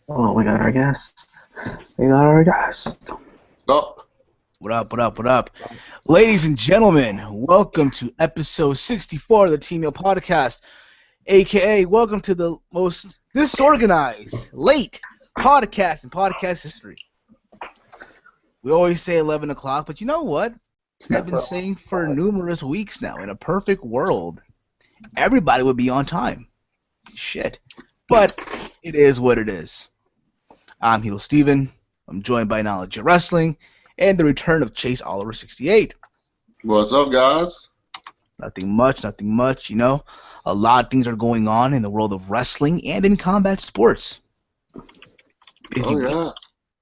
Oh, we got our guest. We got our guest. Up. What up, what up, what up? Ladies and gentlemen, welcome to episode 64 of the TEAMHEEL podcast, aka welcome to the most disorganized, late podcast in podcast history. We always say 11 o'clock, but you know what? I've been saying for numerous weeks now, in a perfect world, everybody would be on time. Shit. But it is what it is. I'm Heel Steven. I'm joined by Knowledge of Wrestling and the return of Chase Oliver 68. What's up, guys? Nothing much, you know. A lot of things are going on in the world of wrestling and in combat sports. Oh, yeah.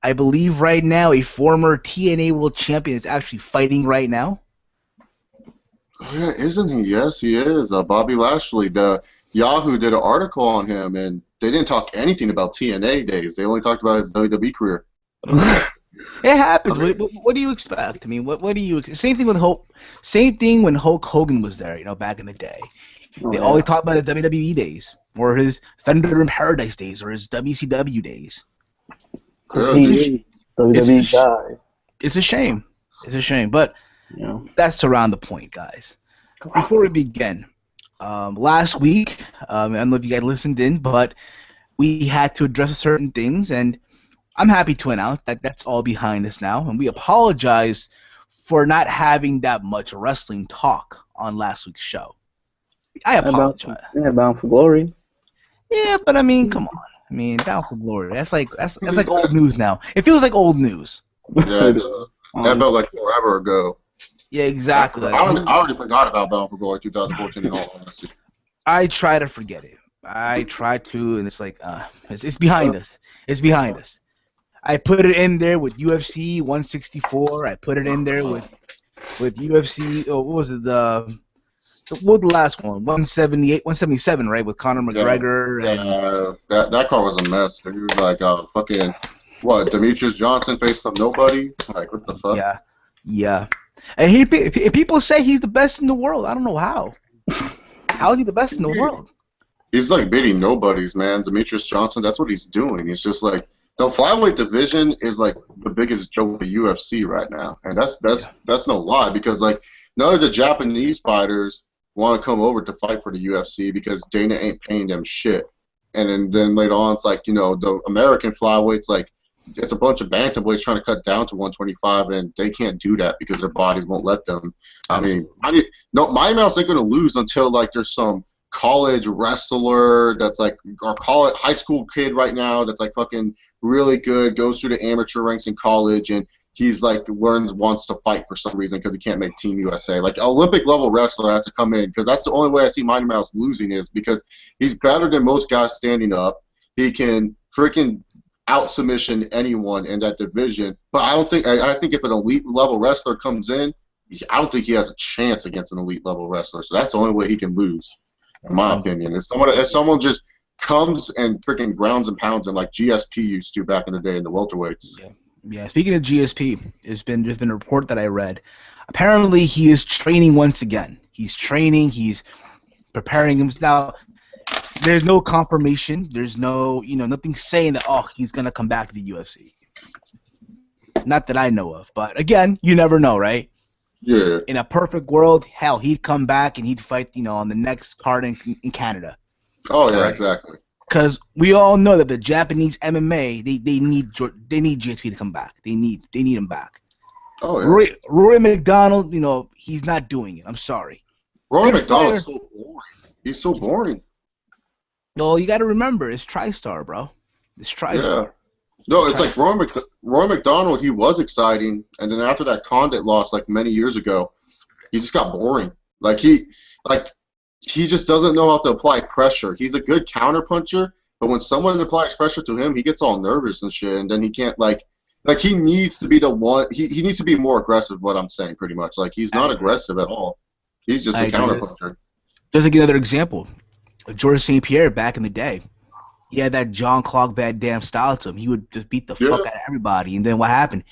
I believe right now a former TNA World Champion is actually fighting right now. Oh, yeah, isn't he? Yes, he is. Bobby Lashley. The Yahoo did an article on him, and they didn't talk anything about TNA days. They only talked about his WWE career. It happens. What do you expect? I mean, what do you? Same thing with Hulk. Same thing when Hulk Hogan was there. You know, back in the day, they always talk about his WWE days, or his Thunder in Paradise days, or his WCW days. WWE guy. It's a shame. It's a shame, but that's around the point, guys. Before we begin, last week, I don't know if you guys listened in, but we had to address certain things, and I'm happy to announce that that's all behind us now, and we apologize for not having that much wrestling talk on last week's show. I apologize. Bound for Glory. Yeah, but I mean, come on. I mean, Bound for Glory. That's like old news now. It feels like old news. Yeah, that felt like forever ago. Yeah, exactly. I already forgot about Bound for Glory 2014 in all honesty. I try to forget it. I try to, and it's like, it's behind us. It's behind us. I put it in there with UFC 164. I put it in there with UFC. Oh, what was it? What was the last one? 178, 177, right? With Conor McGregor. Yeah, that card was a mess. He was like fucking Demetrius Johnson faced up nobody. Like, what the fuck? Yeah. And people say he's the best in the world. I don't know how. How is he the best in the world? He's like beating nobodies, man. Demetrius Johnson. That's what he's doing. He's just like. The flyweight division is like the biggest joke of the UFC right now, and that's no lie because like none of the Japanese fighters want to come over to fight for the UFC because Dana ain't paying them shit. And then later on, it's like the American flyweights like it's a bunch of bantamweights trying to cut down to 125, and they can't do that because their bodies won't let them. I mean, Mighty Mouse ain't gonna lose until like there's some college wrestler that's like or high school kid right now that's like fucking really good, goes through the amateur ranks in college, and he's like wants to fight for some reason because he can't make Team USA. Like Olympic level wrestler has to come in because that's the only way I see Mighty Mouse losing is because he's better than most guys standing up. He can freaking out submission anyone in that division. But I think if an elite level wrestler comes in, I don't think he has a chance against an elite level wrestler. So that's the only way he can lose. In my opinion, if someone just comes and freaking grounds and pounds him like GSP used to back in the day in the welterweights. Yeah. Speaking of GSP, there's been a report that I read. Apparently, he is training once again. He's training. He's preparing himself. Now, there's no confirmation. There's no nothing saying that he's gonna come back to the UFC. Not that I know of, but again, you never know, right? Yeah. In a perfect world, hell, he'd come back and he'd fight, on the next card in Canada. Oh yeah, exactly. Because we all know that the Japanese MMA, they need GSP to come back. They need him back. Oh yeah. Rory McDonald, he's not doing it. I'm sorry. Rory McDonald's so boring. He's so boring. No, you got to remember, it's TriStar, bro. It's TriStar. Yeah. No, it's like Roy McDonald. He was exciting, and then after that Condit loss, like many years ago, he just got boring. He just doesn't know how to apply pressure. He's a good counter puncher, but when someone applies pressure to him, he gets all nervous and shit, and then he can't he needs to be the one. He needs to be more aggressive. What I'm saying, pretty much, like he's not aggressive at all. He's just a counter puncher. Just like another example, Georges St. Pierre back in the day. He had that John Clark Van Damme style to him. He would just beat the fuck out of everybody. And then what happened?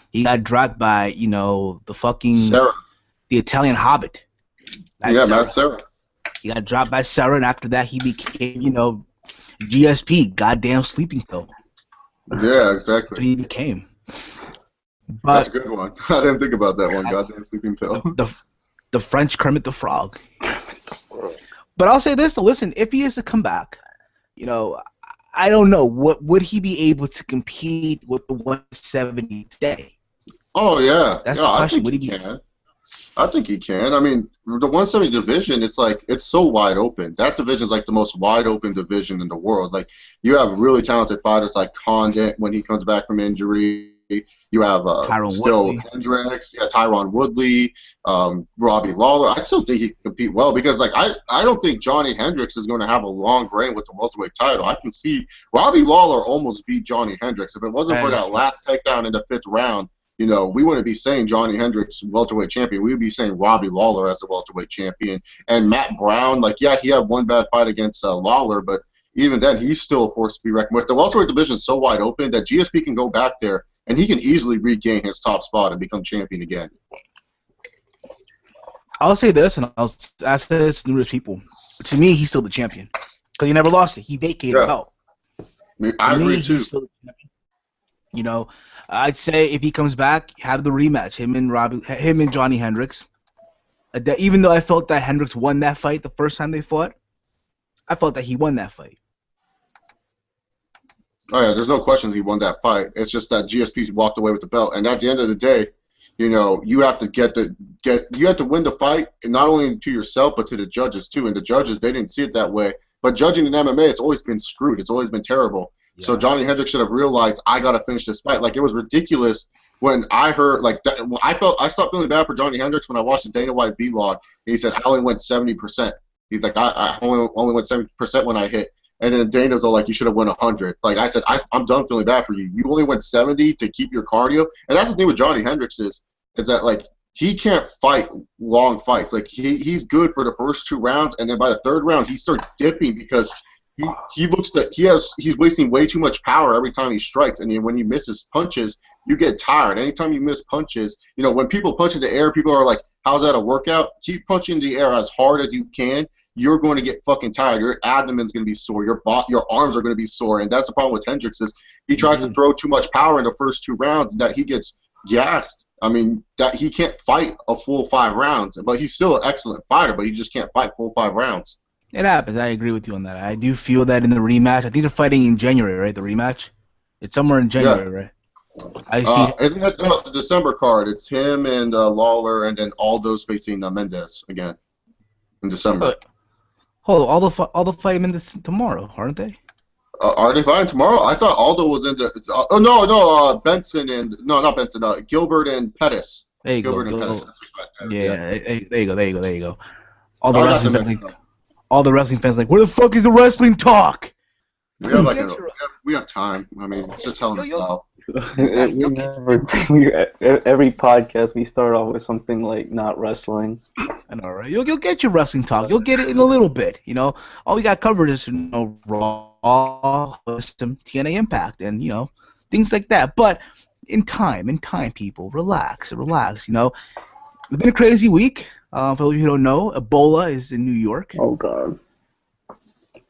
He got dropped by, the fucking Sarah. The Italian Hobbit. Matt Serra. He got dropped by Sarah, and after that he became, GSP, goddamn sleeping pill. Yeah, That's what exactly. he became. That's a But good one. I didn't think about that one. Goddamn sleeping pill. the French Kermit the Frog. But I'll say this: to listen, if he is to come back, you know, I don't know what would he be able to compete with the 170 today. Oh yeah, That's yeah. the I question. think Would he he be? can. I think he can. I mean, the 170 division, it's like it's so wide open. That division is like the most wide open division in the world. Like you have really talented fighters like Condit when he comes back from injury. You have Tyron still Woodley? Hendricks, yeah, Tyron Woodley, Robbie Lawler. I still think he can compete well because like I don't think Johnny Hendricks is going to have a long reign with the welterweight title. I can see Robbie Lawler almost beat Johnny Hendricks. If it wasn't for that last takedown in the 5th round, we wouldn't be saying Johnny Hendricks welterweight champion. We would be saying Robbie Lawler as the welterweight champion. And Matt Brown, like, yeah, he had one bad fight against Lawler, but even then, he's still a force to be reckoned with. The welterweight division is so wide open that GSP can go back there and he can easily regain his top spot and become champion again. I'll say this, and I'll ask this to numerous people. To me, he's still the champion because he never lost it. He vacated the belt. I agree too. He's still the champion. I'd say if he comes back, have the rematch, him and Johnny Hendricks. Even though I felt that Hendricks won that fight the first time they fought, I felt that he won that fight. Oh yeah, there's no questions he won that fight. It's just that GSP walked away with the belt, and at the end of the day, you have to you have to win the fight, and not only to yourself but to the judges too. And the judges, they didn't see it that way. But judging in MMA, it's always been screwed. It's always been terrible. Yeah. So Johnny Hendricks should have realized I gotta finish this fight. Like it was ridiculous when I heard like that. I stopped feeling bad for Johnny Hendricks when I watched the Dana White vlog. And he said I only went 70%. He's like I only went 70% when I hit. And then Dana's all like, you should have won 100. Like I said, I'm done feeling bad for you. You only went 70 to keep your cardio. And that's the thing with Johnny Hendricks is that like he can't fight long fights. Like he's good for the first 2 rounds, and then by the 3rd round he starts dipping because he looks that he's wasting way too much power every time he strikes. And then when he misses punches, you get tired. Anytime you miss punches, when people punch in the air, people are like, how's that a workout? Keep punching in the air as hard as you can. You're going to get fucking tired. Your abdomen's going to be sore. Your arms are going to be sore. And that's the problem with Hendricks is he tries to throw too much power in the first 2 rounds that he gets gassed. I mean, that he can't fight a full 5 rounds. But he's still an excellent fighter, but he just can't fight full 5 rounds. It happens. I agree with you on that. I do feel that in the rematch. I think they're fighting in January, right? The rematch? It's somewhere in January, right? I see. Isn't it? No, it's the December card. It's him and Lawler, and then Aldo's facing Mendes again in December. Hold on, all the fight Mendes tomorrow, aren't they? Are they fighting tomorrow? I thought Aldo was in the. Benson and not Benson. Gilbert and Pettis. There you Gilbert go. And Pettis. There you go. All the wrestling fans like, where the fuck is the wrestling talk? We have time. I mean, it's just telling us now. Every podcast we start off with something like not wrestling. I know, right? You'll get your wrestling talk. You'll get it in a little bit. All we got covered is Raw, System, TNA Impact, and things like that. But in time, people, relax. It's been a crazy week. For those of you who don't know, Ebola is in New York. Oh God.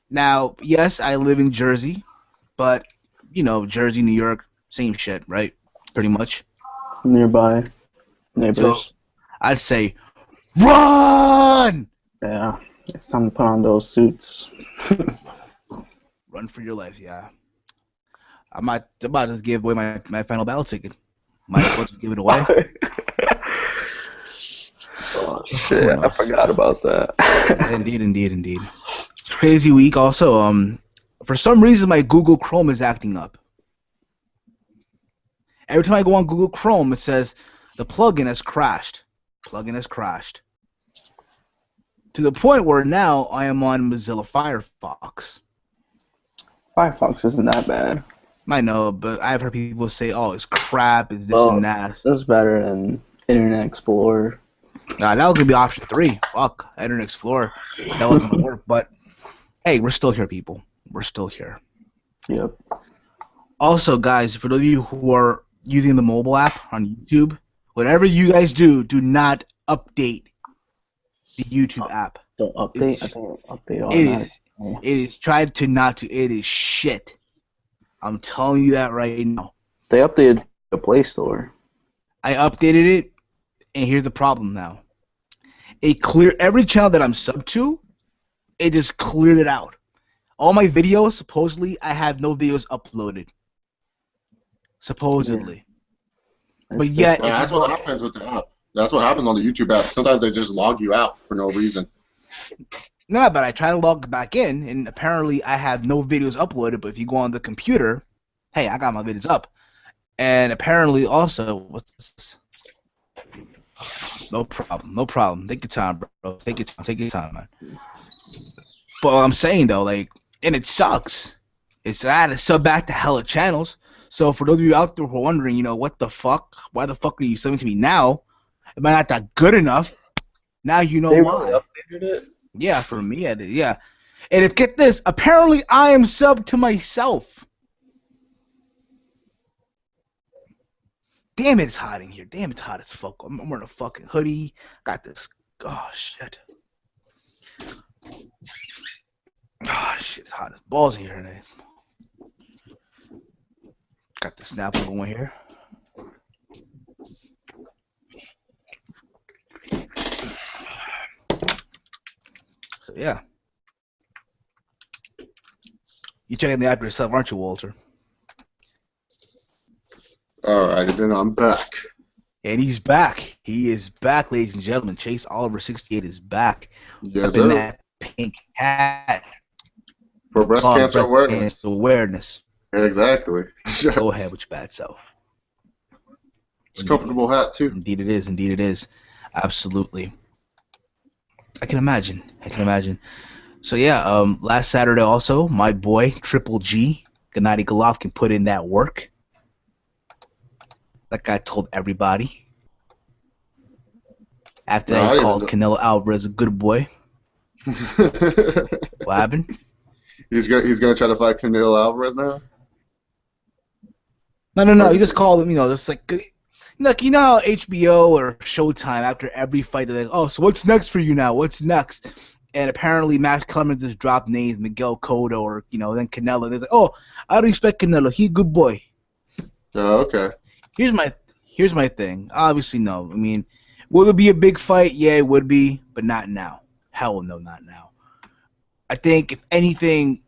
Now, yes, I live in Jersey, but Jersey, New York, same shit, right? Pretty much. Nearby neighbors. So, I'd say, run! Yeah, it's time to put on those suits. Run for your life, yeah. I'm about to just give away my final battle ticket. Might as well just give it away. Oh shit! I forgot about that. Indeed. It's a crazy week. Also, for some reason my Google Chrome is acting up. Every time I go on Google Chrome, it says the plugin has crashed. To the point where now I am on Mozilla Firefox. Firefox isn't that bad. I know, but I've heard people say, "Oh, it's crap. It's this and that." That's better than Internet Explorer. Nah, that was gonna be option 3. Fuck, Internet Explorer. That wasn't gonna work. But hey, we're still here, people. We're still here. Yep. Also, guys, for those of you who are using the mobile app on YouTube, whatever you guys do, do not update the YouTube app. Don't update. I think update automatically. It is tried to not to. It is shit. I'm telling you that right now. They updated the Play Store. I updated it, and here's the problem now. It cleared every channel that I'm sub to. It just cleared it out. All my videos, supposedly, I have no videos uploaded. Supposedly. Yeah. But yet, Yeah, that's what happens with the app. That's what happens on the YouTube app. Sometimes they just log you out for no reason. no, but I try to log back in, and apparently I have no videos uploaded. But if you go on the computer, hey, I got my videos up. And apparently also, what's this? No problem, no problem. Take your time, bro. Take your time, man. But what I'm saying though, like, and it sucks. I had to sub back to hella channels. So for those of you out there who are wondering, what the fuck? Why the fuck are you subbing to me now? Am I not that good enough? Now you know They why. really updated it? Yeah, for me, I did. Yeah, and if get this, apparently I am subbed to myself. Damn it, it's hot in here. Damn, it's hot as fuck. I'm wearing a fucking hoodie. Got this. Oh shit. Oh shit, it's hot as balls in here today. Got the Snapple going here. So yeah. You checking the app yourself, aren't you, Walter? Alright, and then I'm back. And he's back. He is back, ladies and gentlemen. Chase Oliver 68 is back. Yes, Up in sir. that pink hat. For breast cancer awareness. Cancer awareness. Exactly. Go ahead with your bad self. It's a comfortable hat, too. Indeed it is. Indeed it is. Absolutely. I can imagine. So yeah, last Saturday also, my boy Triple G, Gennady Golovkin, put in that work. That guy told everybody. After that, he called Canelo Alvarez a good boy. What happened? He's gonna try to fight Canelo Alvarez now. No. He just called him. Just like how HBO or Showtime after every fight they're like, oh, so what's next for you now? What's next? And apparently Max Clemens just dropped names, Miguel Cotto or then Canelo. They're like, oh, I don't respect Canelo. He's a good boy. Oh, okay. Here's my thing. Obviously, no. I mean, will it be a big fight? Yeah, it would be, but not now. Hell no, not now. I think, if anything,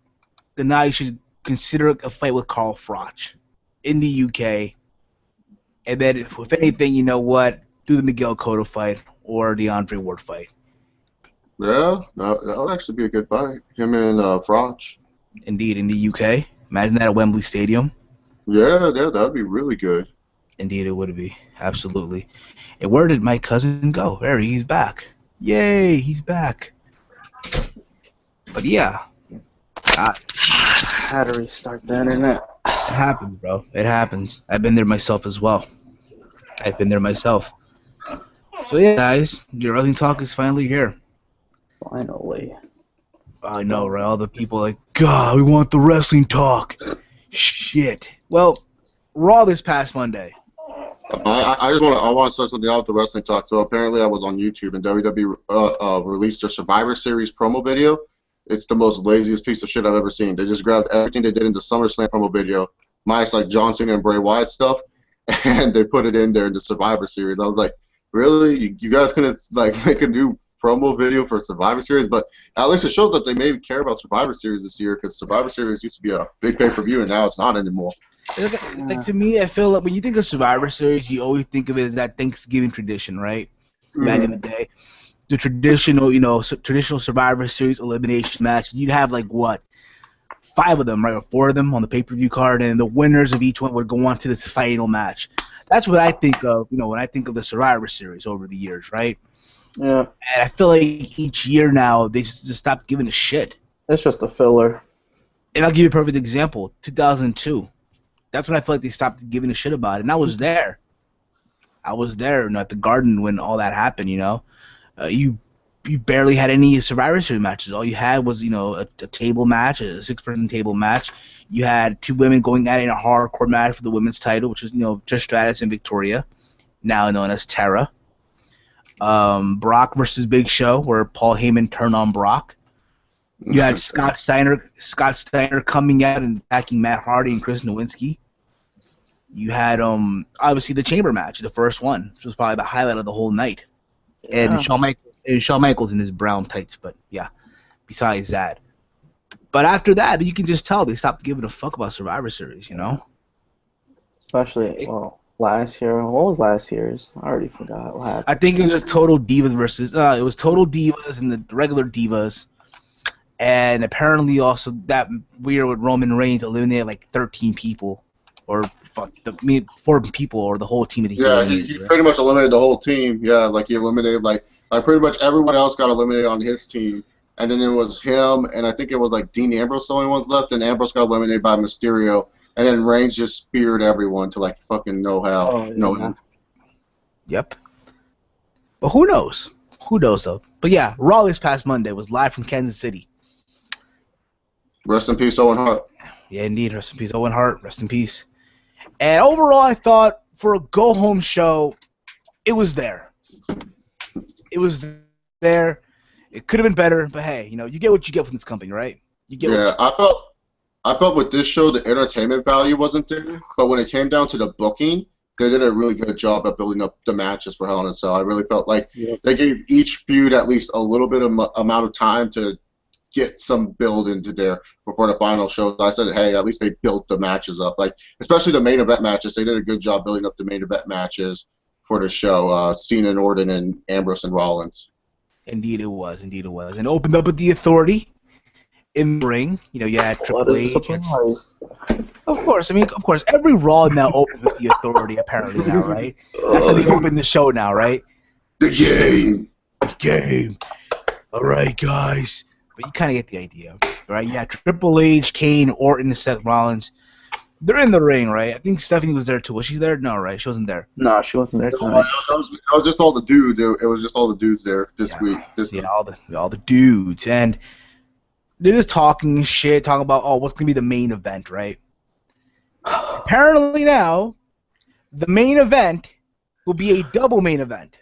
the Gennady should consider a fight with Carl Froch in the UK. And then, if anything, you know what? Do the Miguel Cotto fight or the Andre Ward fight. Yeah, that would actually be a good fight. Him and Froch. Indeed, in the UK. Imagine that at Wembley Stadium. Yeah, that would be really good. Indeed, it would be. Absolutely. And where did my cousin go? There, he's back. Yay, he's back. But yeah. I had to restart the internet. It happens, bro. It happens. I've been there myself as well. So yeah, guys, your wrestling talk is finally here. Finally. I know, right? All the people like, God, we want the wrestling talk. Shit. Well, Raw this past Monday. I want to start something out with the wrestling talk. So apparently I was on YouTube and WWE released their Survivor Series promo video. It's the most laziest piece of shit I've ever seen. They just grabbed everything they did in the SummerSlam promo video, minus like John Cena and Bray Wyatt stuff, and they put it in there in the Survivor Series. I was like, really? You guys couldn't like make a new promo video for Survivor Series? But at least it shows that they maybe care about Survivor Series this year, because Survivor Series used to be a big pay-per-view and now it's not anymore. Like to me, I feel like when you think of Survivor Series, you always think of it as that Thanksgiving tradition, right? Back in the day, the traditional Survivor Series elimination match. You'd have like what, 5 of them, right, or 4 of them on the pay-per-view card, and the winners of each one would go on to this final match. That's what I think of, when I think of the Survivor Series over the years, right? Yeah. And I feel like each year now they just stopped giving a shit. It's just a filler. And I'll give you a perfect example. 2002. That's when I feel like they stopped giving a shit about it. And I was there. At the Garden when all that happened, You barely had any Survivor Series matches. All you had was, a table match, a 6-person table match. You had 2 women going at it in a hardcore match for the women's title, which was, Trish Stratus and Victoria, now known as Tara. Brock versus Big Show, where Paul Heyman turned on Brock. You had Scott Steiner coming out and attacking Matt Hardy and Chris Nowinski. You had obviously the chamber match, the first one, which was probably the highlight of the whole night. Yeah. And Shawn Michaels in his brown tights, but yeah, besides that. But after that, you can just tell they stopped giving a fuck about Survivor Series, you know? Especially, last year. What was last year's? I already forgot what happened. I think it was Total Divas versus, it was Total Divas and the regular Divas. And apparently also that weird with Roman Reigns eliminated like 13 people. Or 4 people or the whole team of the Yeah, he pretty much eliminated the whole team. Yeah, like he eliminated like pretty much everyone else got eliminated on his team. And then it was him, and I think it was like Dean Ambrose the only ones left, and Ambrose got eliminated by Mysterio, and then Reigns just speared everyone to like fucking no how. Oh, yeah. No end. Yep. But who knows? Who knows though? But yeah, Raw this past Monday was live from Kansas City. Rest in peace, Owen Hart. Yeah, indeed. Rest in peace, Owen Hart. Rest in peace. And overall, I thought for a go-home show, it was there. It was there. It could have been better, but hey, you know, you get what you get from this company, right? You get. Yeah, I felt with this show the entertainment value wasn't there, but when it came down to the booking, they did a really good job of building up the matches for Hell in a Cell. I really felt like they gave each feud at least a little bit of amount of time to get some build into there before the final show. So I said, hey, at least they built the matches up. Like, especially the main event matches, they did a good job building up the main event matches for the show. Cena and Orton and Ambrose and Rollins. Indeed it was. Indeed it was. And opened up with the Authority in the ring. You know, you had Triple H. Of course. Every Raw now opens with the Authority, apparently now, right? That's how they open the show now, right? The game. The game. All right, guys. But you kind of get the idea, right? Yeah, Triple H, Kane, Orton, and Seth Rollins. They're in the ring, right? I think Stephanie was there too. Was she there? No, right? She wasn't there. No, she wasn't there tonight. That was just all the dudes. It was just all the dudes there this week. All the dudes, and they're just talking shit, talking about what's gonna be the main event, right? Apparently now, the main event will be a double main event.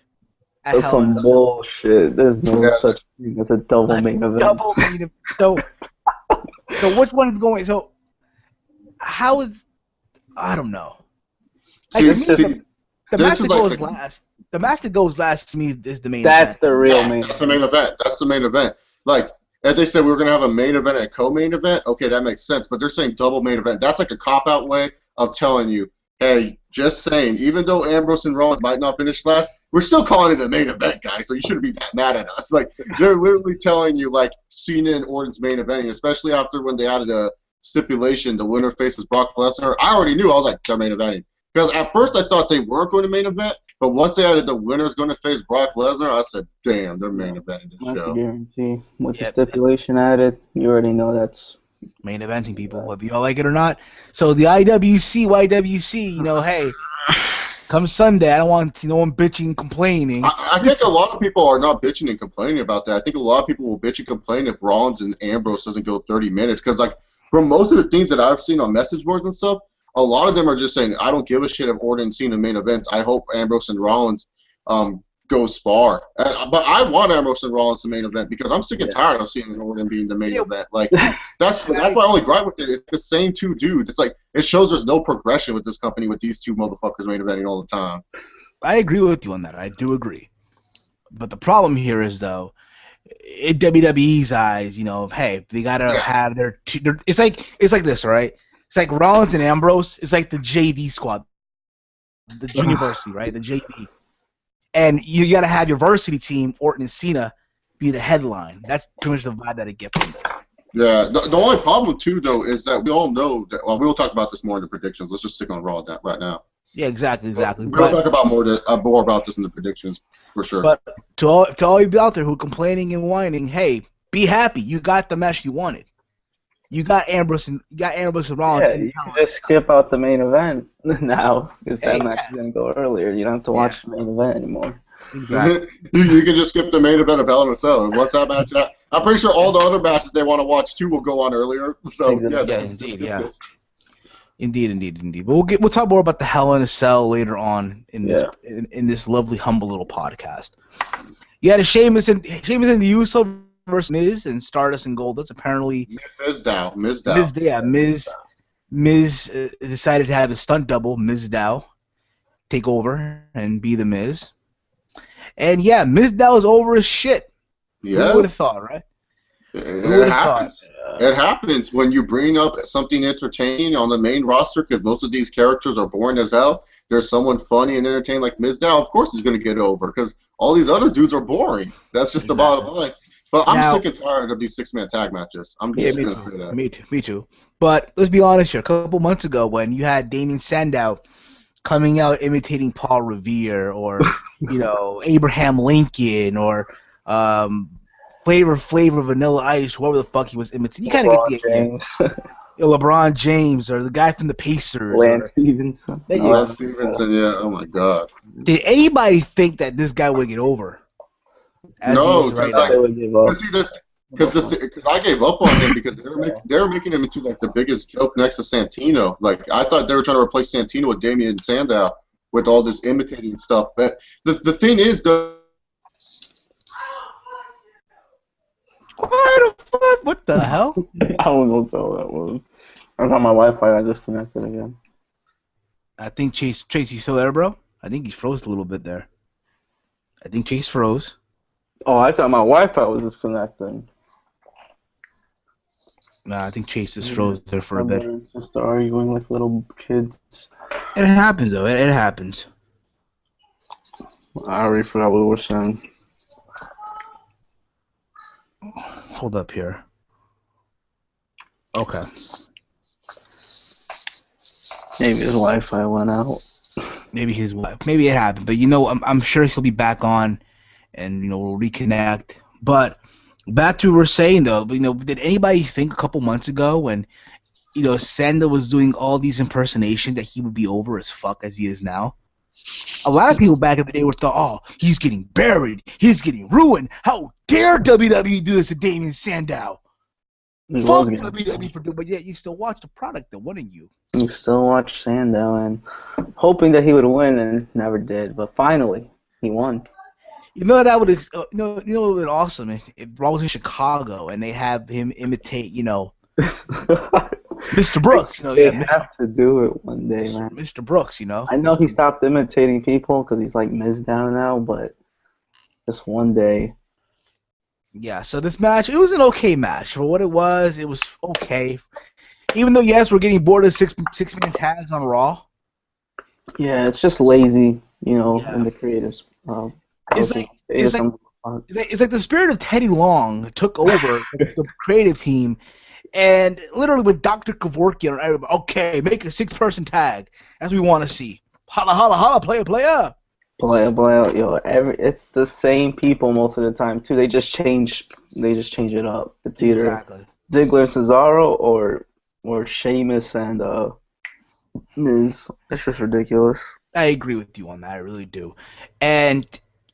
That's some bullshit. There's no such thing as a double main event. Double main event. So which one is going? So how is? I don't know. The match that goes last. The match that goes last to me is the main event. That's the real main event. That's the main event. That's the main event. Like, if they said we were going to have a main event and a co-main event, okay, that makes sense. But they're saying double main event. That's like a cop-out way of telling you, hey, just saying, even though Ambrose and Rollins might not finish last, we're still calling it a main event, guys, so you shouldn't be that mad at us. Like, they're literally telling you, like, Cena and Orton's main eventing, especially after when they added a stipulation, the winner faces Brock Lesnar. I already knew. I was like, they're main eventing. Because at first I thought they weren't going to main event, but once they added the winner's going to face Brock Lesnar, I said, damn, they're main eventing this show. That's a guarantee. With the stipulation added, you already know that's main eventing, people, whether you all like it or not. So the YWC, you know, hey, come Sunday, I don't want no one bitching and complaining. I think a lot of people are not bitching and complaining about that. I think a lot of people will bitch and complain if Rollins and Ambrose doesn't go 30 minutes. Because, like, from most of the things that I've seen on message boards and stuff, a lot of them are just saying, I don't give a shit if Orton and Cena main events. I hope Ambrose and Rollins goes far. But I want Ambrose and Rollins to main event because I'm sick and tired of seeing Orton being the main event. Like, that's my only gripe with it. It's the same two dudes. It's like, it shows there's no progression with this company with these two motherfuckers main eventing all the time. I agree with you on that. I do agree. But the problem here is, though, in WWE's eyes, you know, hey, they gotta have their it's like this, right? It's like Rollins and Ambrose. It's like the JV squad, the junior varsity, right? The JV, and you gotta have your varsity team, Orton and Cena, be the headline. That's pretty much the vibe that I get from that. Yeah, the only problem too, though, is that we all know that. Well, we'll talk about this more in the predictions. Let's just stick on Raw right now. Yeah, exactly. We'll talk about more about this in the predictions for sure. But to all you out there who are complaining and whining, hey, be happy. You got the match you wanted. You got Ambrose and Rollins. Yeah, you can just skip out the main event now because that match is gonna go earlier. You don't have to watch the main event anymore. Exactly. you can just skip the main event of Hell in a Cell. And once that match, I'm pretty sure all the other matches they want to watch too will go on earlier. So Indeed. But we'll talk more about the Hell in a Cell later on in this lovely, humble little podcast. You had a Sheamus and the Uso versus Miz and Stardust and Goldust. Apparently, Miz decided to have a stunt double, Miz Dow, take over and be the Miz. And yeah, Miz Dow is over as shit. Yeah. Who would have thought, right? It happens. It happens when you bring up something entertaining on the main roster, because most of these characters are boring as hell. There's someone funny and entertaining like Miz Dow. Of course he's going to get over, because all these other dudes are boring. That's just the bottom line. But I'm sick and tired of these six-man tag matches. I'm just going to say that. Me too. But let's be honest here. A couple months ago when you had Damien Sandow coming out imitating Paul Revere or, Abraham Lincoln or Flavor Vanilla Ice, whoever the fuck he was imitating. You kind of get the idea. LeBron James or the guy from the Pacers. Lance Stevenson. Lance Stevenson, yeah. Oh, my God. Did anybody think that this guy would get over? No, because I gave up on him because they were making him into like the biggest joke next to Santino. Like I thought they were trying to replace Santino with Damien Sandow with all this imitating stuff. But the thing is, what the hell? I don't know what that was. I got my Wi-Fi. I disconnected again. I think Chase, you still there, bro? I think he froze a little bit there. I think Chase froze. Oh, I thought my Wi-Fi was disconnecting. Nah, I think Chase just froze there for a bit. Just arguing like little kids. It happens, though. It happens. I already forgot what we were saying. Hold up here. Okay. Maybe his Wi-Fi went out. Maybe it happened, but I'm sure he'll be back on, and we'll reconnect. But back to what we're saying though, did anybody think a couple months ago when Sanda was doing all these impersonations that he would be over as fuck as he is now? A lot of people back in the day were thought, oh, he's getting buried, he's getting ruined. How dare WWE do this to Damien Sandow? Fuck WWE for doing, but yet you still watch the product, though, wouldn't you? You still watch Sandow and hoping that he would win, and never did. But finally, he won. That would what would be awesome if Raw was in Chicago and they have him imitate Mr. Brooks. They have to do it one day, man. Mr. Brooks, I know he stopped imitating people because he's like Miz Down now, but just one day. Yeah, so this match, it was an okay match. For what it was okay. Even though, yes, we're getting bored of six-man tags on Raw. Yeah, it's just lazy, in the creatives. It's like the spirit of Teddy Long took over the creative team, and literally with Dr. Kevorkian and everybody, okay, make a 6-person tag, as we want to see. Holla, holla, holla, player. Player, it's the same people most of the time too. They just change it up. It's either Ziggler and Cesaro or Sheamus and Miz. It's just ridiculous. I agree with you on that. I really do. And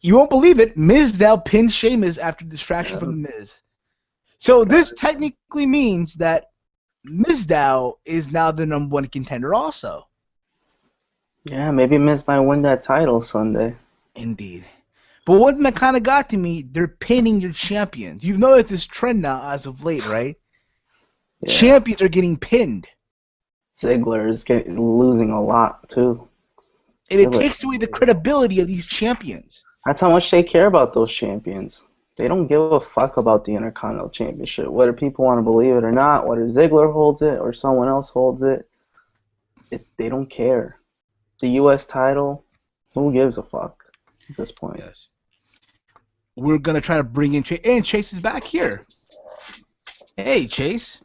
you won't believe it, Miz now pinned Sheamus after distraction from the Miz. So this technically means that Mizdow is now the #1 contender also. Yeah, maybe Miz might win that title Sunday. Indeed. But one thing that kind of got to me, they're pinning your champions. You've noticed this trend now as of late, right? Yeah. Champions are getting pinned. Ziggler is losing a lot, too. And it takes away the credibility of these champions. That's how much they care about those champions. They don't give a fuck about the Intercontinental Championship. Whether people want to believe it or not, whether Ziggler holds it or someone else holds it, they don't care. The U.S. title, who gives a fuck at this point? Yes. We're going to try to bring in Chase. And Chase is back here. Hey, Chase.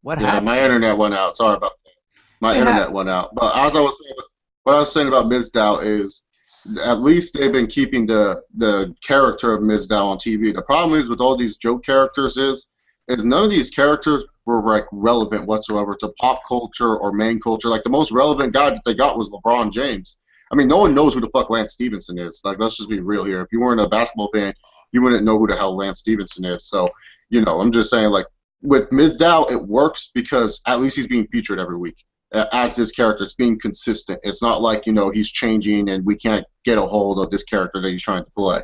What happened? Yeah, my internet went out. Sorry about that. My internet went out. But as I was saying, what I was saying about Mizdow is at least they've been keeping the character of Mizdow on TV. The problem is with all these joke characters is none of these characters were like relevant whatsoever to pop culture or main culture. Like the most relevant guy that they got was LeBron James. I mean, no one knows who the fuck Lance Stevenson is. Like, let's just be real here. If you weren't a basketball fan, you wouldn't know who the hell Lance Stevenson is. So, I'm just saying, like, with Mizdow, it works because at least he's being featured every week as this character. It's being consistent. It's not like, he's changing and we can't get a hold of this character that he's trying to play.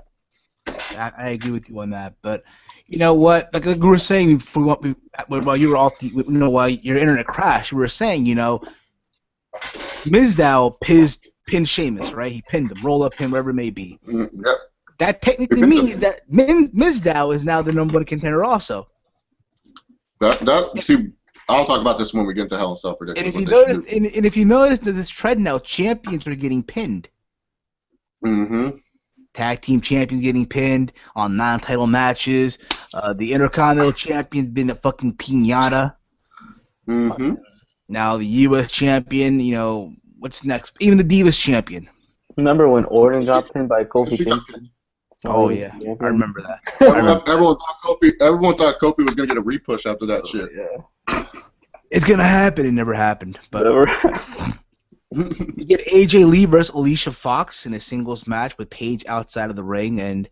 I agree with you on that, but you know what? Like we were saying, while you were off, while your internet crashed, we were saying, Mizdow pinned Sheamus, right? He pinned him, roll up pin, whatever it may be. Yep. That technically means that Mizdow is now the #1 contender also. See, I'll talk about this when we get into Hell in Cell predictions. And if you notice that this trend now, champions are getting pinned. Mm-hmm. Tag team champions getting pinned on non-title matches. The Intercontinental champion's been a fucking piñata. Mm-hmm. Now the U.S. champion, what's next? Even the Divas champion. Remember when Orton got pinned by Kofi Kingston? Oh yeah, I remember that. Everyone thought Kofi was gonna get a repush after that shit. Yeah. It's gonna happen. It never happened. But Whatever. you get AJ Lee versus Alicia Fox in a singles match with Paige outside of the ring, and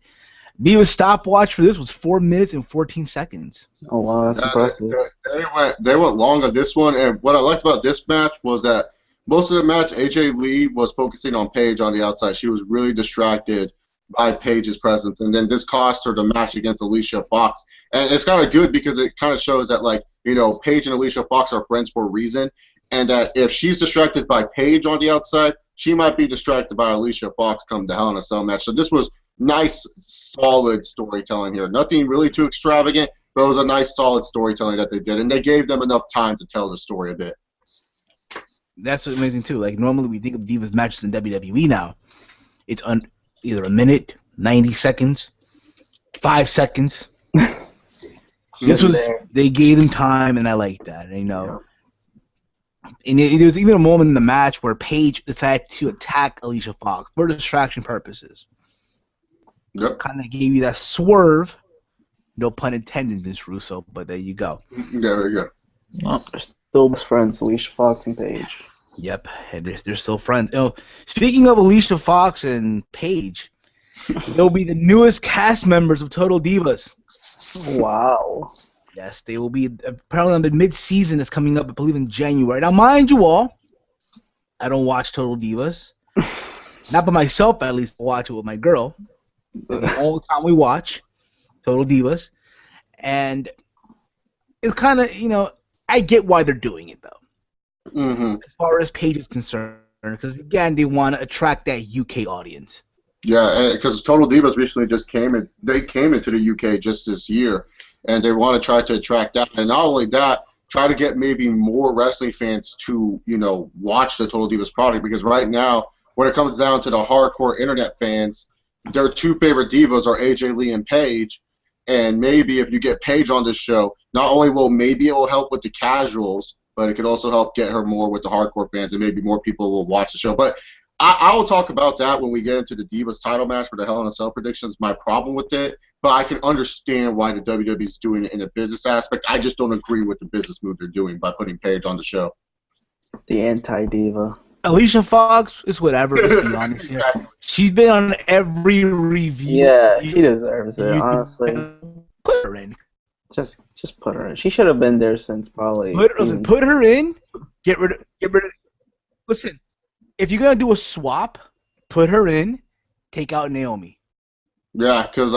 Divas stopwatch for this was 4 minutes and 14 seconds. Oh wow, that's impressive. They went long on this one, and what I liked about this match was that most of the match, AJ Lee was focusing on Paige on the outside. She was really distracted by Paige's presence, and then this cost her the match against Alicia Fox. And it's kind of good because it kind of shows that, Paige and Alicia Fox are friends for a reason, and that if she's distracted by Paige on the outside, she might be distracted by Alicia Fox come the Hell in a Cell match. So this was nice, solid storytelling here. Nothing really too extravagant, but it was a nice, solid storytelling that they did, and they gave them enough time to tell the story a bit. That's what's amazing too. Like normally we think of Divas matches in WWE now. It's either a minute, 90 seconds, 5 seconds. They gave them time, and I like that. And, and there was even a moment in the match where Paige decided to attack Alicia Fox for distraction purposes. Yep. Kind of gave you that swerve. No pun intended, Miss Russo, but there you go. There we go. Oh, they're still best friends, Alicia Fox and Paige. Yep, and they're still friends. Speaking of Alicia Fox and Paige, they'll be the newest cast members of Total Divas. Wow. Yes, they will be apparently on the mid-season that's coming up, I believe, in January. Now, mind you all, I don't watch Total Divas. Not by myself, at least. I watch it with my girl. It's the only time we watch Total Divas. And it's kind of, I get why they're doing it, though. Mm-hmm. As far as Paige is concerned, because, again, they want to attract that UK audience. Yeah, because Total Divas recently just came into the UK just this year, and they want to try to attract that. And not only that, try to get maybe more wrestling fans to, watch the Total Divas product, because right now, when it comes down to the hardcore internet fans, their two favorite divas are AJ Lee and Paige, and maybe if you get Paige on this show, not only maybe it will help with the casuals, but it could also help get her more with the hardcore fans, and maybe more people will watch the show. But I will talk about that when we get into the Divas title match for the Hell in a Cell predictions, my problem with it. But I can understand why the WWE is doing it in a business aspect. I just don't agree with the business move they're doing by putting Paige on the show. The anti-diva. Alicia Fox is whatever, let's be honest here. She's been on every review. Yeah, she deserves it, honestly. Put her in. Just put her in. She should have been there since probably. Put her in. Get rid of. Listen, if you're gonna do a swap, put her in. Take out Naomi. Yeah, because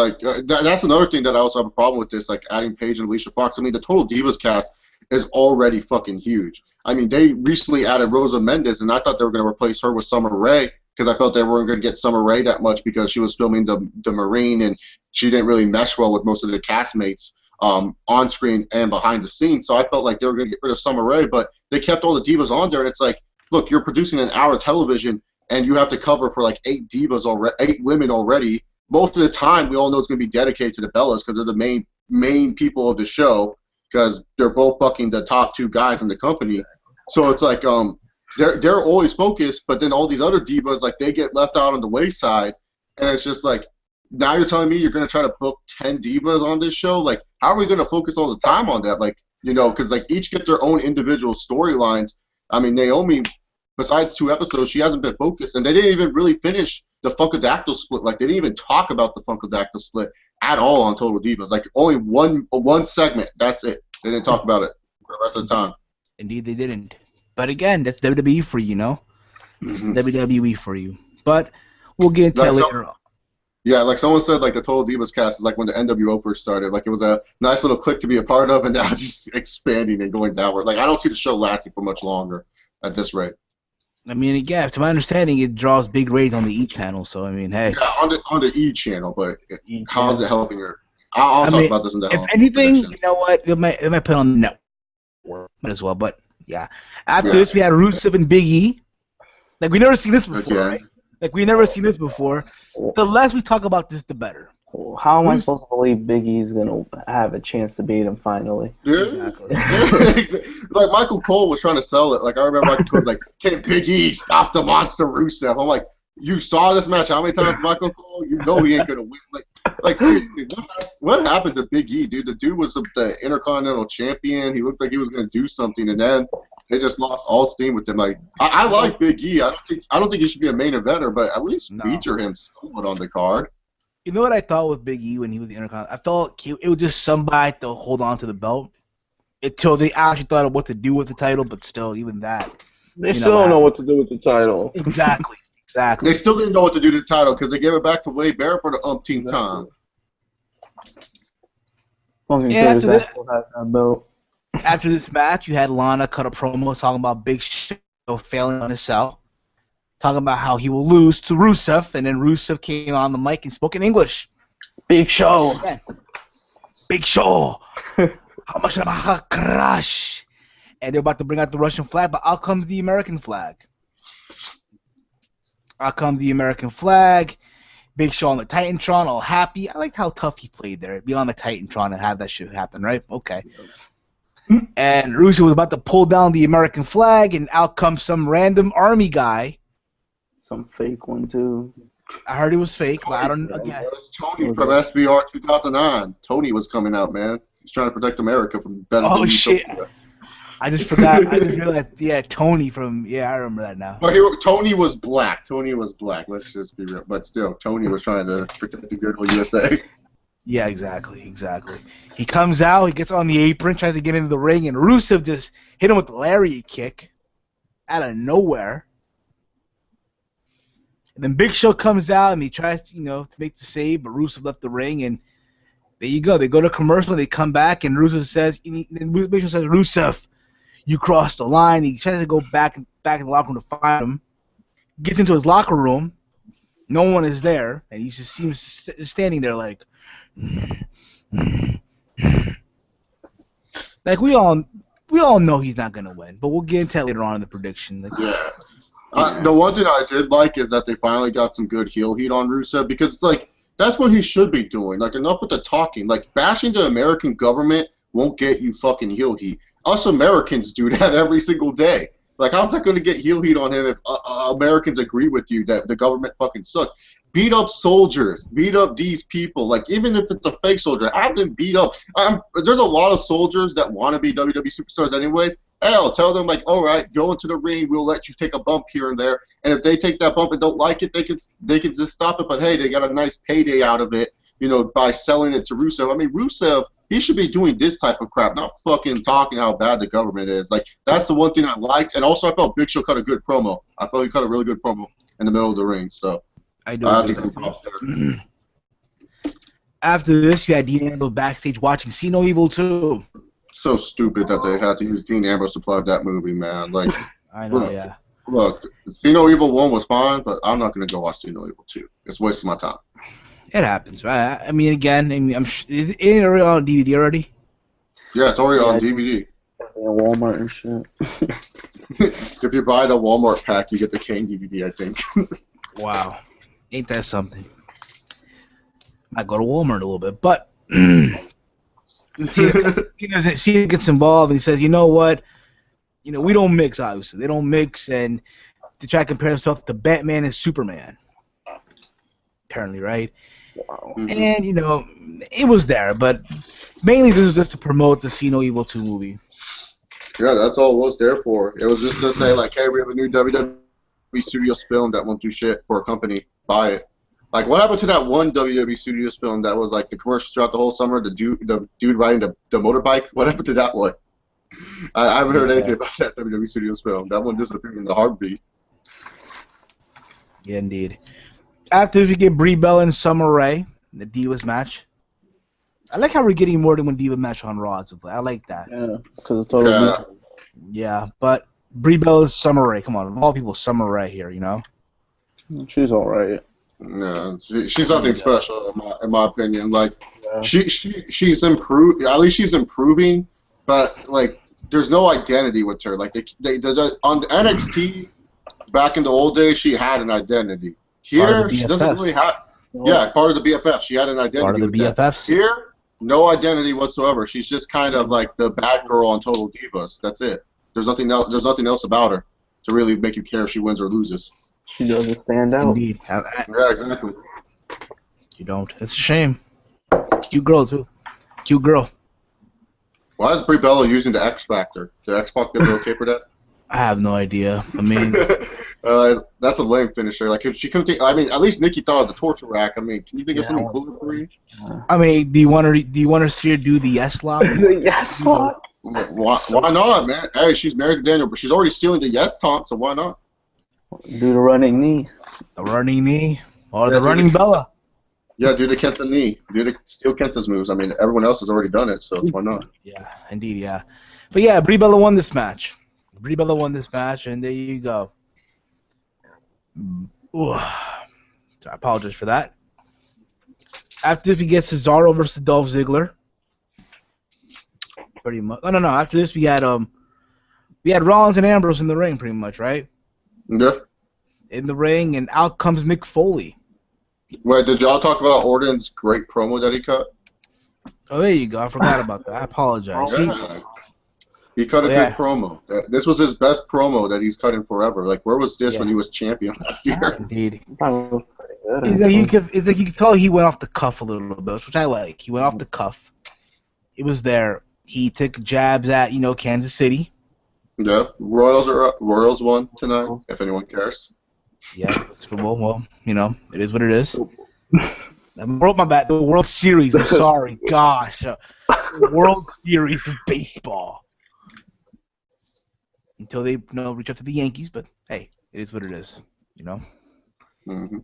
that's another thing that I also have a problem with this, adding Paige and Alicia Fox. I mean, the Total Divas cast is already fucking huge. I mean, they recently added Rosa Mendes, and I thought they were going to replace her with Summer Rae, because I felt they weren't going to get Summer Rae that much because she was filming the Marine, and she didn't really mesh well with most of the castmates on screen and behind the scenes. So I felt like they were going to get rid of Summer Rae, but they kept all the divas on there, and it's like, look, you're producing an hour television, and you have to cover for 8 divas already, 8 women already. Most of the time, we all know it's going to be dedicated to the Bellas because they're the main people of the show, because they're both fucking the top 2 guys in the company. So it's like they're always focused, but then all these other divas, they get left out on the wayside, and it's just now you're telling me you're going to try to book 10 divas on this show? How are we going to focus all the time on that? Because each get their own individual storylines. I mean, Naomi, besides 2 episodes, she hasn't been focused, and they didn't even really finish the Funkadactyl split. They didn't even talk about the Funkadactyl split at all on Total Divas. Only one segment. That's it. They didn't talk about it for the rest of the time. Indeed, they didn't. But again, that's WWE for you, Mm-hmm. WWE for you. But we'll get into that later on. Yeah, like someone said, like the Total Divas cast is like when the NWO first started. Like it was a nice little clique to be a part of, and now it's just expanding and going downward. Like I don't see the show lasting for much longer at this rate. I mean, again, to my understanding, it draws big ratings on the E channel. So I mean, hey. Yeah, on the E channel, but how is it helping her? I'll I talk mean, about this in the if anything, predictions. you know what? They might put it on the network, might as well. But yeah, after Yeah. this, we had Rusev and Big E. Like we never seen this before, Again. right? Like we never seen this before. The less we talk about this, the better. How am I supposed to believe Big E's gonna have a chance to beat him finally? Yeah. Exactly. Like Michael Cole was trying to sell it. Like I remember Michael Cole was like, "Can Big E stop the monster Rusev?" I'm like, "You saw this match how many times, Michael Cole? You know he ain't gonna win." Like seriously, what happened to Big E, dude? The dude was the Intercontinental Champion. He looked like he was gonna do something, and then they just lost all steam with him. Like I like Big E. I don't think he should be a main eventer, but at least feature him somewhat on the card. You know what I thought with Big E when he was the Intercontinental? I thought it was just somebody to hold on to the belt until they actually thought of what to do with the title. But still, even that, They still don't know what to do with the title. Exactly. They still didn't know what to do to the title because they gave it back to Wade Barrett for the umpteenth time. After this match, you had Lana cut a promo talking about Big Show failing on his cell, talking about how he will lose to Rusev, and then Rusev came on the mic and spoke in English. Big Show. Big Show. How much am I crush? And they're about to bring out the Russian flag, but out comes the American flag. Out comes the American flag. Big Show on the Titantron, all happy. I liked how tough he played there. Be on the Titantron and have that shit happen, right? Okay. And Rusev was about to pull down the American flag, and out comes some random army guy. Some fake one, too. I heard it was fake, but I don't. Again, it was Tony from SBR 2009. Tony was coming out, man. He's trying to protect America from better. Oh shit! I just forgot. I just realized. Yeah, Tony from. Yeah, I remember that now. But Tony was black. Tony was black. Let's just be real. But still, Tony was trying to protect the good old USA. Yeah, exactly. He comes out. He gets on the apron, tries to get into the ring, and Rusev just hit him with the lariat kick out of nowhere. And then Big Show comes out and he tries to, to make the save, but Rusev left the ring, and there you go. They go to commercial, they come back, and Rusev says, Big Show says, Rusev, you crossed the line. He tries to go back in the locker room to find him. Gets into his locker room. No one is there, and he just seems standing there like we all know he's not gonna win, but we'll get into that later on in the prediction. The one thing I did like is that they finally got some good heel heat on Rusev because it's like that's what he should be doing. Like enough with the talking. Like bashing the American government won't get you fucking heel heat. Us Americans do that every single day. Like how's that going to get heel heat on him if Americans agree with you that the government fucking sucks? Beat up soldiers. Beat up these people. Like even if it's a fake soldier, have them beat up. There's a lot of soldiers that want to be WWE superstars anyways. Hell, tell them like, all right, go into the ring. We'll let you take a bump here and there. And if they take that bump and don't like it, they can just stop it. But hey, they got a nice payday out of it, by selling it to Rusev. I mean, Rusev, he should be doing this type of crap, not fucking talking how bad the government is. Like that's the one thing I liked. And also, I felt Big Show cut a good promo. I thought he cut a really good promo in the middle of the ring. So I do. After this, you had Dean Ambrose backstage watching See No Evil 2. So stupid that they had to use Dean Ambrose to plug that movie, man. Like, I know, Look, See No Evil 1 was fine, but I'm not going to go watch See No Evil 2. It's wasting my time. It happens, right? I mean, again, is it already on DVD already? Yeah, it's already on DVD. Walmart and shit. If you buy the Walmart pack, you get the Kane DVD, I think. Wow. Ain't that something? I go to Walmart a little bit, but Cena gets involved and he says, you know what? We don't mix, obviously. They don't mix, and to try to compare himself to Batman and Superman. Apparently, right? Wow. And, it was there, but mainly this was just to promote the See No Evil 2 movie. Yeah, that's all it was there for. It was just to say, like, hey, we have a new WWE Studios film that won't do shit for a company. Buy it. Like, what happened to that one WWE Studios film that was, like, the commercials throughout the whole summer, the dude riding the motorbike? What happened to that one? I haven't heard anything about that WWE Studios film. That one disappeared in the heartbeat. Yeah, indeed. After we get Brie Bella and Summer Rae, the Divas match. I like how we're getting more than one Diva match on Raw. I like that. Yeah, because it's totally Yeah. different. Yeah, but Brie Bella's Summer Rae. Come on, of all people, Summer Rae here, you know? She's alright. Yeah, she's nothing special in my opinion. Like Yeah. she's improved. At least she's improving, but like there's no identity with her. Like they on NXT back in the old days, she had an identity. Here she doesn't really have. Yeah, part of the BFF. She had an identity. Part of the with BFFs. That. Here, no identity whatsoever. She's just kind of like the bad girl on Total Divas. That's it. There's nothing else. There's nothing else about her to really make you care if she wins or loses. She doesn't stand out. Indeed. Yeah, exactly. You don't. It's a shame. Cute girl, too. Cute girl. Why is Brie Bella using the X Factor? Did X-Pac get okay for that? I have no idea. I mean, that's a lame finisher. Like if she couldn't take, I mean, at least Nikki thought of the torture rack. I mean, can you think of something bullet-free? I mean, do you want to see her do the yes lock? Yes, lock. Why not, man? Hey, she's married to Daniel, but she's already stealing the yes taunt, so why not? Do the running knee. The running knee or the running Bella. Yeah, do the Kenta knee. Do the steal Kenta's moves. I mean, everyone else has already done it, so why not? Yeah, indeed, yeah. But yeah, Brie Bella won this match. Brie Bella won this match, and there you go. Ooh. So I apologize for that. After this, we get Cesaro versus Dolph Ziggler. Pretty much. No. After this, we had Rollins and Ambrose in the ring, pretty much, right? Yeah. In the ring, and out comes Mick Foley. Wait, did y'all talk about Orton's great promo that he cut? Oh, there you go. I forgot about that. I apologize. Yeah. He cut a good promo. This was his best promo that he's cut in forever. Like, where was this when he was champion last year? Indeed. It's It's like you can tell he went off the cuff a little bit, which I like. He went off the cuff. It was there. He took jabs at, Kansas City. Yeah. Royals won tonight, if anyone cares. Yeah, Super Bowl. Well, it is what it is. My bad. The World Series. I'm sorry. Gosh. World Series of baseball. Until they reach up to the Yankees, but hey, it is what it is. Mm-hmm.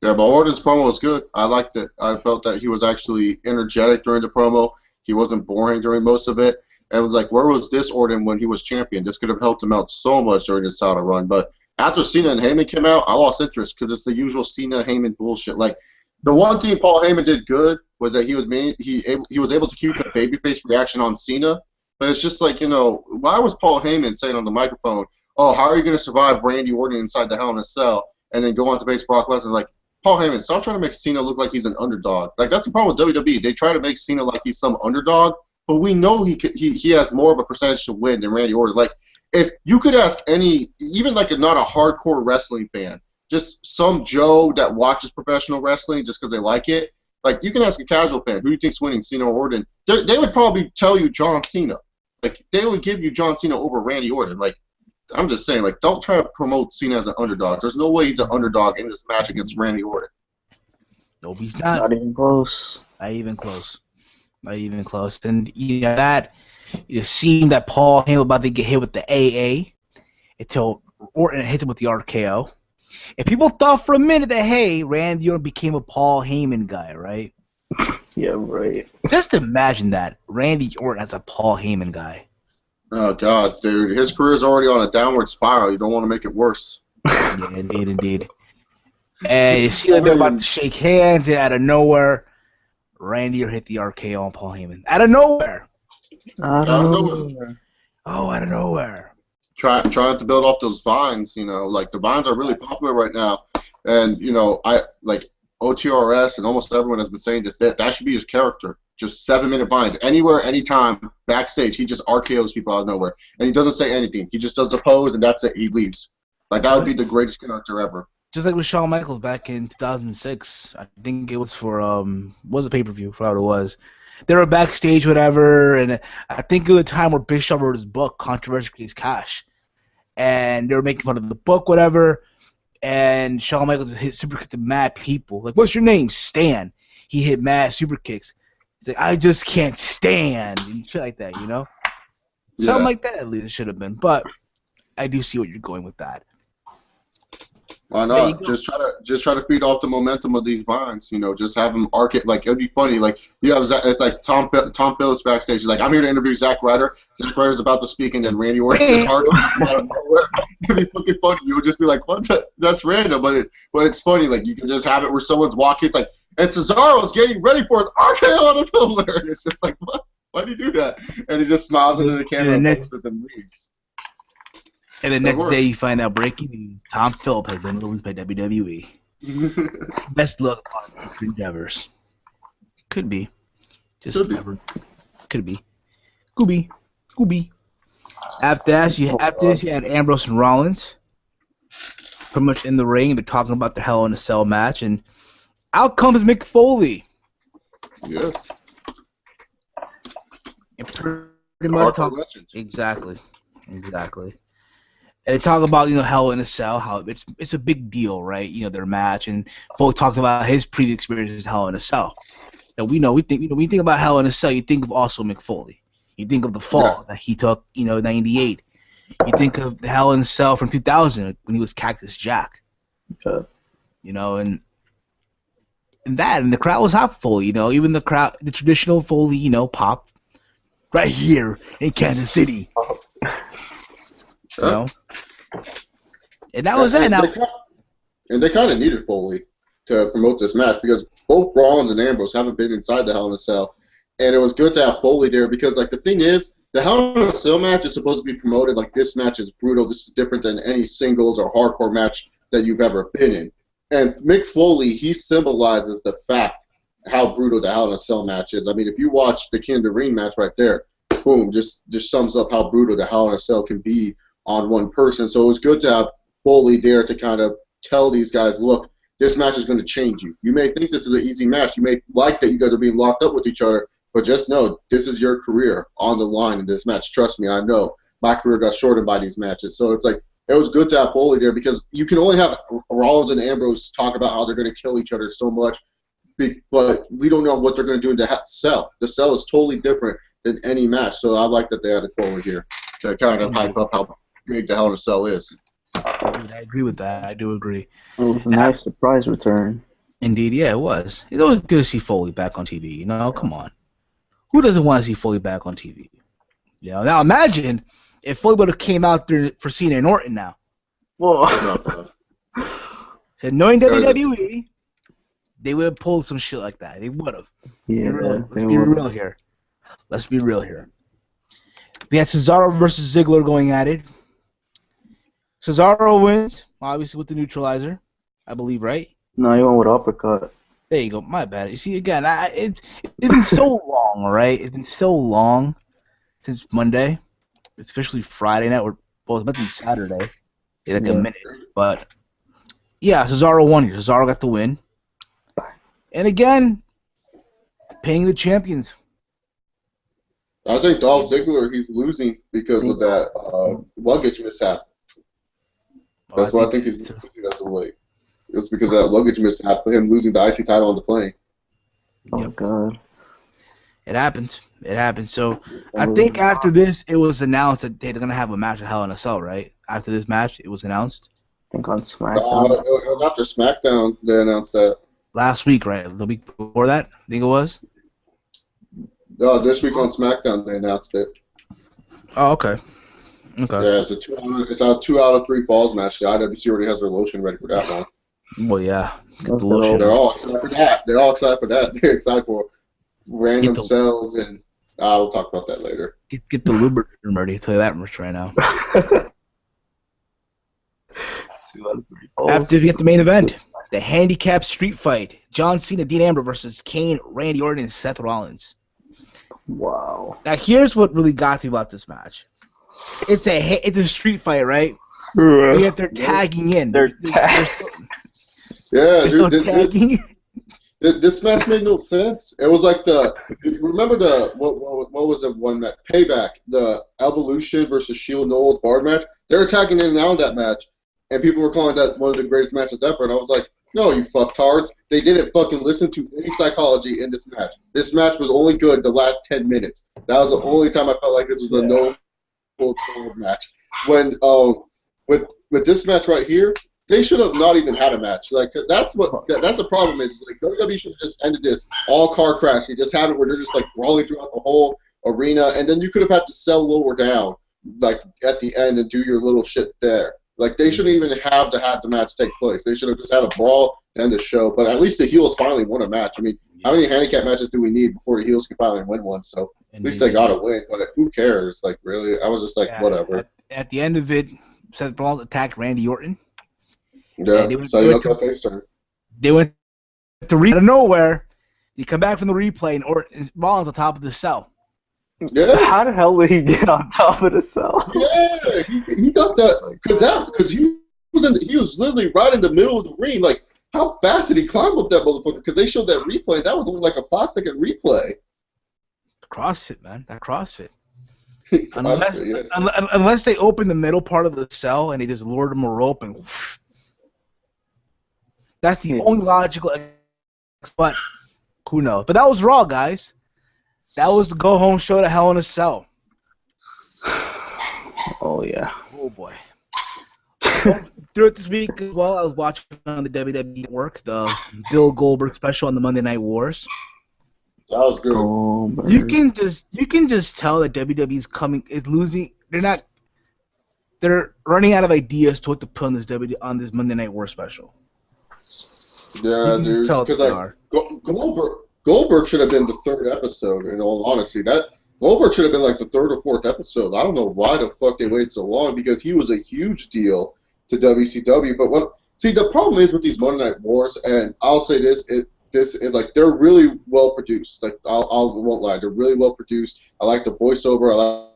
Yeah, but Orton's promo was good. I liked it. I felt that he was actually energetic during the promo. He wasn't boring during most of it. And it was like, where was this Orton when he was champion? This could have helped him out so much during his title run. But after Cena and Heyman came out, I lost interest because it's the usual Cena-Heyman bullshit. Like, the one thing Paul Heyman did good was that he was able to keep the babyface reaction on Cena. But it's just like, why was Paul Heyman saying on the microphone, oh, how are you going to survive Randy Orton inside the Hell in a Cell and then go on to face Brock Lesnar? Like, Paul Heyman, stop trying to make Cena look like he's an underdog. Like, that's the problem with WWE. They try to make Cena like he's some underdog, but we know he has more of a percentage to win than Randy Orton. Like, if you could ask even like not a hardcore wrestling fan, just some Joe that watches professional wrestling just because they like it, like, you can ask a casual fan, who do you think's winning, Cena or Orton? They would probably tell you John Cena. Like, they would give you John Cena over Randy Orton. Like, I'm just saying, like, don't try to promote Cena as an underdog. There's no way he's an underdog in this match against Randy Orton. Nope, he's not. Not even close. Not even close. And that it seemed that Paul Heyman was about to get hit with the AA until Orton hit him with the RKO. And people thought for a minute that, hey, Randy Orton became a Paul Heyman guy, right? Yeah, right. Just imagine that. Randy Orton as a Paul Heyman guy. Oh, God, dude. His career's already on a downward spiral. You don't want to make it worse. Yeah, indeed. And you see that they're about to shake hands, and out of nowhere, Randy Orton hit the RKO on Paul Heyman. Out of nowhere. Out of nowhere. Oh, out of nowhere. Trying to build off those vines, like, the vines are really popular right now. And, I like OTRS and almost everyone has been saying this, that should be his character. Just 7-minute vines. Anywhere, anytime, backstage, he just RKOs people out of nowhere. And he doesn't say anything. He just does the pose, and that's it. He leaves. Like, that would be the greatest character ever. Just like with Shawn Michaels back in 2006. I think it was for, was a pay-per-view, for how it was. They were backstage, whatever, and I think it was a time where Bischoff wrote his book, Controversial Case Cash. And they were making fun of the book, whatever. And Shawn Michaels hit super kick to mad people. Like, what's your name? Stan. He hit mad super kicks. He's like, I just can't stand. And shit like that, Yeah. Something like that, at least it should have been. But I do see what you're going with that. Why So there you not? go. Just try to feed off the momentum of these vines. Just have them arc it. Like it'd be funny. Like you have it's like Tom Phillips backstage. He's like, I'm here to interview Zack Ryder. Zack Ryder's about to speak, and then Randy Orton just hard out of nowhere. It'd be fucking funny. You would just be like, what? That's random, but it's funny. Like you can just have it where someone's walking. It's like, and Cesaro's getting ready for an RKO out of nowhere. And it's just like, what? Why do you do that? And he just smiles into the camera and leaves. And the next day you find out breaking news, Tom Phillips has been released by WWE. Best luck on his endeavors. Could be. Just never. Could be. Scooby. After this, you had Ambrose and Rollins pretty much in the ring. They're talking about the Hell in a Cell match, and out comes Mick Foley. Yes. And pretty much Exactly. And they talk about Hell in a Cell, how it's a big deal, right? Their match, and Foley talked about his previous experiences in Hell in a Cell. And we think when you think about Hell in a Cell, you think of also Mick Foley. You think of the fall that he took, '98. You think of the Hell in a Cell from 2000 when he was Cactus Jack. Okay. And the crowd was hot for Foley. Even the crowd, the traditional Foley, pop right here in Kansas City. And that was it. Now, and they kind of needed Foley to promote this match because both Rollins and Ambrose haven't been inside the Hell in a Cell, and it was good to have Foley there because, like, the thing is, the Hell in a Cell match is supposed to be promoted like this match is brutal. This is different than any singles or hardcore match that you've ever been in. And Mick Foley, he symbolizes the fact how brutal the Hell in a Cell match is. I mean, if you watch the King of the Ring match right there, boom, just sums up how brutal the Hell in a Cell can be on one person. So it was good to have Foley there to kind of tell these guys, look, this match is going to change you. You may think this is an easy match. You may like that you guys are being locked up with each other, but just know this is your career on the line in this match. Trust me, I know. My career got shortened by these matches. So it's like it was good to have Foley there because you can only have Rollins and Ambrose talk about how they're going to kill each other so much, but we don't know what they're going to do in the Cell. The Cell is totally different than any match. So I like that they added Foley here to kind of hype up how big the Hell in a Cell is. I agree with that. I do agree. It was a nice surprise return. Indeed, yeah, it was. It's always good to see Foley back on TV. Come on. Who doesn't want to see Foley back on TV? Now imagine if Foley would have came out there for Cena and Orton now. Whoa. And knowing WWE, they would have pulled some shit like that. They would have. Yeah, Let's be real here. Let's be real here. We had Cesaro versus Ziggler going at it. Cesaro wins, obviously with the neutralizer, I believe, right? No, he went with uppercut. There you go. My bad. You see, again, it's been so long, right? It's been so long since Monday. It's officially Friday night. It's meant to be Saturday. It's like a minute. But, yeah, Cesaro won here. Cesaro got the win. And, again, paying the champions. I think Dolph Ziggler, he's losing because of that luggage mishap. That's why I think he's losing as of late. It's because of that luggage mishap, him losing the IC title on the plane. Oh, God. It happened. So, I think after this, it was announced that they're going to have a match at Hell in a Cell, right? After this match, it was announced? I think on SmackDown. It was after SmackDown they announced that. Last week, right? The week before that, I think it was? This week on SmackDown they announced it. Oh, okay. Okay. Yeah, it's a 2 out of 3 falls match. The IWC already has their lotion ready for that one. Well, yeah. The lotion. They're all excited for that. They're excited for random cells, and we'll talk about that later. Get the lubricant ready. I'll tell you that much right now. 2 out of 3 falls. After we get the main event, the handicap street fight: John Cena, Dean Ambrose versus Kane, Randy Orton, and Seth Rollins. Wow. Now, here's what really got me about this match. It's a street fight, right? Yet they're tagging in. They're tagging. Yeah, They're tagging. This match made no sense. It was like remember what was the one match? Payback, the Evolution versus Shield No Holds Barred match. They were tagging in and out of that match, and people were calling that one of the greatest matches ever. And I was like, no, you fucktards. They didn't fucking listen to any psychology in this match. This match was only good the last 10 minutes. That was the only time I felt like this was a no match. When with this match right here, they should have not even had a match. Like, because that's the problem is. Like, WWE should have just ended this all car crash. You just have it where they're just like brawling throughout the whole arena, and then you could have had to sell lower down, like at the end, and do your little shit there. Like, they shouldn't even have to have the match take place. They should have just had a brawl to end the show. But at least the heels finally won a match. I mean, how many handicap matches do we need before the heels can finally win one? So at least they got to win. But who cares? Like, really? I was just like, whatever. At the end of it, Seth Rollins attacked Randy Orton. Yeah, so you got that face turn. They went to out of nowhere. You come back from the replay, and Rollins on top of the cell. Yeah. How the hell did he get on top of the cell? Yeah, he got that because he was literally right in the middle of the ring. Like, how fast did he climb up that motherfucker? Because they showed that replay. That was only like a 5-second replay. CrossFit, man. That CrossFit. CrossFit, Unless they open the middle part of the cell and they just lured him a rope and whoosh. That's the only logical. But who knows? But that was Raw, guys. That was the go-home show to Hell in a Cell. Oh, yeah. Oh, boy. Throughout this week as well, I was watching on the WWE Network the Bill Goldberg special on the Monday Night Wars. That was good. Goldberg. You can just tell that WWE is losing. They're running out of ideas to what to put on this Monday Night War special. Yeah, dude. Because like Goldberg should have been the third episode. In all honesty, that Goldberg should have been like the third or fourth episode. I don't know why the fuck they waited so long because he was a huge deal to WCW. But the problem is with these Monday Night Wars, and I'll say this is like they're really well produced. Like I won't lie, they're really well produced. I like the voiceover. I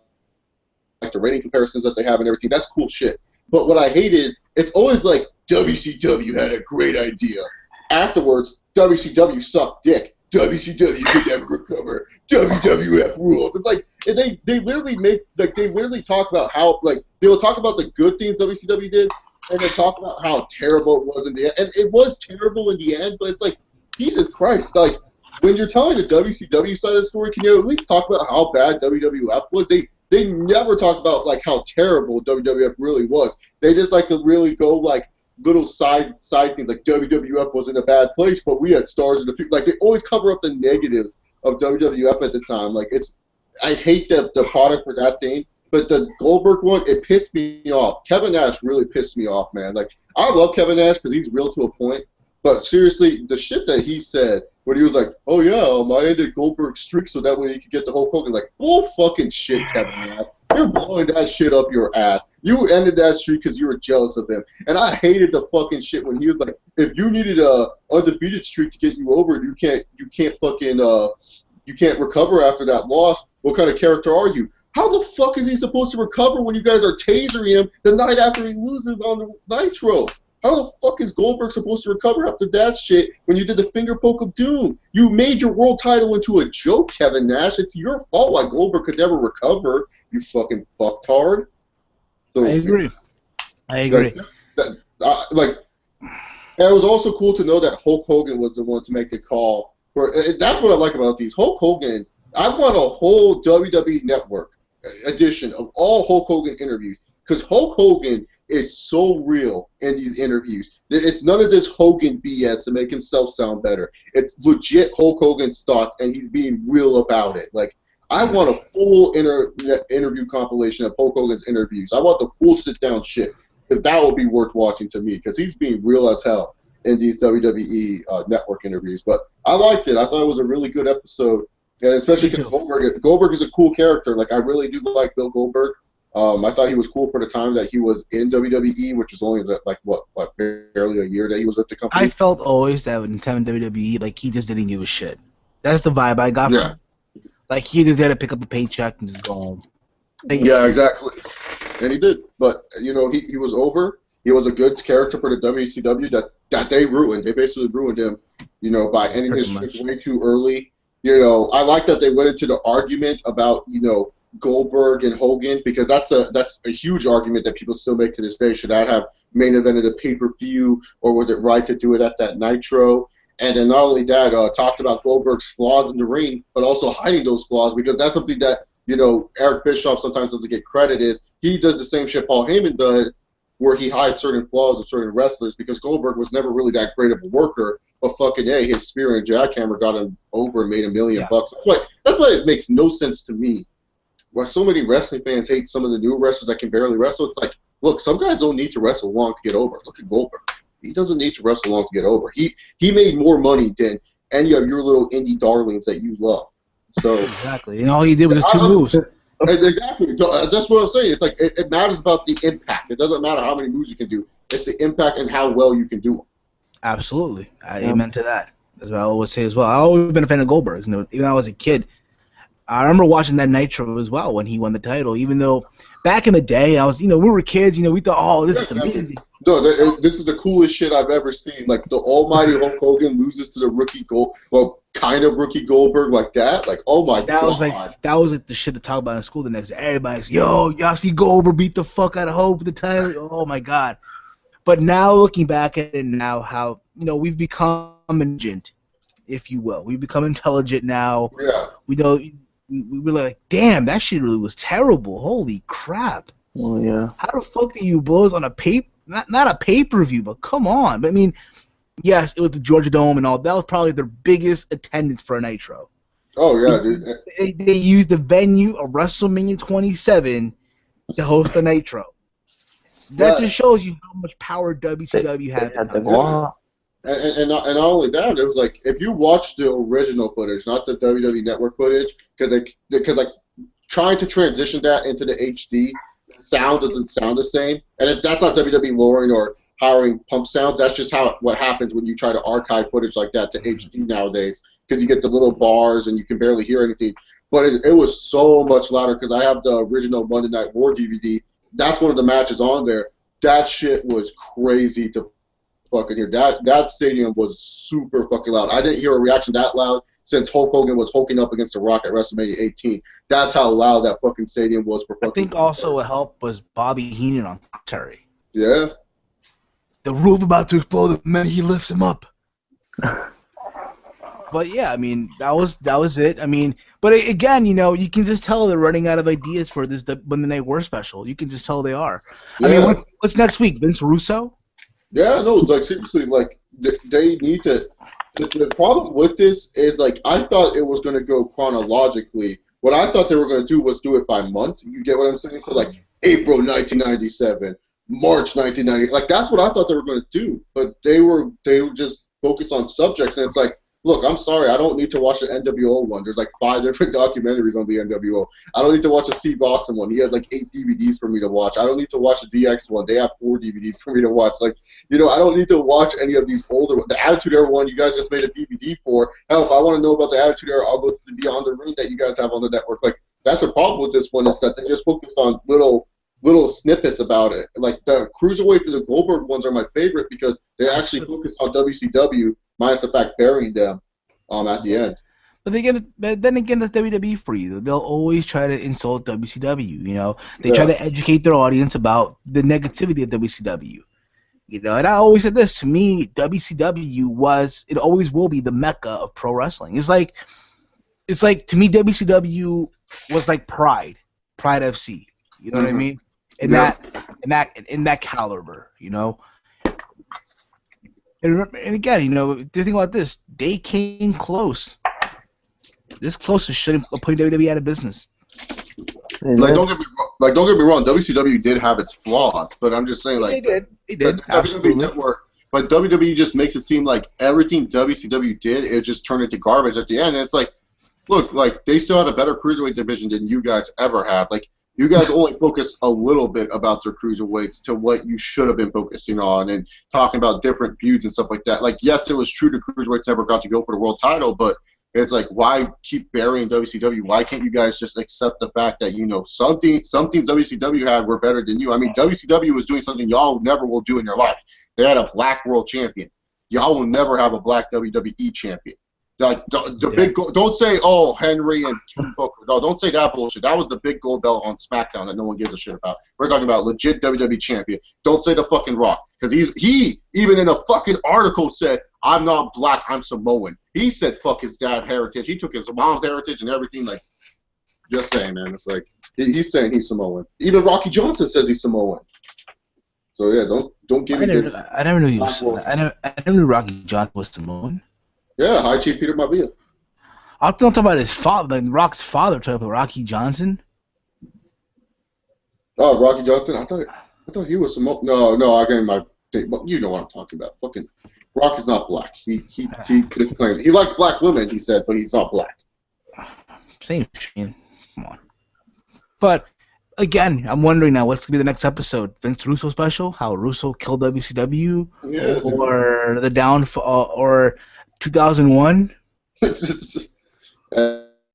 like the rating comparisons that they have and everything. That's cool shit. But what I hate is it's always like WCW had a great idea. Afterwards, WCW sucked dick. WCW could never recover. WWF rules. It's like they literally talk about how they'll talk about the good things WCW did, and then talk about how terrible it was in the end. And it was terrible in the end, but it's like Jesus Christ, like when you're telling the WCW side of the story, can you at least talk about how bad WWF was? They never talk about like how terrible WWF really was. They just like to really go like little side things like WWF was in a bad place, but we had stars in the future. Like they always cover up the negative of WWF at the time. Like I hate the product for that thing, but the Goldberg one, it pissed me off. Kevin Nash really pissed me off, man. Like I love Kevin Nash because he's real to a point, but seriously, the shit that he said when he was like, "Oh yeah, I ended Goldberg's streak so that way he could get the Hulk Hogan," like bull fucking shit, Kevin Nash. You're blowing that shit up your ass. You ended that streak because you were jealous of him. And I hated the fucking shit when he was like, if you needed a undefeated streak to get you over, you can't recover after that loss. What kind of character are you? How the fuck is he supposed to recover when you guys are tasering him the night after he loses on the Nitro? How the fuck is Goldberg supposed to recover after that shit when you did the finger poke of doom? You made your world title into a joke, Kevin Nash. It's your fault why Goldberg could never recover, you fucking fucktard. So, I agree. And it was also cool to know that Hulk Hogan was the one to make the call. That's what I like about these. Hulk Hogan, I want a whole WWE Network edition of all Hulk Hogan interviews because Hulk Hogan is so real in these interviews. It's none of this Hogan BS to make himself sound better. It's legit Hulk Hogan's thoughts, and he's being real about it. Like, I want a full interview compilation of Hulk Hogan's interviews. I want the full sit-down shit, because that will be worth watching to me, because he's being real as hell in these WWE Network interviews. But I liked it. I thought it was a really good episode, and especially because Goldberg is a cool character. Like, I really do like Bill Goldberg. I thought he was cool for the time that he was in WWE, which was only barely a year that he was with the company. I felt always that in time in WWE, like he just didn't give a shit. That's the vibe I got from him. Like he just had to pick up a paycheck and just go home. Yeah, exactly. And he did, but he was over. He was a good character for the WCW that they ruined. They basically ruined him, by ending his streak way too early. I like that they went into the argument about Goldberg and Hogan, because that's a huge argument that people still make to this day. Should that have main evented a pay-per-view, or was it right to do it at that Nitro? And then not only that, talked about Goldberg's flaws in the ring, but also hiding those flaws, because that's something that Eric Bischoff sometimes doesn't get credit. Is he does the same shit Paul Heyman where he hides certain flaws of certain wrestlers because Goldberg was never really that great of a worker, but fucking A, his spear and jackhammer got him over and made $1 million bucks. That's why it makes no sense to me why so many wrestling fans hate some of the new wrestlers that can barely wrestle. It's like, look, some guys don't need to wrestle long to get over. Look at Goldberg. He doesn't need to wrestle long to get over. He made more money than any of your little indie darlings that you love. So exactly, and all he did was just 2 moves. Exactly. That's what I'm saying. It's like it matters about the impact. It doesn't matter how many moves you can do. It's the impact and how well you can do them. Absolutely. Amen to that. That's what I always say as well. I've always been a fan of Goldberg. You know, even when I was a kid, I remember watching that Nitro as well when he won the title. Even though back in the day, I was, we were kids. We thought, oh, this is amazing. No, this is the coolest shit I've ever seen. Like the almighty Hulk Hogan loses to the rookie kind of rookie Goldberg like that. Like, oh my god. That was like the shit to talk about in school the next day. Everybody's, yo, y'all see Goldberg beat the fuck out of Hope with the title. Oh my god. But now looking back at it now, how we've become intelligent, if you will. We've become intelligent now. Yeah. We know. We were like, damn, that shit really was terrible. Holy crap. Well, yeah. How the fuck do you blows on a not a pay-per-view, but come on. But I mean, yes, it was the Georgia Dome and all. That was probably their biggest attendance for a Nitro. Oh yeah, dude. They used the venue of WrestleMania 27 to host a Nitro. That just shows you how much power WCW had. And not only that, it was like if you watch the original footage, not the WWE Network footage, because like trying to transition that into the HD, the sound doesn't sound the same. And that's not WWE lowering or hiring pump sounds. That's just what happens when you try to archive footage like that to HD nowadays, because you get the little bars and you can barely hear anything. But it was so much louder because I have the original Monday Night War DVD. That's one of the matches on there. That shit was crazy to fucking hear. That stadium was super fucking loud. I didn't hear a reaction that loud since Hulk Hogan was hulking up against The Rock at WrestleMania 18. That's how loud that fucking stadium was for fucking. I think also a help was Bobby Heenan on commentary. Yeah. The roof about to explode the minute he lifts him up. But yeah, I mean, that was it. I mean, but again, you can just tell they're running out of ideas for this Monday Night War special. You can just tell they are. Yeah. I mean, what's next week? Vince Russo? Yeah, no, like seriously, like they need to. The problem with this is like I thought it was going to go chronologically. What I thought they were going to do was do it by month. You get what I'm saying? So like April 1997, March 1990. Like that's what I thought they were going to do. But they were just focused on subjects, and it's like, look, I'm sorry, I don't need to watch the NWO one. There's like 5 different documentaries on the NWO. I don't need to watch the Steve Austin one. He has like 8 DVDs for me to watch. I don't need to watch the DX one. They have 4 DVDs for me to watch. Like, I don't need to watch any of these older ones. The Attitude Era one, you guys just made a DVD for. Hell, if I want to know about the Attitude Era, I'll go to the Beyond the Ring that you guys have on the network. Like, that's a problem with this one is that they just focus on little snippets about it. Like, the Cruiserweights and the Goldberg ones are my favorite because they actually focus on WCW, minus the fact burying them at the end. But then again, that's WWE for you. They'll always try to insult WCW. They try to educate their audience about the negativity of WCW. And I always said this, to me, WCW it always will be the mecca of pro wrestling. It's like to me, WCW was like Pride FC. You know what I mean? In that caliber, And again, the thing about this, they came close. This close to putting WWE out of business. Like don't get me wrong, WCW did have its flaws, but I'm just saying like they did. WWE Network, but WWE just makes it seem like everything WCW did, it just turned into garbage at the end. And it's like, look, like they still had a better cruiserweight division than you guys ever had. Like you guys only focus a little bit about their cruiserweights to what you should have been focusing on and talking about different feuds and stuff like that. Like, yes, it was true the cruiserweights never got to go for the world title, but it's like, why keep burying WCW? Why can't you guys just accept the fact that, some things WCW had were better than you? I mean, WCW was doing something y'all never will do in your life. They had a black world champion. Y'all will never have a black WWE champion. Big gold, don't say, oh, Henry and King Booker. No, don't say that bullshit. That was the big gold belt on SmackDown that no one gives a shit about. We're talking about legit WWE champion. Don't say the fucking Rock. Because he even in a fucking article said, I'm not black, I'm Samoan. He said fuck his dad's heritage. He took his mom's heritage and everything. Like, just saying, man. It's like, he's saying he's Samoan. Even Rocky Johnson says he's Samoan. So yeah, don't give me good. I never knew he was. Well, I never knew Rocky Johnson was Samoan. yeah, High Chief Peter Maivia. I was talking about his father, like Rock's father, talking about Rocky Johnson. Oh, Rocky Johnson. I thought he was some. No, I got my. You know what I'm talking about. Fucking Rock is not black. He disclaimed he likes black women. He said, but he's not black. Same shit. Come on. But again, I'm wondering now what's gonna be the next episode. Vince Russo special? How Russo killed WCW? Yeah. Or the downfall? Or 2001? And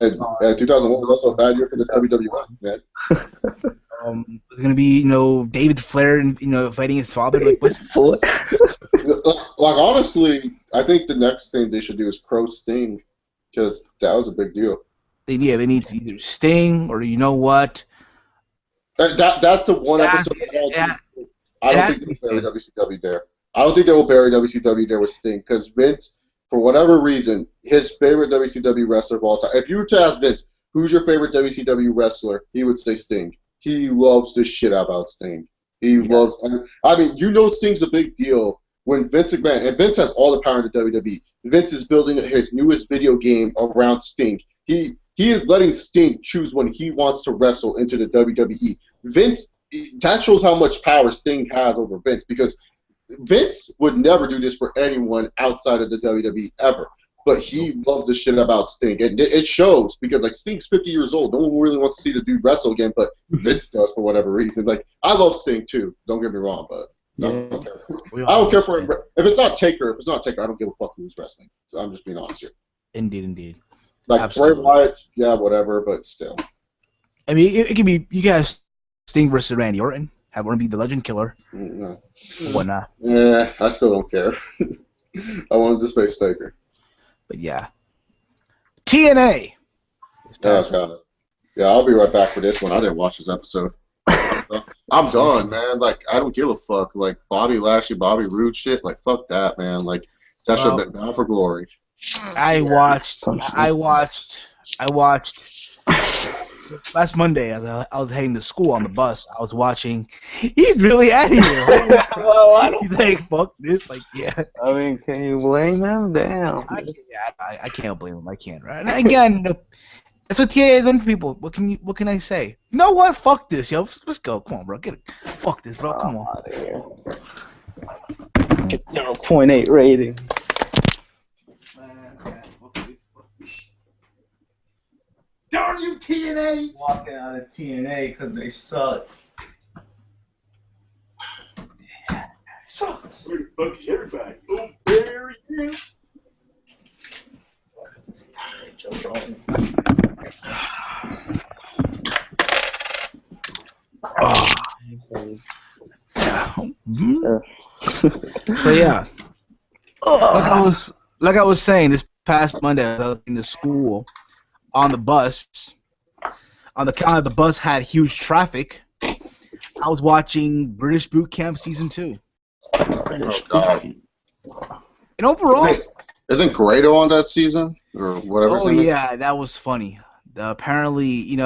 2001 was also a bad year for the WWE, man. Is it gonna be David Flair and fighting his father? Like what's Like honestly, I think the next thing they should do is Crow Sting, because that was a big deal. they need to either Sting or you know what? That's the one episode. I don't think they'll bury WCW there. I don't think they will bury WCW there with Sting, because Vince, for whatever reason, his favorite WCW wrestler of all time. If you were to ask Vince, who's your favorite WCW wrestler, he would say Sting. He loves the shit about Sting. He loves. I mean, Sting's a big deal when Vince McMahon, and Vince has all the power in the WWE. Vince is building his newest video game around Sting. He is letting Sting choose when he wants to wrestle into the WWE. Vince, that shows how much power Sting has over Vince, because Vince would never do this for anyone outside of the WWE ever. But he loves the shit about Sting. And it shows, because like Sting's 50 years old. No one really wants to see the dude wrestle again, but Vince does for whatever reason. Like, I love Sting too. Don't get me wrong, but I don't care for it. If it's not Taker, I don't give a fuck who's wrestling. So I'm just being honest here. Indeed. Like Absolutely. Bray Wyatt, yeah, whatever, but still. I mean, it could be you guys Sting versus Randy Orton. Have Orton be the Legend Killer. No. Whatnot. Yeah, I still don't care. I wanted to Space Taker. But yeah. TNA. Yeah, I'll be right back for this one. I didn't watch this episode. I'm done, man. Like, I don't give a fuck. Like, Bobby Lashley, Bobby Roode shit. Like, fuck that, man. Like, that should have been Bound for Glory. I watched last Monday. I was heading to school on the bus. I was watching. He's really out of here. He's like, fuck this. Like, yeah. I mean, can you blame him? Damn. I can't blame him. I can't. Right? And again, that's what TNA has done for people. What can I say? You know what? Fuck this, yo. Let's go. Come on, bro. Get it. Fuck this, bro. Come on. Out of here. Get 0.8 ratings. Darn you, TNA! Walking out of TNA because they suck. Sucks. Fuck everybody. Oh, Barry, yeah. So yeah, like I was saying, this past Monday I was in the school on the bus. On the count of the bus had huge traffic. I was watching British Boot Camp season 2. Oh, God. And overall, Isn't Grado on that season? Or whatever. oh yeah, that was funny. Apparently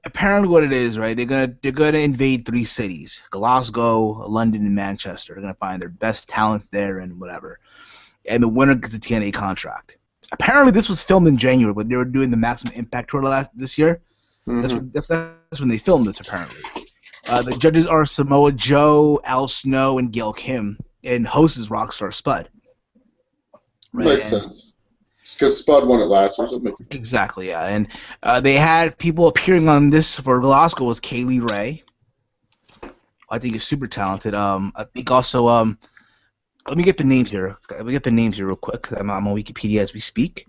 what it is, right? They're gonna invade 3 cities: Glasgow, London, and Manchester. They're gonna find their best talents there and whatever. And the winner gets a TNA contract. Apparently, this was filmed in January when they were doing the Maximum Impact tour this year. Mm-hmm. That's when they filmed this. Apparently, the judges are Samoa Joe, Al Snow, and Gail Kim, and host is Rockstar Spud. Right? Makes sense. Because Spud won it last year. So Exactly, yeah. And they had people appearing on this for Glasgow was Kaylee Ray. I think is super talented. I think also let me get the names here. Let me get the names here real quick. 'Cause I'm on Wikipedia as we speak.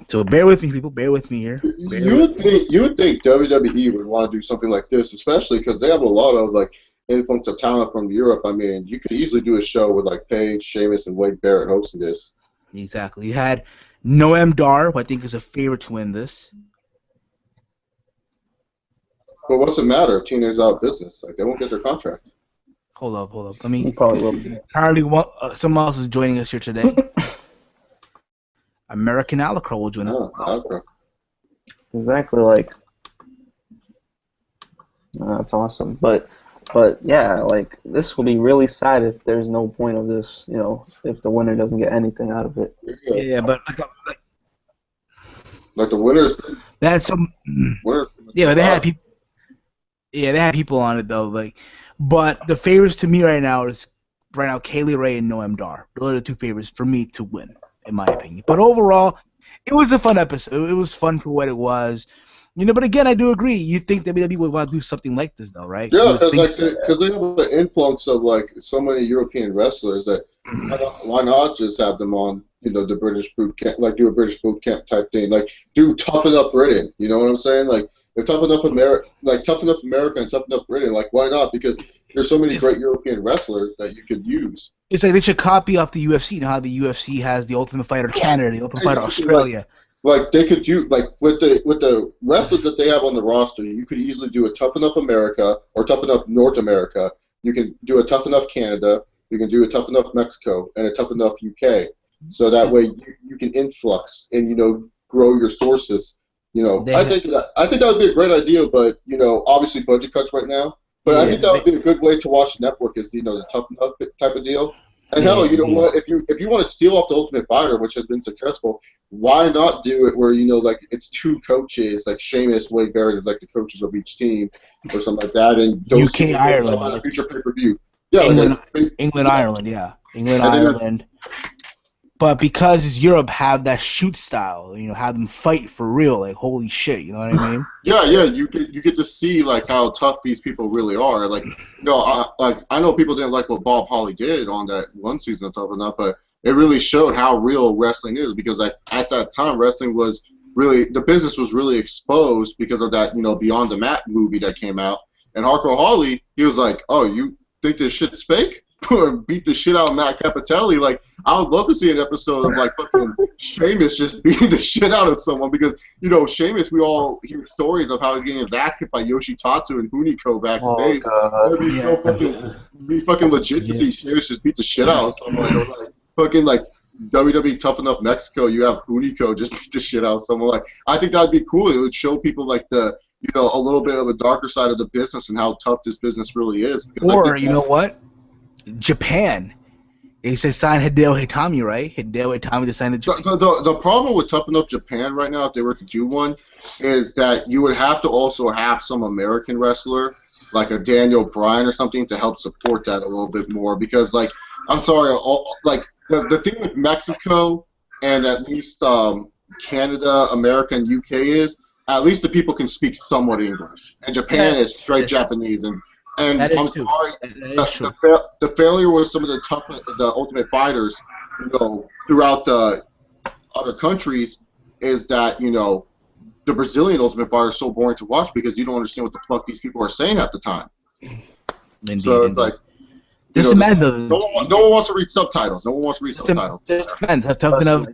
So bear with me, people. Bear with me here. You would think WWE would want to do something like this, especially because they have a lot of like influx of talent from Europe. I mean, you could easily do a show with like Paige, Sheamus, and Wade Barrett hosting this. Exactly. You had Noam Dar, who I think is a favorite to win this. But what's the matter if TNA's out of business? Like, they won't get their contract. Hold up. Let me. You probably will. Apparently, someone else is joining us here today. American Alacro will join us. Oh, okay. Exactly, like, that's awesome. But But yeah, like this will be really sad if there's no point of this. You know, if the winner doesn't get anything out of it. Yeah, Yeah, but like the winners. they had some. Winners. Yeah, but they had people. Yeah, they had people on it though. Like, but the favorites to me right now is Kaylee Ray and Noam Dar. Those are the two favorites for me to win, in my opinion. But overall, it was a fun episode. It was fun for what it was. You know, but again, I do agree. You think WWE would want to do something like this, though, right? Yeah, because they have an influx of like so many European wrestlers that why not just have them on, you know, the British boot camp, like do a British boot camp type thing, like do Toughen Up Britain. You know what I'm saying? Like if Toughen Up America, and Toughen Up Britain, like why not? Because there's so many great European wrestlers that you could use. It's like they should copy off the UFC. You know how the UFC has the Ultimate Fighter Canada, the Ultimate Fighter Australia. Like they could do like with the wrestlers that they have on the roster, you could easily do a Tough Enough America or Tough Enough North America. You can do a Tough Enough Canada. You can do a Tough Enough Mexico and a Tough Enough UK. So that way you can influx and, you know, grow your sources. You know, I think that would be a great idea, but, you know, obviously budget cuts right now. But I think that would be a good way to watch the network is, you know, the Tough Enough type of deal. And hell, you know what? If you want to steal off the Ultimate Fighter, which has been successful, why not do it where, you know, like it's two coaches, like Sheamus, Wade Barrett is like the coaches of each team or something like that, and those UK, Ireland, on a future pay-per-view. Yeah, England, Ireland, yeah, England, Ireland. But because Europe have that shoot style, you know, have them fight for real, like holy shit, you know what I mean? Yeah, you get to see like how tough these people really are. Like, you know, I know people didn't like what Bob Holly did on that one season of Tough Enough, but it really showed how real wrestling is because at that time wrestling was really the business was really exposed because of that, you know, Beyond the Mat movie that came out. And Hardcore Holly, he was like, "Oh, you think this shit's fake?" Beat the shit out of Matt Capitelli. Like, I would love to see an episode of like fucking Sheamus just beating the shit out of someone because, you know, Sheamus, we all hear stories of how he's getting his ass kicked by Yoshitatsu and Hunico backstage. It'd be fucking legit to see Sheamus just beat the shit out of someone. Or like fucking like WWE Tough Enough Mexico, you have Hunico just beat the shit out of someone. Like, I think that'd be cool. It would show people like the, you know, a little bit of a darker side of the business and how tough this business really is. Or you know what? Japan. They said sign Hideo Itami, right? Hideo Itami to sign the Japan. The problem with Tough Enough Japan right now, if they were to do one, is that you would have to also have some American wrestler, like a Daniel Bryan or something, to help support that a little bit more. Because, like, I'm sorry, like the thing with Mexico and at least Canada, America, and UK is at least the people can speak somewhat English, and Japan is straight Japanese And I'm sorry, the failure with some of the Ultimate Fighters, you know, throughout the other countries is that, you know, the Brazilian Ultimate Fighter is so boring to watch because you don't understand what the fuck these people are saying at the time. Indeed, so it's like, no one wants to read subtitles. No one wants to read subtitles.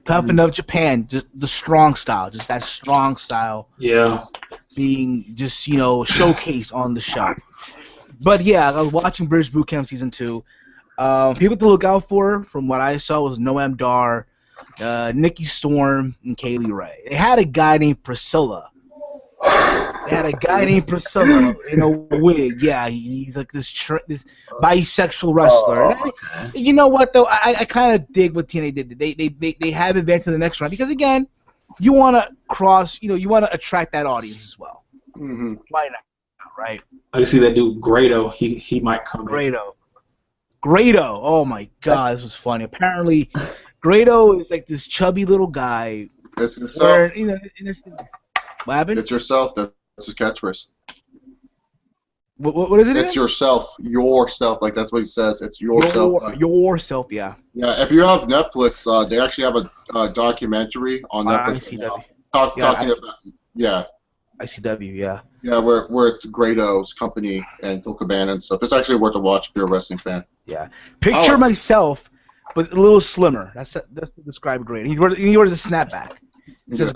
Tough enough Japan, just the strong style, just that strong style. Yeah. Being just, you know, showcased on the show. But yeah, I was watching British Boot Camp Season 2. People to look out for, from what I saw, was Noam Dar, Nikki Storm, and Kaylee Ray. They had a guy named Priscilla. In a wig. Yeah, he's like this bisexual wrestler. You know what though? I kind of dig what TNA did. They have advanced to the next round because again, you want to you want to attract that audience as well. Mm-hmm. Why not? Right. I can see that dude Grado. He might come in. Grado. Oh my God, this was funny. Apparently, Grado is like this chubby little guy. It's yourself. What happened? It's yourself. That's his catchphrase. What is it? It's yourself. Like that's what he says. It's yourself. Yourself. Yeah. Yeah. If you have Netflix, they actually have a documentary on Netflix. Talking about. Yeah. ICW, yeah. Yeah, we're at Grado's company and Phil Cabana and stuff. It's actually worth a watch if you're a wrestling fan. Yeah. Picture myself, but a little slimmer. That's to describe Grado. He wears a snapback. It says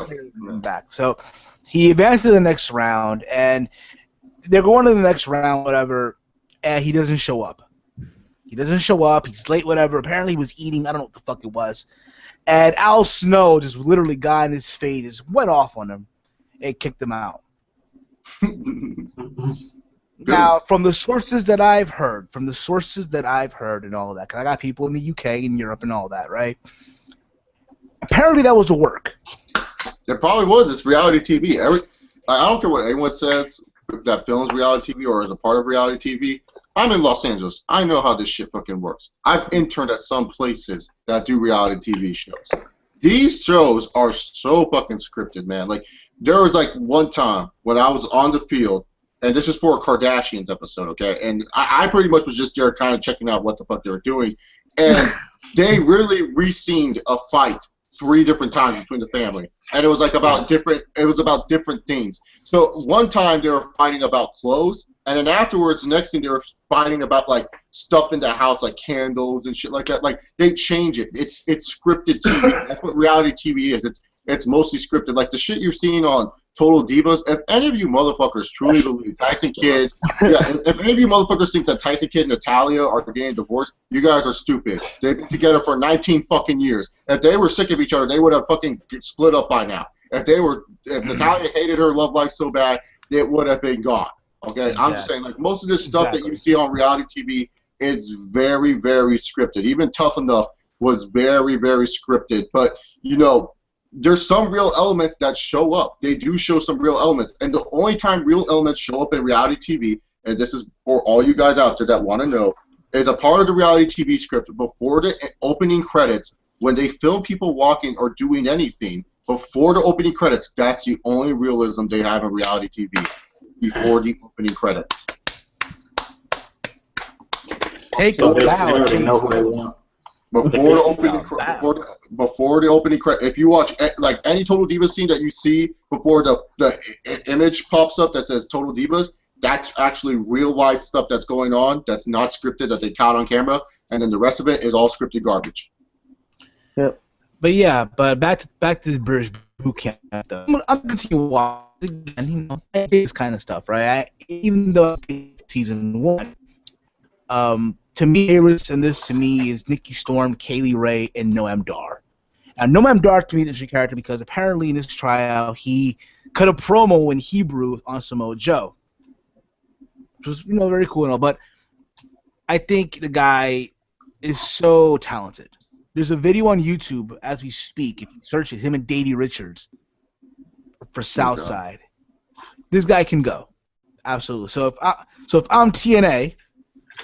back. So he advanced to the next round, and they're going to the next round, whatever, and he doesn't show up. He's late, whatever. Apparently he was eating. I don't know what the fuck it was. And Al Snow just literally got in his face, just went off on him. It kicked him out. Now, from the sources that I've heard, and all that, because I got people in the UK and Europe and all that, right? Apparently that was a work. It probably was. It's reality TV. I don't care what anyone says that films reality TV or is a part of reality TV. I'm in Los Angeles. I know how this shit fucking works. I've interned at some places that do reality TV shows. These shows are so fucking scripted, man. Like, there was like one time when I was on the field, and this is for a Kardashians episode, okay? And I pretty much was just there kind of checking out what the fuck they were doing. And they really re-scened a fight 3 different times between the family. And it was like about different things. So one time they were fighting about clothes, and then afterwards, the next thing they were fighting about like stuff in the house, like candles and shit like that. Like, they change it. It's scripted TV. That's what reality TV is. It's mostly scripted. Like the shit you're seeing on Total Divas. If any of you motherfuckers truly believe Tyson Kidd, if any of you motherfuckers think that Tyson Kidd and Natalia are getting divorced, you guys are stupid. They've been together for 19 fucking years. If they were sick of each other, they would have fucking split up by now. If Natalia hated her love life so bad, it would have been gone. Okay, I'm just saying, like, most of this stuff that you see on reality TV is very, very scripted. Even Tough Enough was very, very scripted. But, you know, there's some real elements that show up. They do show some real elements. And the only time real elements show up in reality TV, and this is for all you guys out there that want to know, is a part of the reality TV script before the opening credits, when they film people walking or doing anything, before the opening credits, that's the only realism they have in reality TV. Before the opening credits. Take a bow. Before the opening credit. If you watch like any Total Divas scene that you see before the image pops up that says Total Divas, that's actually real life stuff that's going on. That's not scripted, that they caught on camera, and then the rest of it is all scripted garbage. Yep. But back to the British boot camp though. I'm continue watching. And, you know, this kind of stuff, right? Even though season 1, to me, favorites in this to me is Nikki Storm, Kaylee Ray, and Noam Dar. Now, Noam Dar to me is a character because apparently in this tryout he cut a promo in Hebrew on Samoa Joe, which was, you know, very cool and all. But I think the guy is so talented. There's a video on YouTube as we speak. If you search it, him and Davey Richards. For Southside, this guy can go, absolutely. So if I'm TNA,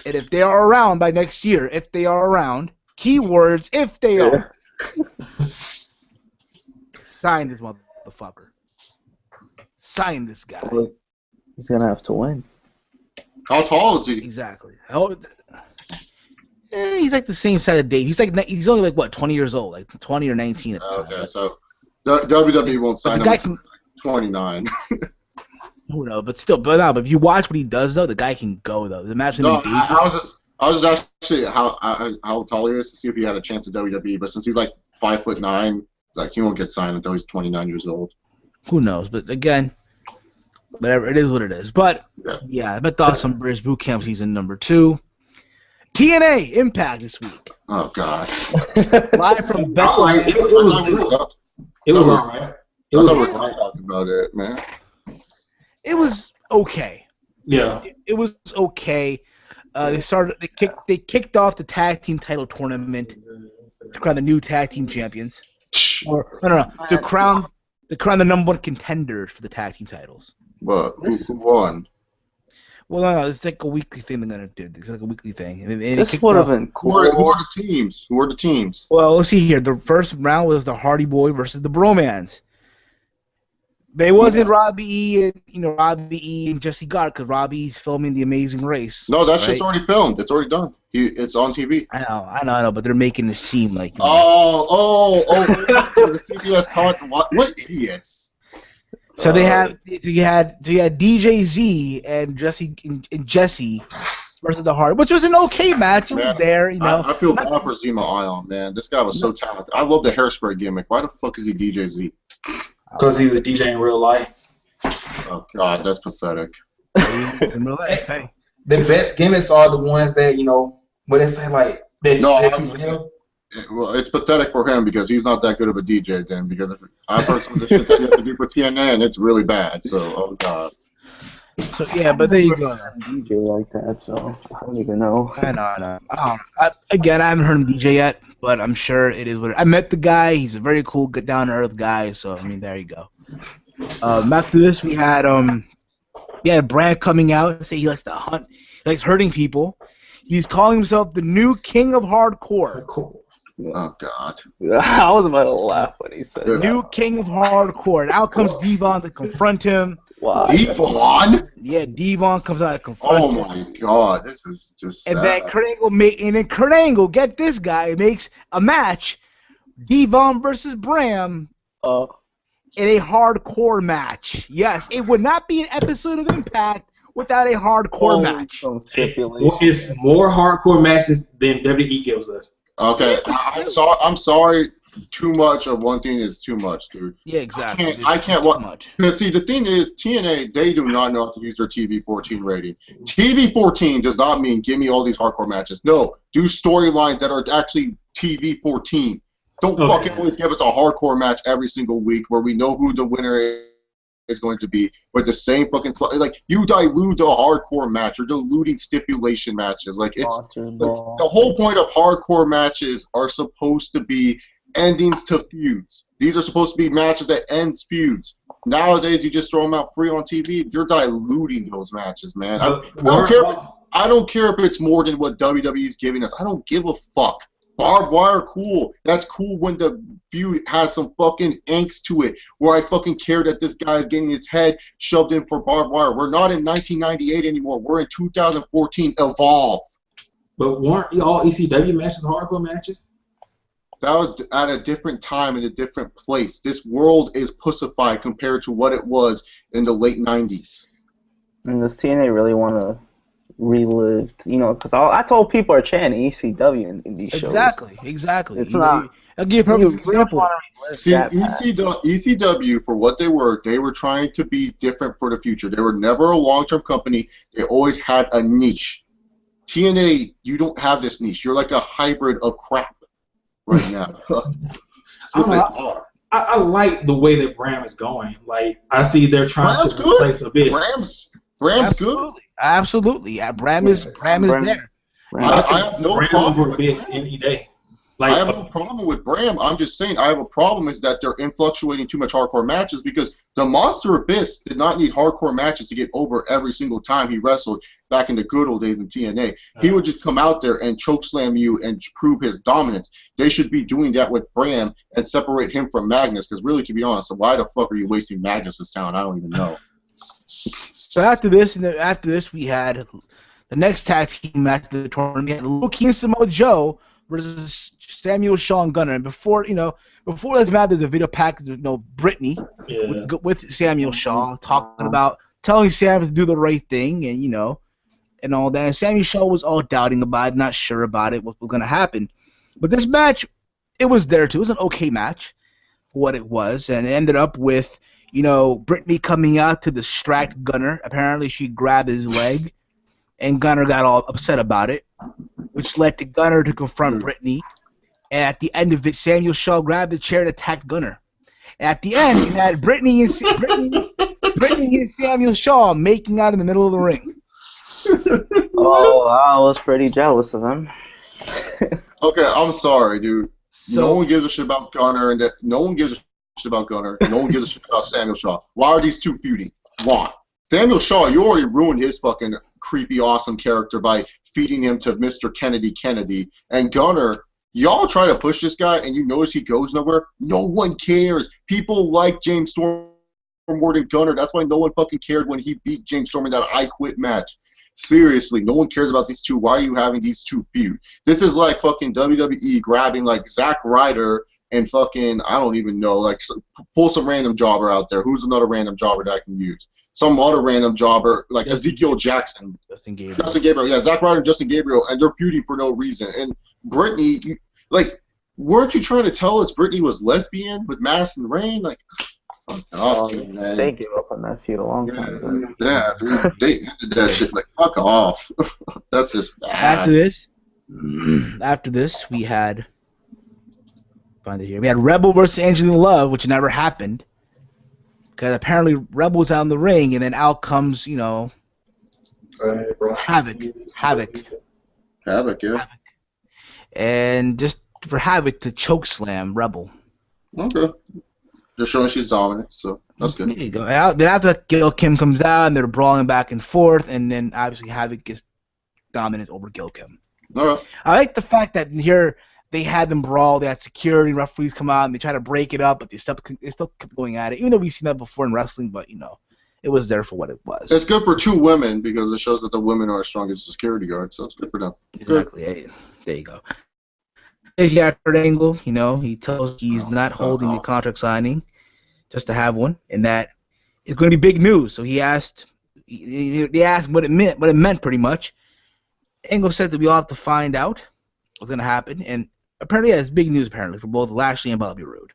and if they are around by next year, if they are around, keywords if they are, sign this motherfucker. Sign this guy. He's gonna have to win. How tall is he? Exactly. He's like the same size of Dave. He's only like what, 20 years old, like 20 or 19 at the time. Okay, so WWE won't sign him. The guy can. 29. Who knows? But if you watch what he does though, the guy can go though. Imagine. No, I was just actually how tall he is to see if he had a chance at WWE. But since he's like 5'9", like he won't get signed until he's 29 years old. Who knows? But again, whatever, it is what it is. But yeah, my thoughts on British Boot Camp season number 2. TNA Impact this week. Oh God. Live from Bethlehem. It was alright. I thought we were talking about it, man. It was okay. Yeah. It was okay. They kicked off the tag team title tournament to crown the new tag team champions. To crown the number 1 contenders for the tag team titles. What? Who won? Well, no, it's like a weekly thing they're gonna do. It's like a weekly thing. And this would have been cool. Who are the teams? Who are the teams? Well, let's see here. The first round was the Hardy Boy versus the Bromans. But it wasn't Robbie E and Jesse Gard because Robbie's filming The Amazing Race. No, that shit's already filmed. It's already done. It's on TV. I know, but they're making it seem like. The CBS content. What idiots? So you had DJ Z and Jesse versus the Hardy, which was an okay match. It was there, you know. I feel bad for Zema Ion, man. This guy was so talented. I love the hairspray gimmick. Why the fuck is he DJ Z? Because he's a DJ in real life. Oh God, that's pathetic. In real life, hey. The best gimmicks are the ones that, you know, what they say, like, well, it's pathetic for him because he's not that good of a DJ then, because I've heard some of the shit that you have to do for TNA and it's really bad, so, oh God. So yeah, but there you go. DJ like that, so I don't even know. I know. Again, I haven't heard him DJ yet, but I'm sure it is what I met the guy. He's a very cool, good down to earth guy. So I mean, there you go. After this, we had Brand coming out say he likes to hunt, he likes hurting people. He's calling himself the new king of hardcore. Cool. Oh God. I was about to laugh when he said New king of hardcore. And out comes Devon to confront him. wow. Devon? Yeah, Devon comes out to confront him. Oh my God, this is just sad. And then Kurt Angle, get this guy, makes a match, Devon versus Bram, in a hardcore match. Yes, it would not be an episode of Impact without a hardcore match. It's more hardcore matches than WWE gives us. Okay, I'm sorry. Too much of one thing is too much, dude. Yeah, exactly. I can't too much. Because see, the thing is, TNA, they do not know how to use their TV-14 rating. TV-14 does not mean give me all these hardcore matches. No, do storylines that are actually TV-14. Don't fucking always give us a hardcore match every single week where we know who the winner is going to be with the same fucking spot. Like, you dilute the hardcore match. You're diluting stipulation matches. Like, it's like, the whole point of hardcore matches are supposed to be endings to feuds. These are supposed to be matches that end feuds. Nowadays, you just throw them out free on TV. You're diluting those matches, man. I don't care if it's more than what WWE is giving us. I don't give a fuck. Barbed wire, cool. That's cool when the feud has some fucking angst to it, where I fucking care that this guy is getting his head shoved in for barbed wire. We're not in 1998 anymore. We're in 2014. Evolve. But weren't all ECW matches hardcore matches? That was at a different time in a different place. This world is pussified compared to what it was in the late 90s. And does TNA really want to relive, because I told people are chanting ECW in these shows. Exactly. It's not. I'll give you a perfect example. See, ECW, for what they were trying to be different for the future. They were never a long-term company. They always had a niche. TNA, you don't have this niche. You're like a hybrid of crap right now. I like the way that Bram is going. Like, I see they're trying to replace Abyss. Bram's good. Absolutely. Bram is there. I have no problem with Abyss any day. I have no problem with Bram. I'm just saying I have a problem is that they're influctuating too much hardcore matches because the Monster Abyss did not need hardcore matches to get over every single time he wrestled back in the good old days in TNA. He would just come out there and chokeslam you and prove his dominance. They should be doing that with Bram and separate him from Magnus because really, to be honest, why the fuck are you wasting Magnus's talent? I don't even know. So after this, we had the next tag team match of the tournament. We had Low Ki and Samoa Joe versus Samuel Shaw and Gunner. And before this match, there's a video package with Brittany with Samuel Shaw telling Sam to do the right thing and and all that. And Samuel Shaw was all doubting about it, not sure about it, what was going to happen. But this match, it was there too. It was an okay match for what it was, and it ended up with Brittany coming out to distract Gunner. Apparently, she grabbed his leg, and Gunner got all upset about it, which led to Gunner to confront Brittany. And at the end of it, Samuel Shaw grabbed the chair and attacked Gunner. And at the end, you had Brittany and Samuel Shaw making out in the middle of the ring. Oh, I was pretty jealous of him. Okay, I'm sorry, dude. No one gives a shit about Gunner, and no one gives a shit about Gunner, and no one gives a shit about Samuel Shaw. Why are these two feuding? Why? Samuel Shaw, you already ruined his fucking creepy, awesome character by feeding him to Mr. Kennedy. And Gunner, y'all try to push this guy, and you notice he goes nowhere. No one cares. People like James Storm more than Gunner. That's why no one fucking cared when he beat James Storm in that I Quit match. Seriously, no one cares about these two. Why are you having these two feud? This is like fucking WWE grabbing like Zack Ryder and fucking, I don't even know, like pull some random jobber out there. Who's another random jobber that I can use? Some other random jobber, like Ezekiel Jackson. Justin Gabriel. Yeah, Zack Ryder and Justin Gabriel, and they're feuding for no reason. And Brittany, weren't you trying to tell us Brittany was lesbian with Madison Rayne? Like, man. They gave up on that feud a long time ago. Yeah, dude, they ended that shit. Like, fuck off. That's just bad. After this, we had Rebel versus Angelina Love, which never happened because apparently Rebel's out in the ring, and then out comes, Havoc. Havoc, yeah. And just for Havoc to choke slam Rebel. Okay. Just showing she's dominant, so that's good. There you go. Then after Gil Kim comes out, and they're brawling back and forth, and then obviously Havoc gets dominant over Gil Kim. All right. I like the fact that here they had them brawl, they had security, referees come out, and they try to break it up, but they still kept going at it, even though we've seen that before in wrestling, but, it was there for what it was. It's good for 2 women because it shows that the women are as strong as the security guards, so it's good for them. Exactly. Hey, there you go. He's got Kurt Angle, he tells he's not holding a contract signing just to have one, and that it's going to be big news. So they asked what it meant pretty much. Angle said that we all have to find out what's going to happen, and apparently, it's big news apparently for both Lashley and Bobby Roode.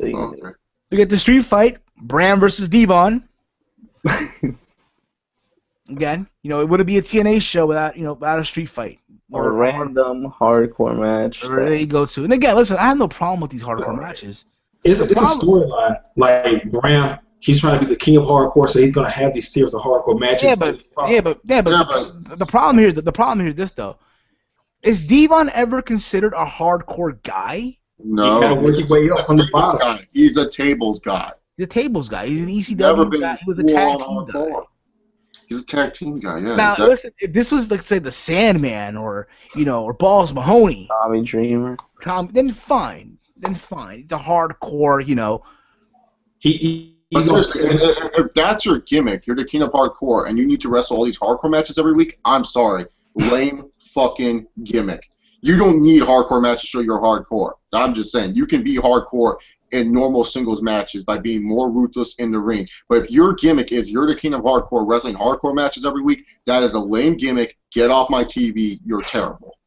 Okay. We get the street fight, Bram versus Devon. Again, it wouldn't be a TNA show without a street fight. Or a random hardcore match. Or there you go too. And again, listen, I have no problem with these hardcore matches. It's a storyline. Like Bram, he's trying to be the king of hardcore, so he's gonna have these series of hardcore matches. Yeah, but the problem here is this though. Is Devon ever considered a hardcore guy? No. He gotta work his way up from the bottom. Guy. He's a tables guy. He's a tables guy. He's an ECW guy. He was a tag team guy. He's a tag team guy, yeah. Now, listen, if this was, like, say, the Sandman or Balls Mahoney. Tommy Dreamer. Then fine. He's a hardcore, But seriously, if that's your gimmick, you're the king of hardcore, and you need to wrestle all these hardcore matches every week, I'm sorry. Lame fucking gimmick. You don't need hardcore matches to show you're hardcore. I'm just saying, you can be hardcore in normal singles matches by being more ruthless in the ring. But if your gimmick is you're the king of hardcore, wrestling hardcore matches every week, that is a lame gimmick. Get off my TV. You're terrible.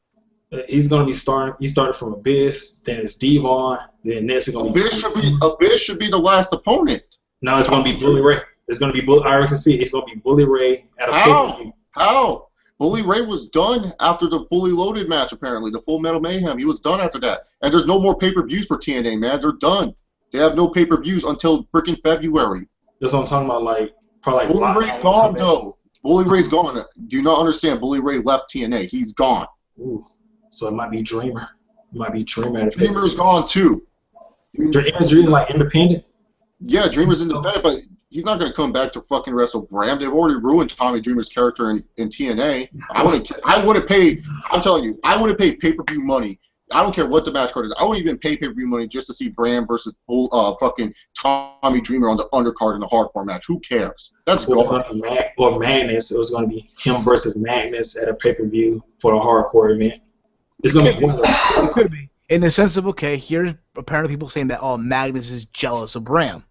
He's going to be starting. He started from Abyss, then it's Devon, then next is going to be... Abyss should be the last opponent. No, it's going to be Bully Ray. It's going to be I can see it's going to be Bully Ray at a pay-per-view. How? Bully Ray was done after the Fully Loaded match, apparently, the Full Metal Mayhem. He was done after that. And there's no more pay-per-views for TNA, man. They're done. They have no pay-per-views until freaking February. That's what I'm talking about, probably... Bully Ray's gone, though. Bully Ray's gone. Do you not understand? Bully Ray left TNA. He's gone. Ooh. So it might be Dreamer. It might be Dreamer. Dreamer's gone, too. Dreamer's independent? Yeah, Dreamer's independent, but he's not going to come back to fucking wrestle Bram. They've already ruined Tommy Dreamer's character in TNA. I wouldn't pay. I'm telling you, I wouldn't pay pay-per-view money. I don't care what the match card is. I wouldn't even pay pay-per-view money just to see Bram versus fucking Tommy Dreamer on the undercard in the hardcore match. Who cares? That's gone. Or Magnus. It was going to be him versus Magnus at a pay-per-view for a hardcore event. It's going to be one of those. It could be. In the sense of, okay, here's apparently people saying that, Magnus is jealous of Bram.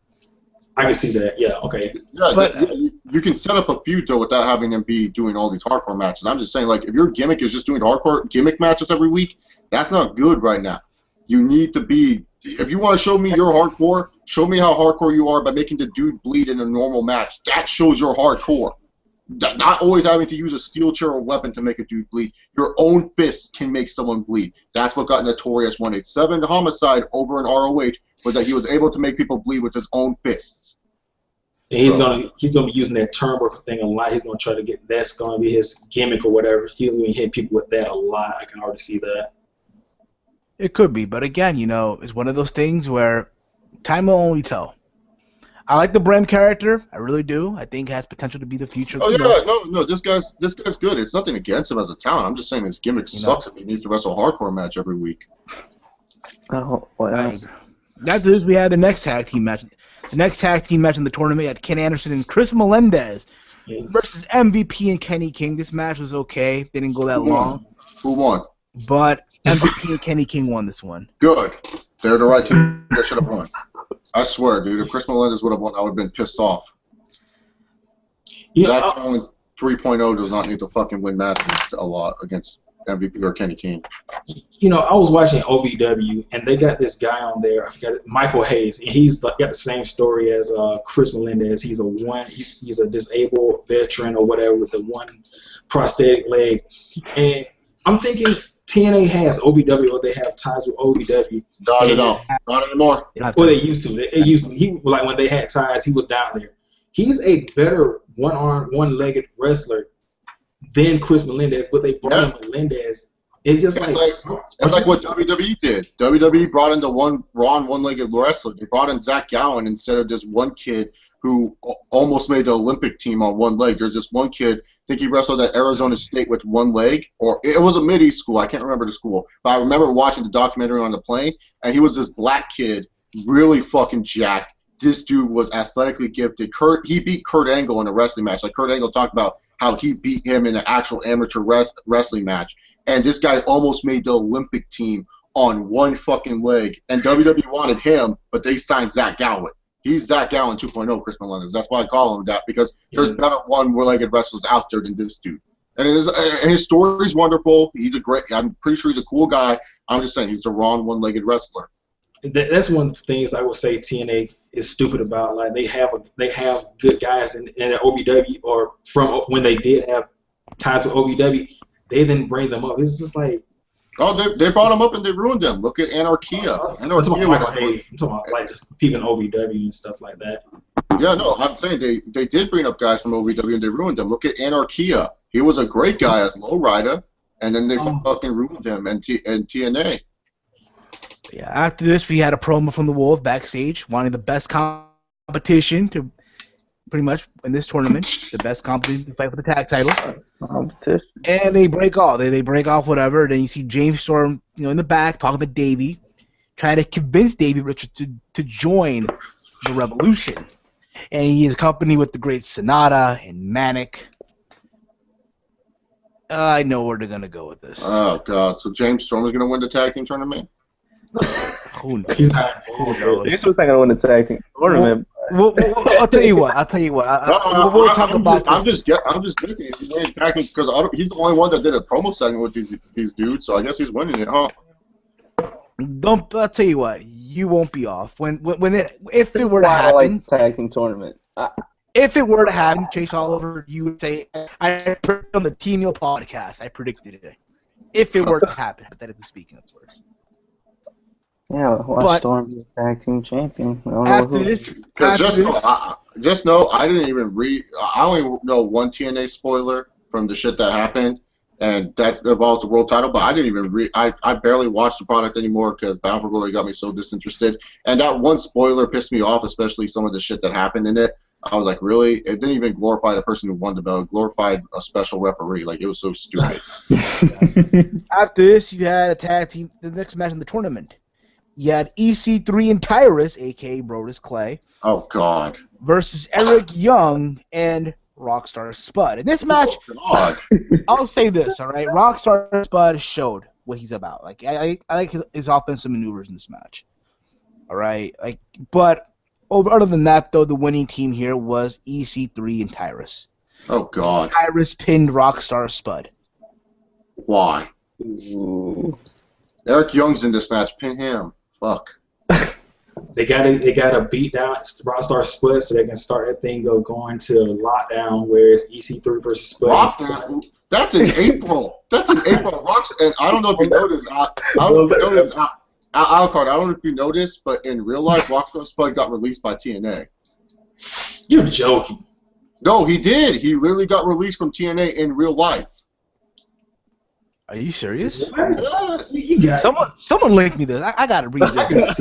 I can see that, yeah, okay. Yeah, but you can set up a feud, though, without having them be doing all these hardcore matches. I'm just saying, if your gimmick is just doing hardcore gimmick matches every week, that's not good right now. You need to be, if you want to show me you're hardcore, show me how hardcore you are by making the dude bleed in a normal match. That shows you're hardcore. Not always having to use a steel chair or weapon to make a dude bleed. Your own fist can make someone bleed. That's what got Notorious 187 Homicide over in ROH, was that he was able to make people bleed with his own fists. And he's gonna be using that turnbuckle thing a lot. He's gonna try to get, that's gonna be his gimmick or whatever. He's gonna hit people with that a lot. I can already see that. It could be, but again, it's one of those things where time will only tell. I like the Bram character. I really do. I think he has potential to be the future. Oh yeah, no, this guy's good. It's nothing against him as a talent. I'm just saying his gimmick sucks if he needs to wrestle a hardcore match every week. Oh, what else? After this, we had the next tag team match. The next tag team match in the tournament had Ken Anderson and Chris Melendez versus MVP and Kenny King. This match was okay. Didn't go that long. Who won? But MVP and Kenny King won this one. Good. They're the right team that should have won. I swear, dude, if Chris Melendez would have won, I would have been pissed off. That Talent 3.0 does not need to fucking win matches a lot against MVP or Kenny King. I was watching OVW, and they got this guy on there, I forgot it, Michael Hayes, and he's got the same story as Chris Melendez. He's a disabled veteran or whatever with the one prosthetic leg. And I'm thinking, TNA has OVW, or they have ties with OVW. Not at all. Not anymore. Well, they used to. They used to. He like when they had ties, he was down there. He's a better one-armed, one-legged wrestler than Chris Melendez, but they brought in Melendez. It's just it's like what WWE did. WWE brought in the one-legged wrestler. They brought in Zach Gowen instead of just one kid who almost made the Olympic team on one leg. There's this one kid, I think he wrestled at Arizona State with one leg, or it was a mid-east school. I can't remember the school, but I remember watching the documentary on the plane, and he was this black kid, really fucking jacked. This dude was athletically gifted. He beat Kurt Angle in a wrestling match. Like Kurt Angle talked about how he beat him in an actual amateur wrestling match. And this guy almost made the Olympic team on one fucking leg. And WWE wanted him, but they signed Zach Gowen. He's Zach Gowen 2.0, Chris Melendez. That's why I call him that, because there's better one-legged wrestlers out there than this dude. And his story's wonderful. I'm pretty sure he's a cool guy. I'm just saying he's the wrong one-legged wrestler. That's one of the things I would say TNA is stupid about. Like they have good guys in OVW, or from when they did have ties with OVW, they didn't bring them up. It's just like, oh, they brought them up and they ruined them. Look at Anarchia. I'm talking about Michael Hayes. I'm talking about like people in OVW and stuff like that. Yeah, no, I'm saying they did bring up guys from OVW and they ruined them. Look at Anarchia. He was a great guy as lowrider, and then they fucking ruined him and TNA. Yeah, after this, we had a promo from the Wolf backstage, wanting the best competition to pretty much in this tournament, the best competition to fight for the tag title. Competition. And they break off. They break off whatever. Then you see James Storm, in the back talking to Davey, trying to convince Davey Richards to join the Revolution. And he is accompanied with the great Sonata and Manic. I know where they're gonna go with this. Oh God! So James Storm is gonna win the tag team tournament? Who knows? He's not. Who knows? He's not going to win the tag team tournament. Well, I'll tell you what. We'll talk about this. I'm just guessing. He's winning tag team because he's the only one that did a promo segment with these dudes. So I guess he's winning it, huh? I'll tell you what. You won't be off if it were to happen. Tag team tournament. If it were to happen, Chase Oliver, you would say, I predicted on the TEAMHEEL podcast. I predicted it. If it were to happen, hypothetically speaking, of course. Yeah, watch Storm be a tag team champion. Just know I didn't even read. I only know one TNA spoiler from the shit that happened, and that involves the world title. But I didn't even read. I barely watch the product anymore because Bound for Glory got me so disinterested. And that one spoiler pissed me off, especially some of the shit that happened in it. I was like, really? It didn't even glorify the person who won the belt. It glorified a special referee. Like, it was so stupid. After this, you had a tag team. The next match in the tournament. You had EC3 and Tyrus, a.k.a. Brodus Clay. Oh, God. Versus Eric Young and Rockstar Spud. In this match, I'll say this, all right? Rockstar Spud showed what he's about. Like, I like his offensive maneuvers in this match. All right? But other than that, though, the winning team here was EC3 and Tyrus. Oh, God. Tyrus pinned Rockstar Spud. Why? Ooh. Eric Young's in this match. Pin him. Fuck. They gotta beat down Rockstar Spud so they can start that thing going to lockdown where it's EC3 versus Spud. Lockdown? That's in April. That's in April. And I don't know if you know this. I don't know if you know this. Alucard, I don't know if you know this, but in real life, Rockstar Spud got released by TNA. You're joking. No, he did. He literally got released from TNA in real life. Are you serious? Yes. You got Someone linked me this. I gotta read this.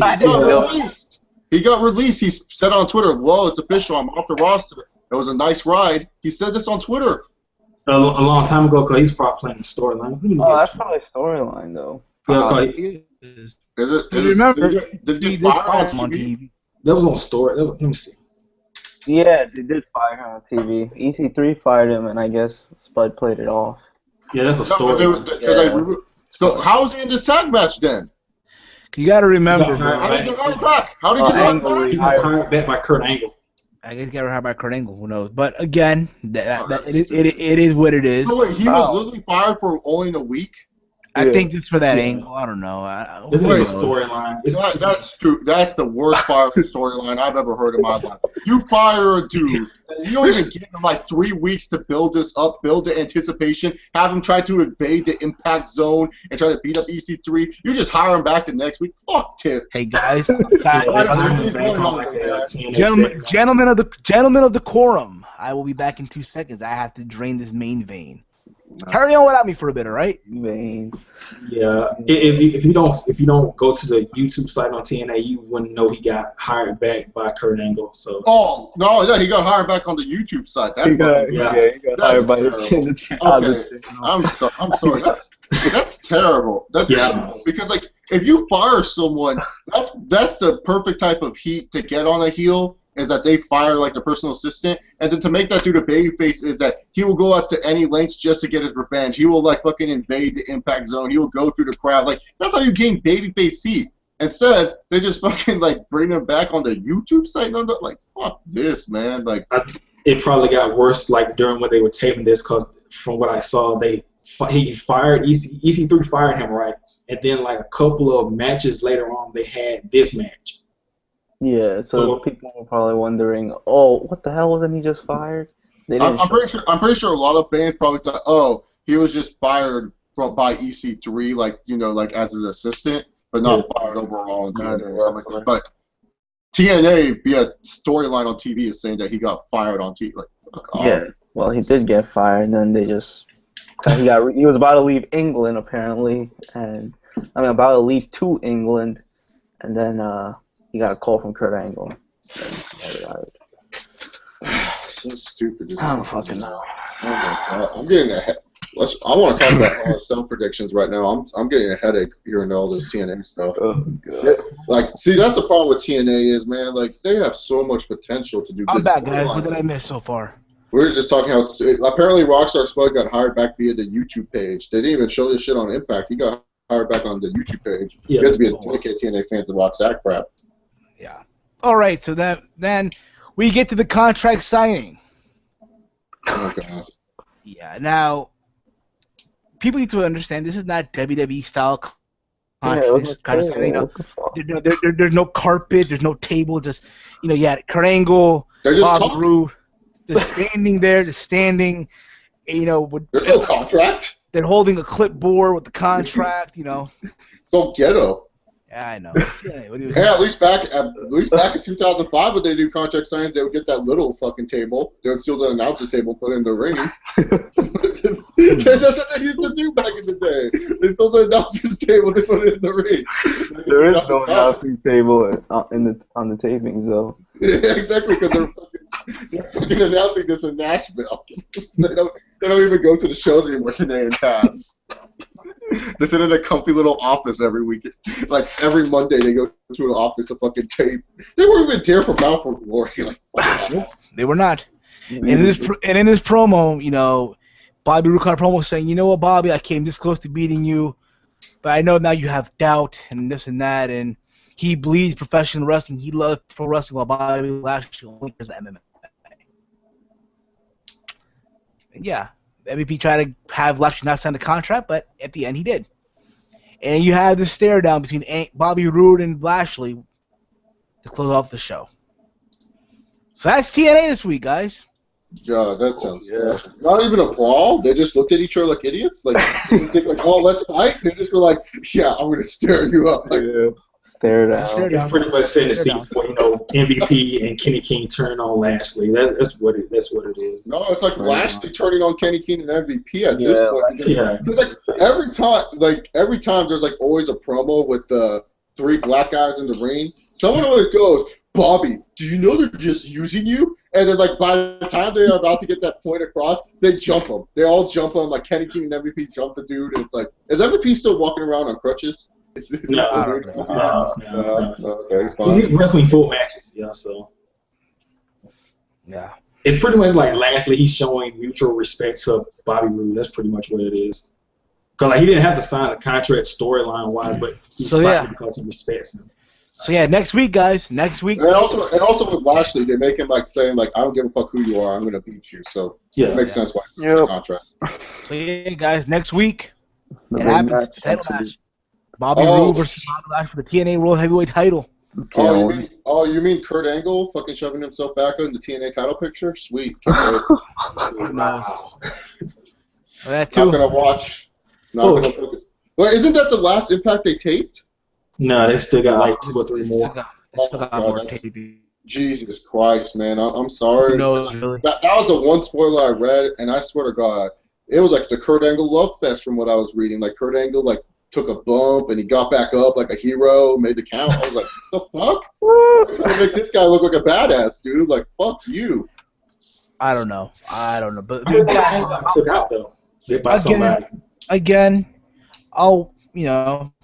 He got released. He said on Twitter, "Whoa, it's official. I'm off the roster. It was a nice ride." He said this on Twitter. A long time ago, because he's probably playing the storyline. Oh, that's probably storyline, though. Remember, Did he he did fire fire on him on TV? TV. That was on story. Let me see. Yeah, they did fire him on TV. EC3 fired him, and I guess Spud played it off. Yeah, that's a story. So how was he in this tag match then? You gotta remember, How did he get right back? How did he get right back? He got hired back by Kurt Angle. I guess he got hired by Kurt Angle. Who knows? But again, it is what it is. So wait, he was literally fired for only a week? I think just for that angle, I don't know. This is a storyline. That's the worst firing storyline I've ever heard in my life. You fire a dude, and you don't even give him like 3 weeks to build this up, build the anticipation, have him try to invade the impact zone and try to beat up EC3. You just hire him back the next week. Fuck Tip. Hey guys, gentlemen of the quorum. I will be back in 2 seconds. I have to drain this main vein. Carry on without me for a bit, all right? Vein. Yeah. If you don't go to the YouTube site on TNA, you wouldn't know he got hired back by Kurt Angle. So. Oh no, yeah, he got hired back on the YouTube site. That's he got hired by the Okay, I'm sorry. That's terrible. That's terrible. Because like if you fire someone, that's the perfect type of heat to get on a heel. Is that they fire like the personal assistant, and then to make that dude a babyface is that he will go out to any lengths just to get his revenge. He will like fucking invade the impact zone. He will go through the crowd. Like that's how you gain babyface heat. Instead, they just fucking like bring him back on the YouTube site. And I'm like, fuck this, man. Like it probably got worse like during when they were taping this, because from what I saw, he fired EC3 fired him, right, and then like a couple of matches later on, they had this match. Yeah, so people were probably wondering, oh, what the hell, wasn't he just fired? I'm pretty sure a lot of fans probably thought, oh, he was just fired by EC3, like like as his assistant, but not fired overall in TNA or something like that. But TNA, via storyline on TV, is saying that he got fired on TV. Like, fuck off. Yeah, well, he did get fired, and then they just he was about to leave England apparently, and about to leave to England, and then he got a call from Kurt Angle. So stupid. I don't fucking know. Oh my god, I'm getting a head. I want to talk about self predictions right now. I'm getting a headache hearing all this TNA stuff. Oh god. Like, see, that's the problem with TNA is, man. Like, they have so much potential to do. I'm back, guys. What did I miss so far? We were just talking how apparently Rockstar Spud got hired back via the YouTube page. They didn't even show this shit on Impact. He got hired back on the YouTube page. Yeah. You have to be a dedicated TNA fan to watch that crap. Yeah. All right. So then we get to the contract signing. Oh god. Yeah. Now, people need to understand this is not WWE style contract signing. There's no carpet. There's no table. Just Kurt Angle, Bob Roode, just standing there, there's no contract. They're holding a clipboard with the contract, So ghetto. Yeah, I know. Hey, at least back in 2005 when they do contract signings, they would get that little fucking table. They would steal the announcer's table, put it in the ring. That's what they used to do back in the day. They stole the announcer's table, they put it in the ring. There is no announcing table on the tapings, though. Yeah, exactly, because they're fucking announcing this in Nashville. They don't even go to the shows anymore today in Taz. They sit in a comfy little office every week. Like every Monday, they go to an office to fucking tape. They weren't even there for Bound for Glory. Like, they were not. And in this promo, Bobby Roode cut a promo saying, "You know what, Bobby? I came this close to beating you, but I know now you have doubt and this and that." And he bleeds professional wrestling. He loves pro wrestling, while Bobby Lashley only cares MMA. And yeah. MVP tried to have Lashley not sign the contract, but at the end he did. And you have this stare down between Bobby Roode and Lashley to close off the show. So that's TNA this week, guys. Yeah, that sounds not even a brawl. They just looked at each other like idiots. Like, they think like, oh, let's fight. They just were like, yeah, I'm gonna stare you up. Like, stare down. It's pretty much setting the seats for MVP and Kenny King turning on Lashley. That's what it is. No, it's like Lashley turning on Kenny King and MVP at this point. Yeah. Like every time there's like always a promo with the 3 black guys in the ring. Someone always goes, "Bobby, do you know they're just using you?" And then like by the time they are about to get that point across, they jump him. They all jump him. Like Kenny King and MVP jump the dude. And it's like, is MVP still walking around on crutches? No. Okay, he's wrestling full matches, so. Yeah. It's pretty much like lastly he's showing mutual respect to Bobby Roode. That's pretty much what it is. Because he didn't have to sign a contract storyline wise, but he's fighting because he respects him. So yeah, next week, guys. Next week. And also with Lashley, they make him like saying like, "I don't give a fuck who you are. I'm gonna beat you." So it makes sense why he's a contract. So yeah, guys. Next week The It big happens. match. The title match. Bobby Oh, Roode versus Bobby Lashley for the TNA World Heavyweight title. Can't wait. you mean Kurt Angle fucking shoving himself back in the TNA title picture? Sweet. Can't wait. Wow. That Not too. gonna watch. Oh. Well, isn't that the last Impact they taped? No, they still got like 2 or 3 more. Still got God, more that's- taping. Jesus Christ, man. I'm sorry. Who knows, really? That was the one spoiler I read, and I swear to God, it was like the Kurt Angle love fest from what I was reading. Like Kurt Angle like took a bump and he got back up like a hero, made the count. I was like, what the fuck? I'm trying to make this guy look like a badass, dude. Like, fuck you. I don't know. But I heard that Angle got took out though. By somebody. Again, I'll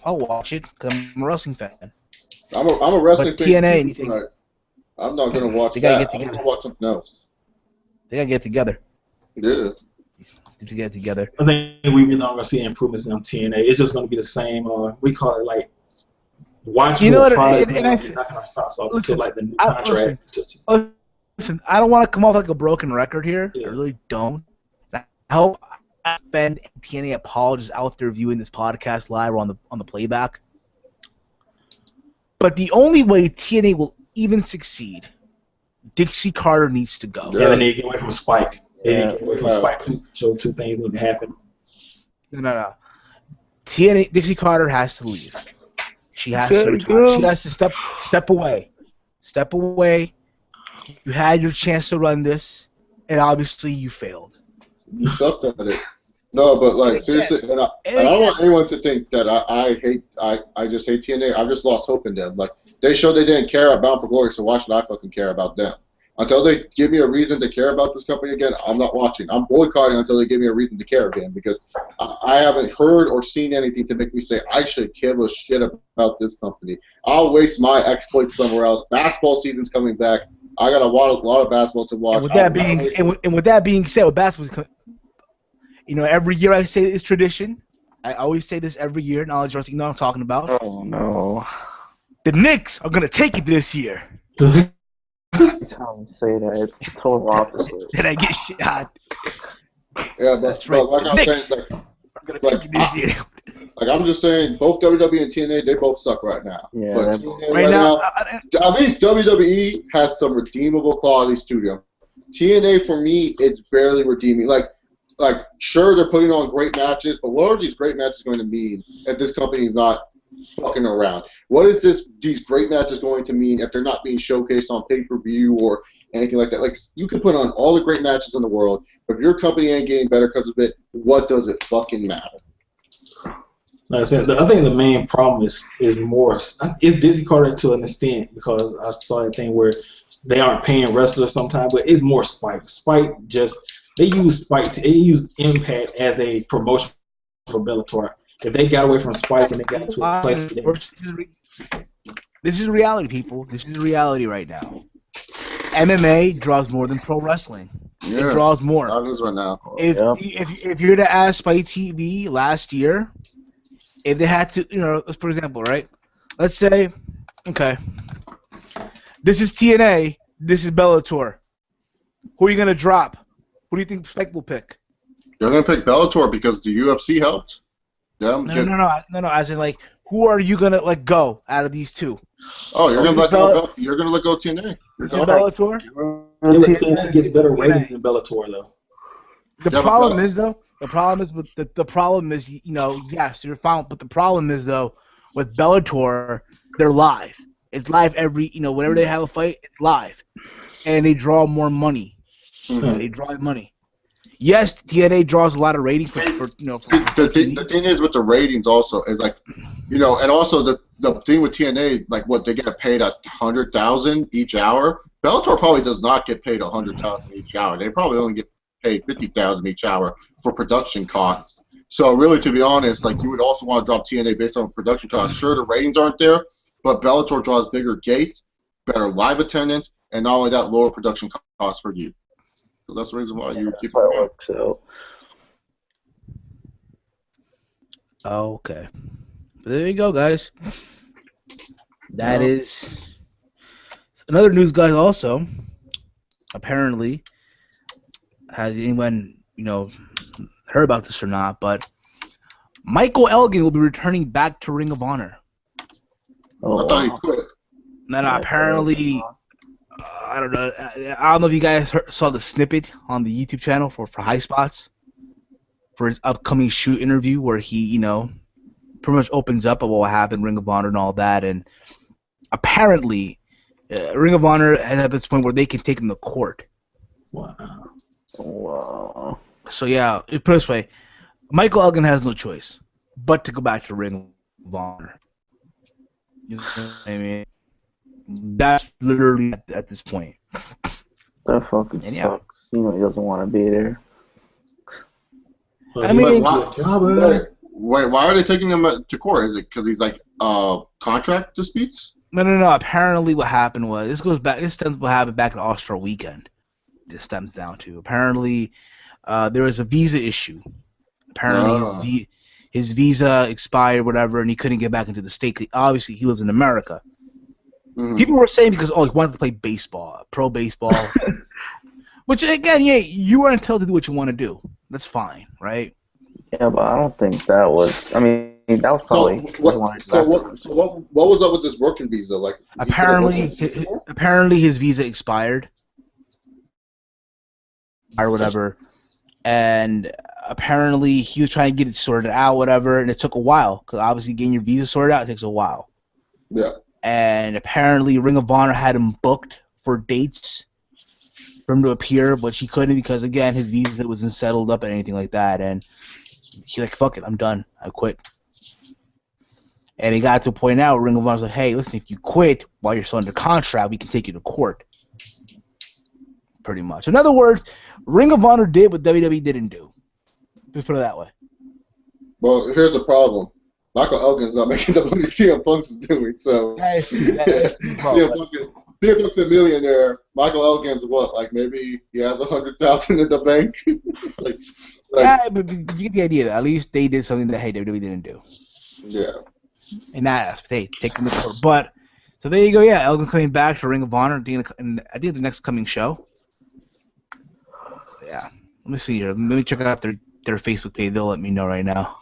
watch it because I'm a wrestling fan. I'm a wrestling But fan TNA, too, anything. but I'm not gonna watch They gotta that. get I'm together. gonna watch something else. They gotta get together. Yeah. To get together. I think we really aren't gonna see improvements in TNA. It's just gonna be the same. We call it like watch You know more what? products. And Man, I- we're not gonna start off listen, until like the new contract. Listen, I don't want to come off like a broken record here. Yeah. I really don't. I hope fan TNA apologists out there viewing this podcast live or on the playback. But the only way TNA will even succeed, Dixie Carter needs to go. Yeah, they need to get away from Spike. They need to get away from Yeah. Spike. So 2 things need to happen. No. TNA Dixie Carter has to leave. She has to retire. She has to step away. Step away. You had your chance to run this, and obviously you failed. You sucked at it. No, but like seriously, and I don't want anyone to think that I just hate TNA. I've just lost hope in them. Like they showed they didn't care about Bound for Glory, so why should I fucking care about them? Until they give me a reason to care about this company again, I'm not watching. I'm boycotting until they give me a reason to care again because I haven't heard or seen anything to make me say I should give a shit about this company. I'll waste my exploits somewhere else. Basketball season's coming back. I got a lot of basketball to watch. And with that being said, with basketball, every year I say it's tradition. I always say this every year. Knowledge wrestling, you know what I'm talking about. Oh no. The Knicks are gonna take it this year. Every time you say that, it's the total opposite. Then I get shot. Yeah, That's but right. like I'm Knicks saying, are gonna take it this year. like I'm just saying, both WWE and TNA, they both suck right now. Yeah, But they're- TNA Right now, at least WWE has some redeemable quality studio. TNA for me, it's barely redeeming. Like sure they're putting on great matches, but what are these great matches going to mean if this company's not fucking around? What is these great matches going to mean if they're not being showcased on pay-per-view or anything like that? Like you can put on all the great matches in the world, but if your company ain't getting better because of it, what does it fucking matter? Like I said, I think the main problem is Dixie Carter to an extent because I saw that thing where they aren't paying wrestlers sometimes, but it's more Spike. Spike they use Impact as a promotion for Bellator. If they got away from Spike and they got to a place for them. This is reality, people. This is reality right now. MMA draws more than pro wrestling. Yeah, It draws more. that is right now. If you're to ask Spike TV last year, if they had to, let's for example, right? Let's say, okay, this is TNA, this is Bellator. Who are you gonna drop? Who do you think Spike will pick? They're gonna pick Bellator because the UFC helped them. No. As in, like, who are you gonna let go out of these two? Oh, you're gonna This let is go. You're gonna let go TNA. This is Bellator. TNA gets better ratings than Bellator though. The problem is, yes, you're fine, but the problem is though, with Bellator, they're live. It's live every, whenever they have a fight, it's live, and they draw more money. Mm-hmm. They draw money. Yes, TNA draws a lot of ratings for the thing is with the ratings also is like, and also the thing with TNA, like what they get paid $100,000 each hour. Bellator probably does not get paid $100,000 each hour. They probably only get paid $50,000 each hour for production costs. So really, to be honest, like you would also want to drop TNA based on production costs. Sure, the ratings aren't there, but Bellator draws bigger gates, better live attendance, and not only that, lower production costs for you. So that's the reason why you keep it around. So. Okay. But there you go, guys. That is another news, guys. Also, apparently, has anyone heard about this or not? But Michael Elgin will be returning back to Ring of Honor. Oh, I thought he wow. quit. Then Yeah, apparently, I don't know. I don't know if you guys saw the snippet on the YouTube channel for High Spots for his upcoming shoot interview, where he, pretty much opens up about what happened, Ring of Honor, and all that. And apparently, Ring of Honor has at this point where they can take him to court. Wow. Wow. So yeah, put it this way, Michael Elgin has no choice but to go back to Ring of Honor. You know what I mean? That's literally at this point. That fucking And yeah. sucks. You know he doesn't want to be there. Well, I mean- Wait, why are they taking him to court? Is it because he's like contract disputes? No. Apparently, what happened was this stems what happened back in All-Star Weekend. This stems down to apparently there was a visa issue. Apparently, his visa expired, whatever, and he couldn't get back into the state. Obviously, he lives in America. Mhm. People were saying because he wanted to play baseball, pro baseball, which again, yeah, you are entitled to do what you want to do. That's fine, right? Yeah, but I don't think that was. I mean, that was probably. What was up with this working visa? Like he couldn't work Apparently his visa expired or whatever, and apparently he was trying to get it sorted out, whatever, and it took a while because obviously getting your visa sorted out takes a while. Yeah. And apparently Ring of Honor had him booked for dates for him to appear, but he couldn't because again his visa wasn't settled up or anything like that, and he's like, "Fuck it, I'm done. I quit." And he got to a point now where Ring of Honor was like, "Hey, listen, if you quit while you're still under contract, we can take you to court." Pretty much. In other words, Ring of Honor did what WWE didn't do. Just put it that way. Well, here's the problem. Michael Elgin's not making the money CM Punk's doing, so CM Punk's a millionaire. Michael Elgin's what? Like maybe he has 100,000 in the bank. Yeah, but you get the idea. At least they did something that WWE didn't do. Yeah. And that aspect, hey, take them to court. But so there you go. Yeah, Elgin coming back to Ring of Honor. I think the next coming show. Yeah. Let me see here. Let me check out their Facebook page. They'll let me know right now.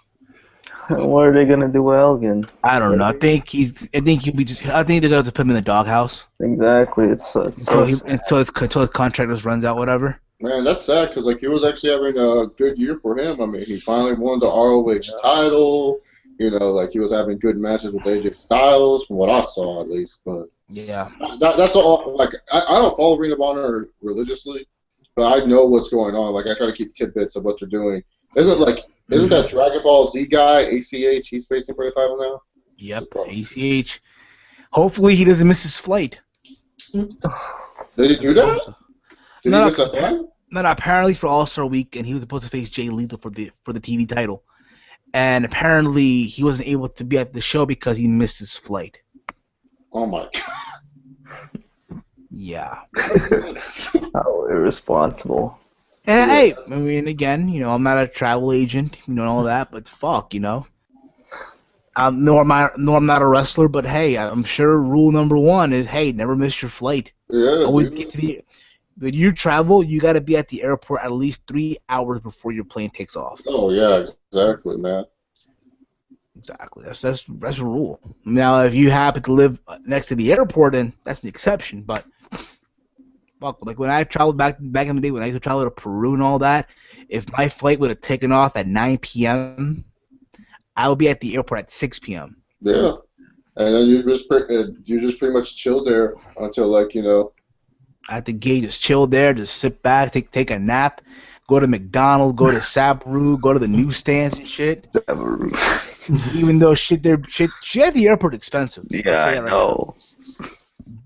What are they gonna do with Elgin? I don't know. I think they're going to put him in the doghouse. Exactly. It's until his contract just runs out, whatever. Man, that's sad because he was actually having a good year for him. I mean, he finally won the ROH title. He was having good matches with AJ Styles, from what I saw at least. But yeah, that's all. Like, I don't follow Ring of Honor religiously, but I know what's going on. Like, I try to keep tidbits of what they're doing. Isn't that Dragon Ball Z guy, ACH, he's facing for the title now? Yep, ACH. Hopefully he doesn't miss his flight. Did he do that? Did he miss a flight? No, apparently for All-Star Weekend he was supposed to face Jay Lethal for the TV title. And apparently he wasn't able to be at the show because he missed his flight. Oh my god. Yeah. How irresponsible. And hey, I mean, again, I'm not a travel agent, and all that, but fuck, nor I'm not a wrestler, but hey, I'm sure rule number one is, hey, never miss your flight. Yeah. Always get to be. When you travel, you got to be at the airport at least 3 hours before your plane takes off. Oh yeah, exactly, man. Exactly. That's a rule. Now, if you happen to live next to the airport, then that's an exception, but. Fuck, like when I traveled back in the day, when I used to travel to Peru and all that, if my flight would have taken off at 9 p.m., I would be at the airport at 6 p.m. Yeah, and then you just pretty much chill there until At the gate, just chill there, just sit back, take a nap, go to McDonald's, go to Sabaru, go to the newsstands and shit. Even though shit at the airport expensive. Yeah, I know.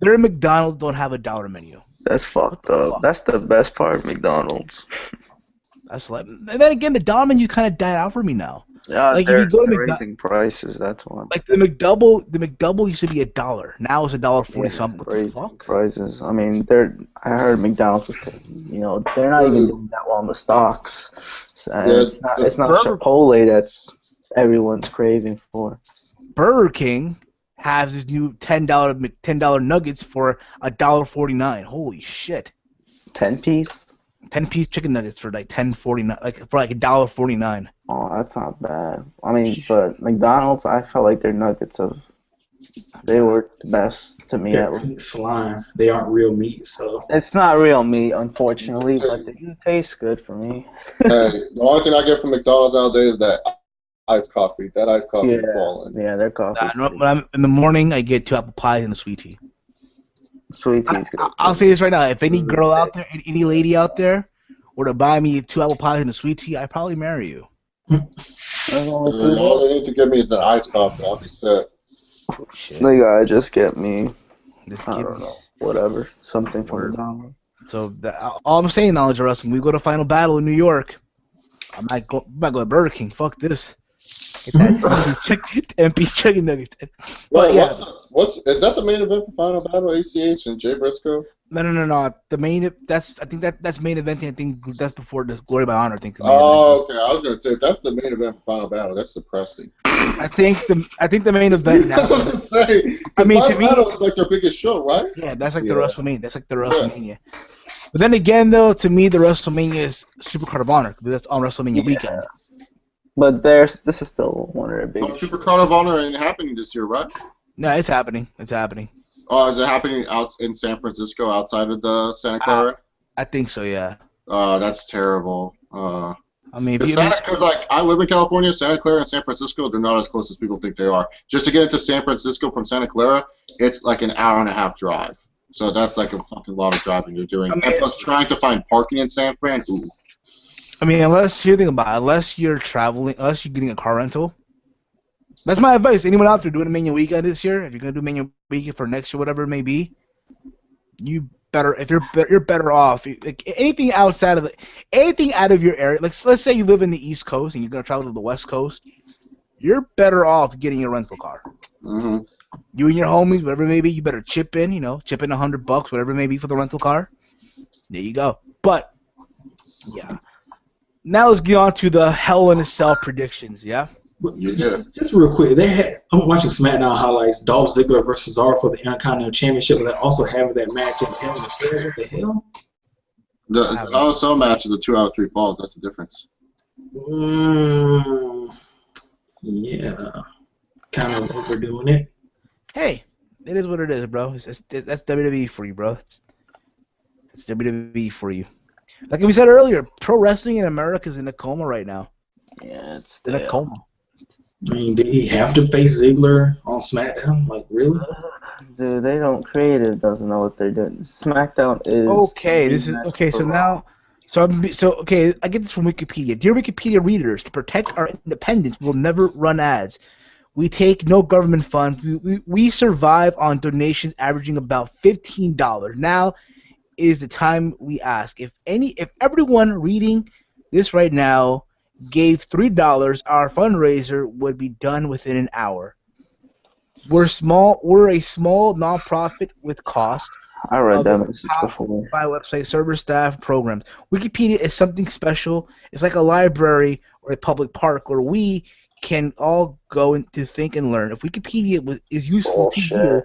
Their McDonald's don't have a dollar menu. That's fucked up. That's the best part of McDonald's. And then again, the dollar menu kind of died out for me now. Yeah, like they're if you go to raising prices. That's one. Like the McDouble used to be $1. Now it's $1.40 something. What the fuck? Prices. I mean, I heard McDonald's is, they're not even doing that well in the stocks. So, it's not Chipotle that's everyone's craving for. Burger King has his new $10 nuggets for $1.49. Holy shit! 10-piece. 10-piece chicken nuggets for like $10.49, like for like $1.49. Oh, that's not bad. I mean, but McDonald's, I felt like their nuggets they were the best to me They're at least. pink slime. They aren't real meat, so. It's not real meat, unfortunately, but they do taste good for me. Hey, the only thing I get from McDonald's nowadays is that iced coffee. That iced coffee is Yeah, balling. yeah, their coffee's pretty When I'm in the morning, I get 2 apple pies and a sweet tea. sweet tea's good. I'll say this right now: if any girl out there, any lady out there, were to buy me 2 apple pies and a sweet tea, I'd probably marry you. All they need to give me is an iced coffee. I'll be set. Shit. They gotta just get me, Just I give don't me- know, whatever, something from Word. McDonald's. So all I'm saying, knowledge of wrestling, we go to Final Battle in New York. I might go to Burger King. Fuck this. Get that MP chicken nuggets. But Wait, yeah, is that the main event for Final Battle? ACH and Jay Briscoe? no. The main that's main eventing. I think that's before the Glory by Honor. I think. Oh, okay. I was gonna say if that's the main event for Final Battle. That's depressing. I think the main event now. I was gonna say. I mean, to Final me, Battle is like their biggest show, right? yeah, that's like the WrestleMania. That's like the WrestleMania. But then again, though, to me, the WrestleMania is Supercard of Honor because that's on WrestleMania weekend. But this is still one of their biggest. Super Card of Honor ain't happening this year, right? No, it's happening. It's happening. Oh, is it happening out in San Francisco outside of the Santa Clara? I think so. Yeah. That's terrible. I mean, if Because like I live in California, Santa Clara and San Francisco, they're not as close as people think they are. Just to get into San Francisco from Santa Clara, it's like an hour and a half drive. So that's like a fucking lot of driving you're doing. And plus trying to find parking in San Fran. Ooh. I mean, unless you're traveling, unless you're getting a car rental. That's my advice. Anyone out there doing a Mania weekend this year, if you're gonna do Mania weekend for next year, whatever it may be, you're better off. Like anything out of your area. Like let's say you live in the East Coast and you're gonna travel to the West Coast, you're better off getting a rental car. Mm-hmm. You and your homies, whatever it may be, you better chip in $100, whatever it may be for the rental car. There you go. But yeah. Now let's get on to the Hell in a Cell predictions, yeah? Yeah. Just real quick, I'm watching SmackDown highlights. Dolph Ziggler versus Cesaro for the Intercontinental Championship, and they're also having that match in Hell in a Cell. What the hell? The Hell in a Cell match is a 2 out of 3 falls. That's the difference. Yeah, kind of overdoing it. Hey, it is what it is, bro. That's WWE for you, bro. That's WWE for you. Like we said earlier, pro wrestling in America is in a coma right now. Yeah, it's In a coma. I mean, did he have to face Ziggler on SmackDown? Like, really? Dude, they don't creative doesn't know what they're doing. SmackDown is Okay. This is okay. So now, okay. I get this from Wikipedia. Dear Wikipedia readers, to protect our independence, we'll never run ads. We take no government funds. We survive on donations averaging about $15. Now is the time we ask. If everyone reading this right now gave $3, our fundraiser would be done within an hour. We're a small nonprofit with cost. I read that message before. By website, server staff, programs. Wikipedia is something special. It's like a library or a public park where we can all go to think and learn. If Wikipedia is useful to you,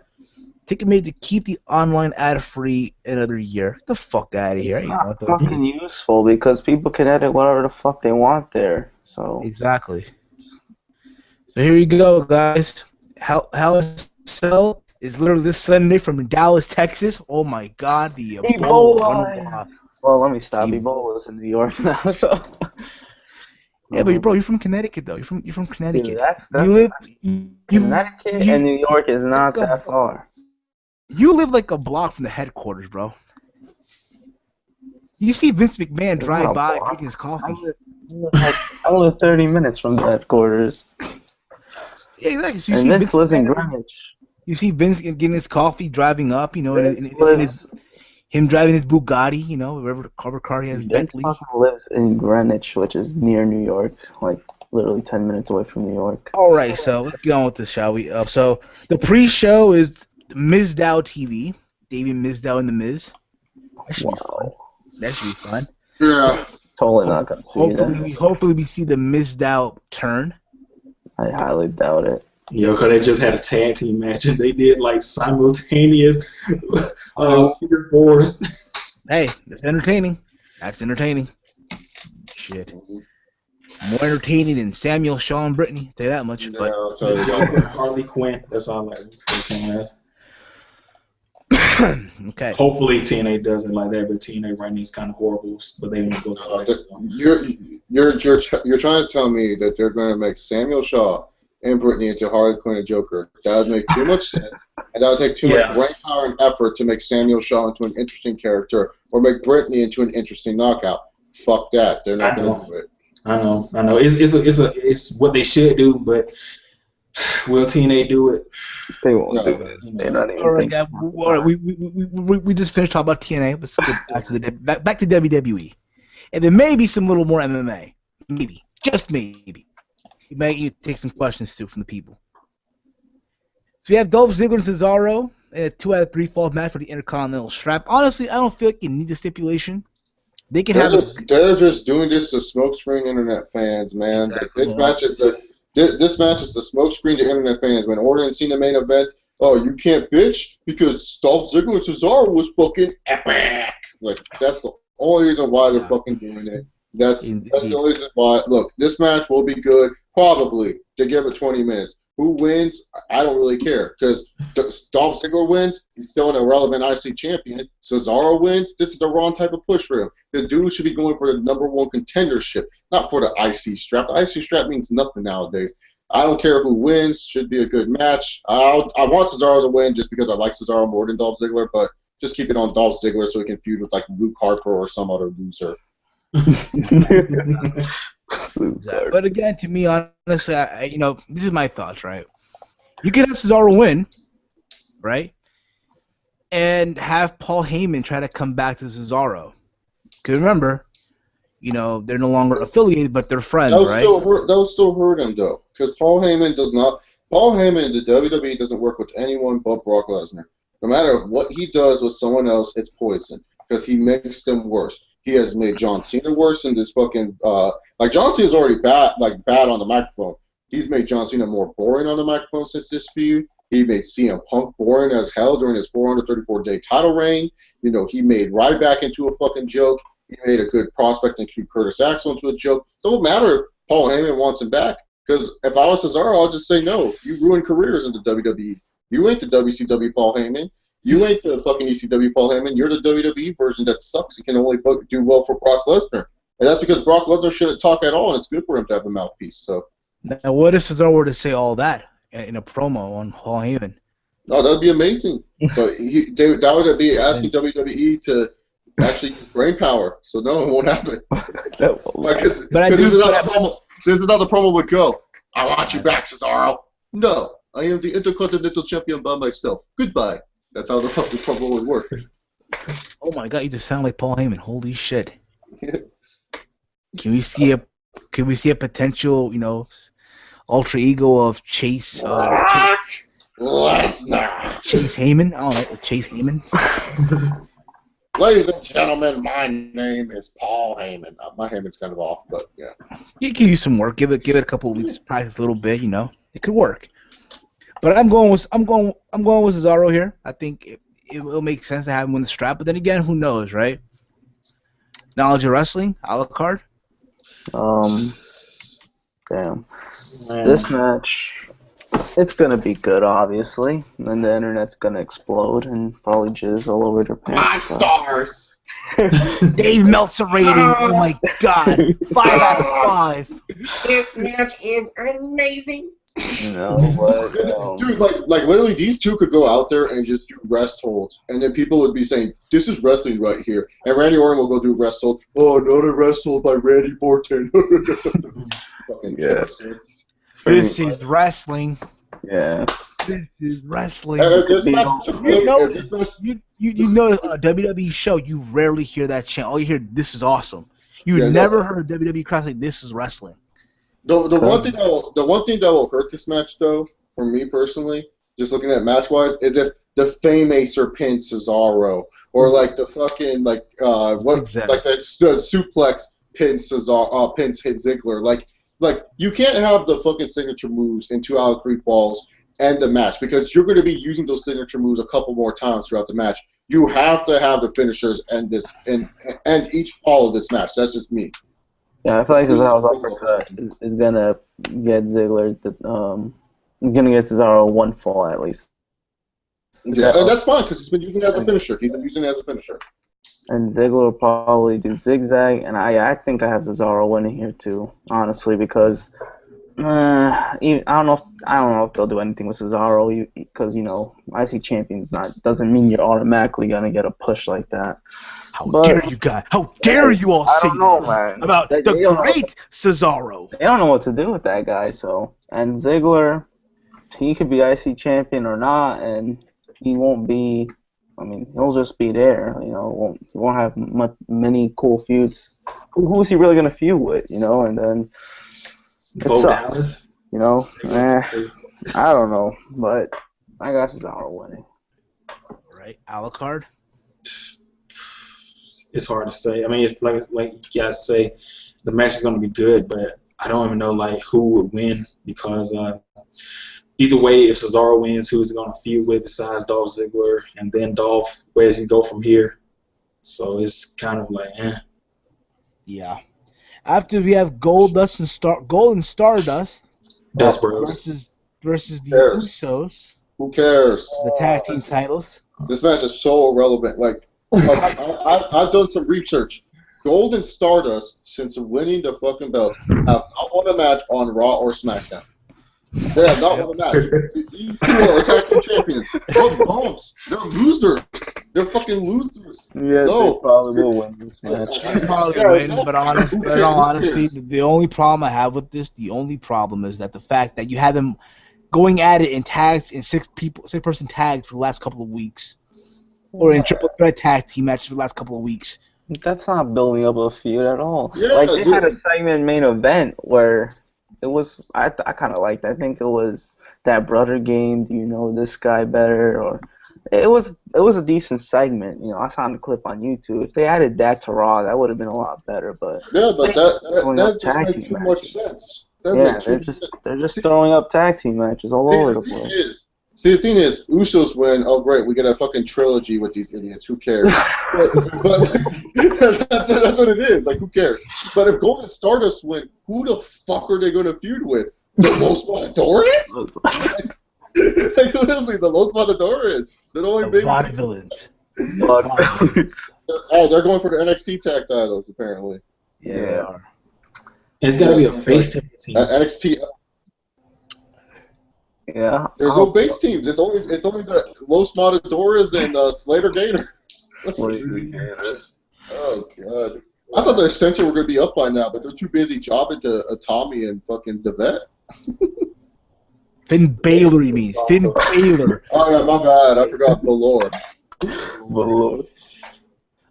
take a minute to keep the online ad-free another year. Get the fuck out of here. It's not fucking useful because people can edit whatever the fuck they want there. So exactly. So here you go, guys. Hell in a Cell is literally this Sunday from Dallas, Texas. Oh my God, the Ebola. Well, let me stop. Ebola's in New York now, so. Yeah, but bro, you're from Connecticut though. You're from Connecticut. Dude, that's Connecticut and New York is not that far. You live like a block from the headquarters, bro. You see Vince McMahon drive by drinking his coffee. I live 30 minutes from the headquarters. Yeah, exactly. So you and see Vince lives in Greenwich. You see Vince getting his coffee, driving up, you know, him driving his Bugatti, you know, wherever the cover car he has. Vince fucking lives in Greenwich, which is near New York, like literally 10 minutes away from New York. All right, so let's get on with this, shall we? So the pre-show is Mizdow TV. David Mizdow and the Miz. That should be fun. That should be fun. Yeah. Totally not gonna see that. Hopefully we see the Mizdow turn. I highly doubt it. Yo, because they just had a tag team match and they did like simultaneous figure fours. Hey, that's entertaining. That's entertaining. Shit. More entertaining than Samuel, Shaw, and Brittany. I'll tell you that much. Yeah, But I'll tell you. Joker, Harley Quinn. That's all I like. okay. Hopefully TNA doesn't like that, but TNA right now is kind of horrible. But they want to go to that. So. You're trying to tell me that they're going to make Samuel Shaw and Brittany into Harley Quinn and Joker. That would make too much sense, and that would take too much brain power and effort to make Samuel Shaw into an interesting character or make Brittany into an interesting knockout. Fuck that. They're not going to do it. I know. It's what they should do, but will TNA do it? They won't do it. They're not even. All right, guys. We just finished talking about TNA. Let's get back to WWE, and then maybe some little more MMA. Maybe, just maybe. You might take some questions too from the people. So we have Dolph Ziggler and Cesaro in a 2 out of 3 falls match for the Intercontinental strap. Honestly, I don't feel like you need the stipulation. They can They're just doing this to smokescreen internet fans, man. Exactly. This match is the smokescreen to internet fans. When Orton and Cena main event, oh, you can't bitch because Dolph Ziggler and Cesaro was fucking epic. Like that's the only reason why they're fucking doing it. That's the only reason why. Look, this match will be good, probably. To give it 20 minutes. Who wins? I don't really care because Dolph Ziggler wins. He's still an irrelevant IC champion. Cesaro wins. This is the wrong type of push for him. The dude should be going for the #1 contendership, not for the IC strap. The IC strap means nothing nowadays. I don't care who wins. Should be a good match. I want Cesaro to win just because I like Cesaro more than Dolph Ziggler, but just keep it on Dolph Ziggler so he can feud with like Luke Harper or some other loser. But again, to me, honestly, this is my thoughts, right? You could have Cesaro win, right, and have Paul Heyman try to come back to Cesaro. Because remember, they're no longer affiliated, but they're friends, right? That would still hurt him though, because Paul Heyman, the WWE doesn't work with anyone but Brock Lesnar. No matter what he does with someone else, it's poison because he makes them worse. He has made John Cena worse in this fucking John Cena's already bad on the microphone. He's made John Cena more boring on the microphone since this feud. He made CM Punk boring as hell during his 434-day title reign. He made Ryback into a fucking joke. He made a good prospect and Curtis Axel into a joke. It don't matter if Paul Heyman wants him back because if I was Cesaro, I'll just say no. You ruined careers in the WWE. You ain't the WCW Paul Heyman. You ain't the fucking ECW Paul Heyman. You're the WWE version that sucks. You can only do well for Brock Lesnar. And that's because Brock Lesnar shouldn't talk at all, and it's good for him to have a mouthpiece. So. Now, what if Cesaro were to say all that in a promo on Paul Heyman? Oh, that would be amazing. But that would be asking WWE to actually use brain power. So no, it won't happen. This is how the promo would go. I want you back, Cesaro. No, I am the Intercontinental Champion by myself. Goodbye. That's how the fucking promo would work. Oh my god, you just sound like Paul Heyman. Holy shit. Can we see a potential, alter ego of Chase Lesnar. Chase Heyman? I don't know, Chase Heyman. Ladies and gentlemen, my name is Paul Heyman. My Heyman's kind of off, but yeah. You can use some work. Give it a couple of weeks, practice a little bit. It could work. But I'm going with Cesaro here. I think it will make sense to have him win the strap. But then again, who knows, right? Knowledge of wrestling, a la carte. Damn. This match, it's gonna be good, obviously. And then the internet's gonna explode and probably jizz all over their pants. 5 stars. Dave Meltzer rating. Oh my god. 5 out of 5. This match is amazing. But, dude, like literally, these two could go out there and just do rest holds, and then people would be saying, "This is wrestling right here," and Randy Orton will go do rest hold. Oh, another rest hold by Randy Orton. Yeah. This is wrestling. Yeah. This is wrestling. WWE show, you rarely hear that chant. All you hear, "This is awesome." You never heard WWE crowd say, "This is wrestling." The one thing that will hurt this match, though, for me personally, just looking at match wise, is if the Fame-Acer pinned Cesaro, or like the fucking the suplex pins Cesaro, pins Ziggler. Like you can't have the fucking signature moves in 2 out of 3 falls and the match because you're going to be using those signature moves a couple more times throughout the match. You have to have the finishers and each fall of this match. That's just me. Yeah, I feel like Cesaro's uppercut is gonna get Ziggler. He's gonna get Cesaro one fall at least. Yeah, and that's fine because he's been using it as a finisher. He's been using it as a finisher. And Ziggler will probably do zigzag, and I think I have Cesaro winning here too, honestly, because I don't know if they'll do anything with Cesaro, because IC champions doesn't mean you're automatically gonna get a push like that. How dare you guys? How dare you all I say don't know, that man. about the great Cesaro? They don't know what to do with that guy. So, and Ziggler, he could be IC champion or not, and he won't be. I mean, he'll just be there. He won't have many cool feuds. Who is he really gonna feud with? And then Bo Dallas. I don't know, but I got Cesaro winning. Right, Alucard. It's hard to say. I mean, it's like you guys say, the match is going to be good, but I don't even know who would win because either way, if Cesaro wins, who's he going to feud with besides Dolph Ziggler, and then Dolph, where does he go from here? So it's kind of like, Yeah. After we have Gold and Stardust Dust Bros versus the Cares. Usos, Who cares? the tag team titles. This match is so irrelevant. I've done some research. Gold and Stardust, since winning the fucking belts, have not won a match on Raw or SmackDown. They have not won a match. These two are tag team champions. They're bumps. They're losers. They're fucking losers. Yeah, No. they probably will win this match. They probably Yeah, win, exactly. but in all honesty, the only problem I have with this, the only problem is that the fact that you have them going at it in tags, in six-person tags for the last couple of weeks, or in triple threat tag team matches for the last couple of weeks. That's not building up a feud at all. Yeah, they had a segment main event where it was. I kind of liked. I think it was that brother game. Do you know this guy better? Or it was a decent segment. I saw the clip on YouTube. If they added that to Raw, that would have been a lot better. But Yeah, but that tag just team makes too much matches. sense. They're just throwing up tag team matches all over the place. See, the thing is, Usos win. Oh, great, we get a fucking trilogy with these idiots. Who cares? but that's what it is. Who cares? But if Gold and Stardust win, who the fuck are they going to feud with? The Los Matadores? Literally, the Los Matadores. They're the only big. Vaudevillains. They're going for the NXT tag titles, apparently. Yeah, they are. It's got to be a face tag team. NXT. Yeah. There's no base teams. It's only the Los Matadores and Slater Gator. Oh god! I thought the Ascension were gonna be up by now, but they're too busy jobbing to Tommy and fucking Devet. Finn Balor, you mean? Finn Balor. Oh yeah, my bad. I forgot Balor.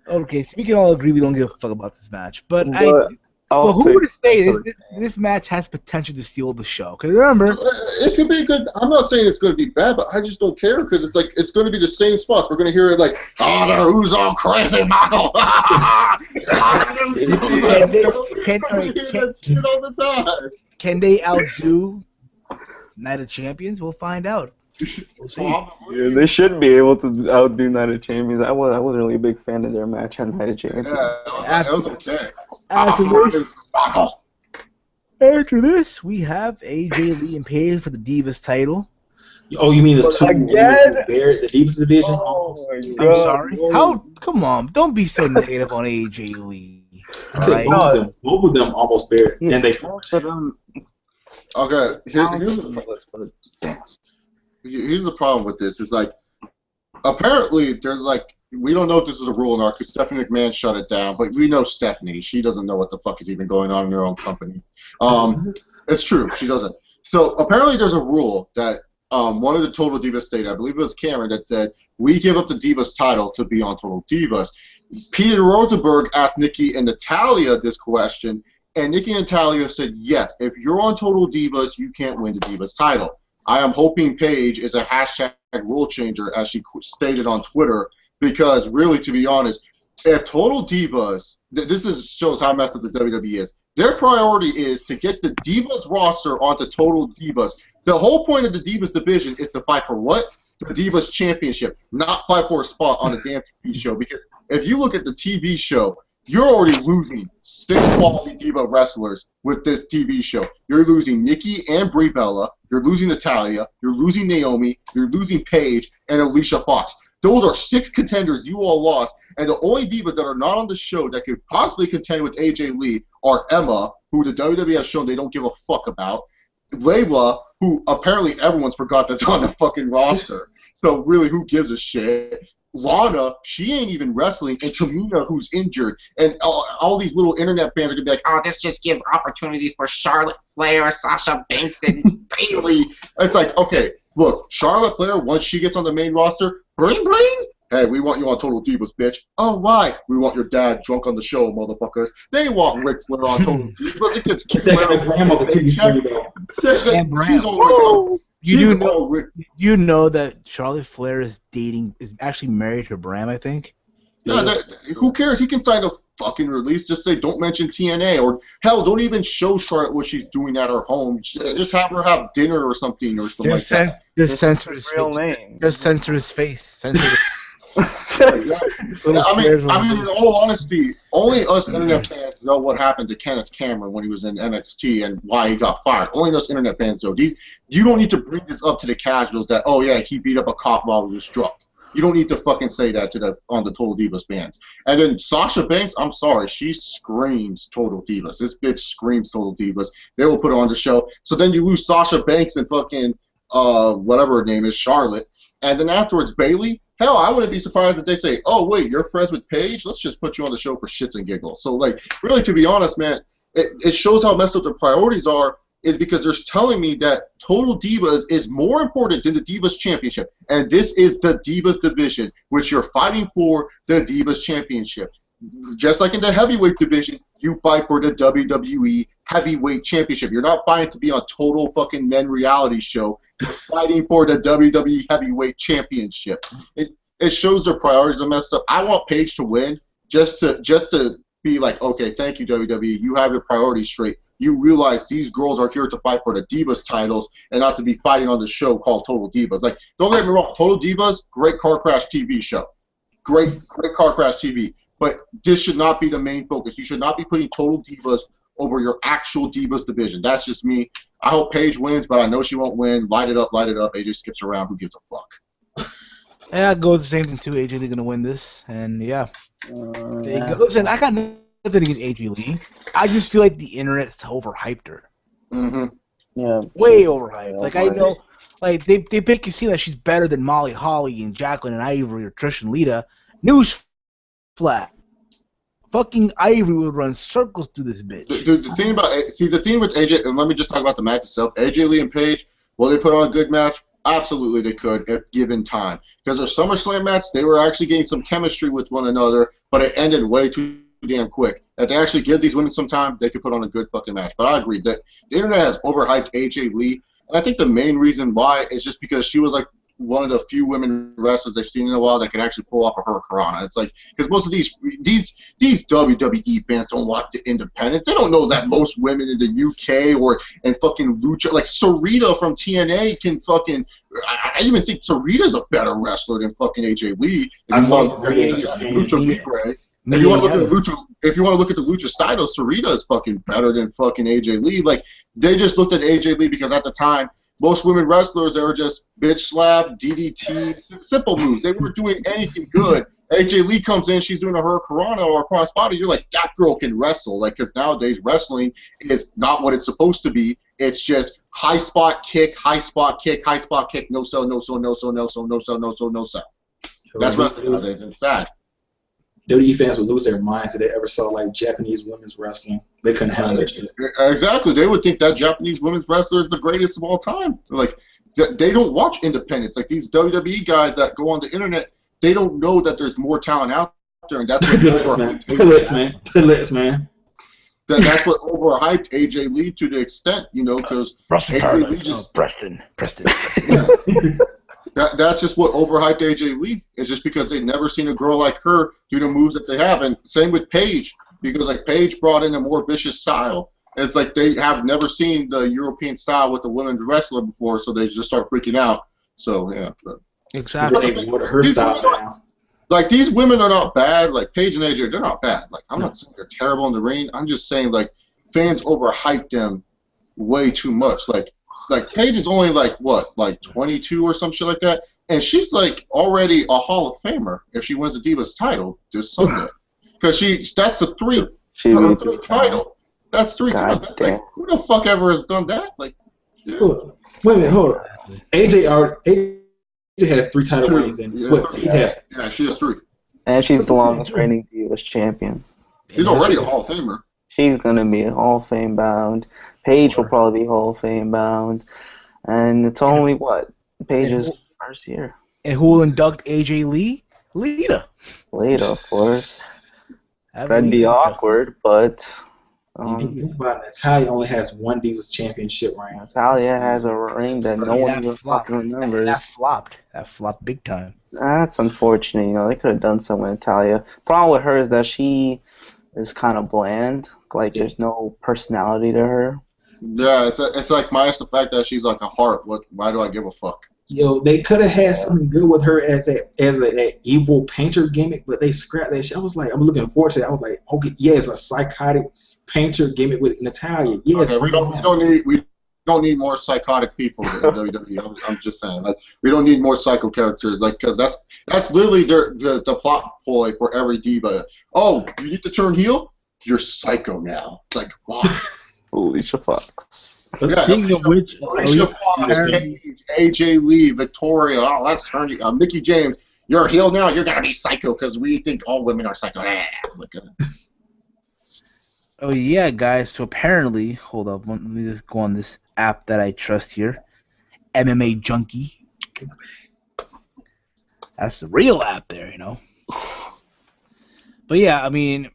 Okay, so we can all agree we don't give a fuck about this match, but I'll who pick- would say this match has potential to steal the show? Because remember, It could be good. I'm not saying it's going to be bad, but I just don't care because it's going to be the same spots. We're going to hear it who's all crazy, Michael? Shit all the time. can they outdo Night of Champions? We'll find out. We'll see. Yeah, they should be able to outdo Night of Champions. I wasn't really a big fan of their match on Night of Champions. Yeah, it was okay. After this, we have AJ Lee and Paige for the Divas title. Oh, you mean the two Again? the Divas division? Oh my I'm god. sorry. How? Come on! Don't be so negative on AJ Lee. I said Alright. both of them almost buried, and they Okay, here's the problem with this. It's apparently there's we don't know if this is a rule or not because Stephanie McMahon shut it down, but we know Stephanie. She doesn't know what the fuck is even going on in her own company. It's true, she doesn't. So apparently there's a rule that one of the Total Divas stated, I believe it was Cameron, that said, we give up the Divas title to be on Total Divas. Peter Rosenberg asked Nikki and Natalya this question, and Nikki and Natalya said, yes, if you're on Total Divas, you can't win the Divas title. I am hoping Paige is a hashtag rule changer, as she stated on Twitter, because really, to be honest, if Total Divas, shows how messed up the WWE is. Their priority is to get the Divas roster onto Total Divas. The whole point of the Divas division is to fight for what? The Divas Championship, not fight for a spot on a damn TV show. Because if you look at the TV show, You're already losing 6 quality diva wrestlers with this TV show. You're losing Nikki and Brie Bella. You're losing Natalia. You're losing Naomi. You're losing Paige and Alicia Fox. Those are 6 contenders you all lost, and the only divas that are not on the show that could possibly contend with AJ Lee are Emma, who the WWE has shown they don't give a fuck about, Layla, who apparently everyone's forgot that's on the fucking roster. So really, who gives a shit? Lana, she ain't even wrestling, and Tamina, who's injured, and all these little internet fans are gonna be like, "Oh, this just gives opportunities for Charlotte Flair, Sasha Banks, and Bayley." It's like, okay, look, Charlotte Flair, once she gets on the main roster, bling bling. Hey, we want you on Total Divas, bitch. Oh, why? We want your dad drunk on the show, motherfuckers. They want Ric Flair on Total Divas. It gets Keep that guy Bram on the TV screen, though. And Bram. She's already. You know that Charlotte Flair is actually married to Bram, I think. Yeah, who cares? He can sign a fucking release. Just say, don't mention TNA, or hell, don't even show Charlotte what she's doing at her home. Just have her have dinner or something like that. Just censor his real face. name. Just censor his face. Censor his I mean, in all honesty, only us internet fans know what happened to Kenneth Cameron when he was in NXT and why he got fired. Only us internet fans know. You don't need to bring this up to the casuals that, oh yeah, he beat up a cop while he was drunk. You don't need to fucking say that on the Total Divas fans. And then Sasha Banks, I'm sorry, she screams Total Divas. This bitch screams Total Divas. They will put her on the show. So then you lose Sasha Banks and fucking whatever her name is, Charlotte. And then afterwards, Bayley. Hell, I wouldn't be surprised if they say, oh, wait, you're friends with Paige? Let's just put you on the show for shits and giggles. So, like, really, to be honest, man, it shows how messed up their priorities are, is because they're telling me that Total Divas is more important than the Divas Championship. And this is the Divas division, which you're fighting for the Divas Championship. Just like in the heavyweight division, you fight for the WWE Heavyweight Championship. You're not fighting to be on Total fucking Men reality show. You're fighting for the WWE Heavyweight Championship. It shows their priorities are messed up. I want Paige to win just to be like, okay, thank you, WWE. You have your priorities straight. You realize these girls are here to fight for the Divas titles and not to be fighting on the show called Total Divas. Like, don't get me wrong, Total Divas, great car crash TV show. Great car crash TV. But this should not be the main focus. You should not be putting Total Divas over your actual Divas division. That's just me. I hope Paige wins, but I know she won't win. Light it up, light it up. AJ skips around. Who gives a fuck? Yeah, I'd go with the same thing too. AJ Lee gonna win this, and yeah. There you go. Listen, I got nothing against AJ Lee. I just feel like the internet's overhyped her. Mm-hmm. Yeah. Way overhyped. Like, I know, like, they make you seem like she's better than Molly Holly and Jacqueline and Ivory or Trish and Lita. News flat. Fucking Ivory would run circles through this bitch. Dude, the thing with AJ, and let me just talk about the match itself. AJ Lee and Paige, will they put on a good match? Absolutely they could, if given time. Because their SummerSlam match, they were actually getting some chemistry with one another, but it ended way too damn quick. If they actually give these women some time, they could put on a good fucking match. But I agree that the internet has overhyped AJ Lee, and I think the main reason why is just because she was like one of the few women wrestlers they've seen in a while that could actually pull off a hurricanrana. It's like, because most of these WWE fans don't watch the independents. They don't know that most women in the UK or in fucking Lucha, like Sarita from TNA can fucking, I even think Sarita's a better wrestler than fucking AJ Lee. I saw Lucha Libre. If you want to look at the Lucha style, Sarita is fucking better than fucking AJ Lee. Like, they just looked at AJ Lee because at the time, most women wrestlers, they were just bitch slap, DDT, simple moves. They weren't doing anything good. AJ Lee comes in, she's doing a hurricanrana or a crossbody. You're like, that girl can wrestle. Like, because nowadays wrestling is not what it's supposed to be. It's just high spot kick, high spot kick, high spot kick, no sell, no sell, no sell, no sell, no sell, no sell, no sell. That's wrestling nowadays. It's sad. WWE fans would lose their minds if they ever saw like Japanese women's wrestling. They couldn't handle that shit. Exactly. They would think that Japanese women's wrestler is the greatest of all time. Like, they don't watch independents. Like, these WWE guys that go on the internet, they don't know that there's more talent out there, and that's what Pillets, man. That's what overhyped AJ Lee to the extent, you know, because Preston. That's just what overhyped AJ Lee is, just because they've never seen a girl like her do the moves that they have. And same with Paige, because like Paige brought in a more vicious style. It's like they have never seen the European style with the women's wrestler before, so they just start freaking out. So yeah. Exactly. What her style now. like these women are not bad. Like Paige and AJ, they're not bad. Like I'm not saying they're terrible in the ring. I'm just saying like fans overhyped them way too much. Like Paige is only like what, like 22 or some shit like that, and she's like already a Hall of Famer if she wins the Divas title this Sunday, because that's the third title. That's three times. That's like, who the fuck ever has done that? Like, yeah. Wait a minute, hold on. AJ has 3 title reigns, and she has 3. And she's the longest reigning Divas champion. She's already a Hall of Famer. She's gonna be Hall of Fame bound. Paige will probably be Hall of Fame bound. And it's only what? Paige's first year. And who will induct AJ Lee? Lita, of course. That'd be awkward, but think about it, Natalia only has 1 Divas championship reign. Natalia has a ring that no one even fucking remembers. That flopped big time. That's unfortunate. You know, they could have done something with Natalia. Problem with her is that she is kind of bland. Like, there's no personality to her. Yeah, it's like minus the fact that she's like a heart. Why do I give a fuck? Yo, they could have had something good with her as an evil painter gimmick, but they scrapped that shit. I was like, I'm looking forward to it. I was like, okay, yeah, it's a psychotic painter gimmick with Natalia. Yes, okay, we don't need more psychotic people in WWE. I'm just saying, like, we don't need more psycho characters, like, because that's literally the plot ploy for every diva. Oh, you need to turn heel? You're psycho now. It's like, wow. Holy fucks. Yeah, Speaking of which, AJ Lee, Victoria, oh, let's turn you. Mickey James, you're a heel now. You're gonna be psycho because we think all women are psycho. Oh yeah, guys. So apparently, hold up. Let me just go on this app that I trust here, MMA Junkie. That's the real app there, you know. But yeah, I mean,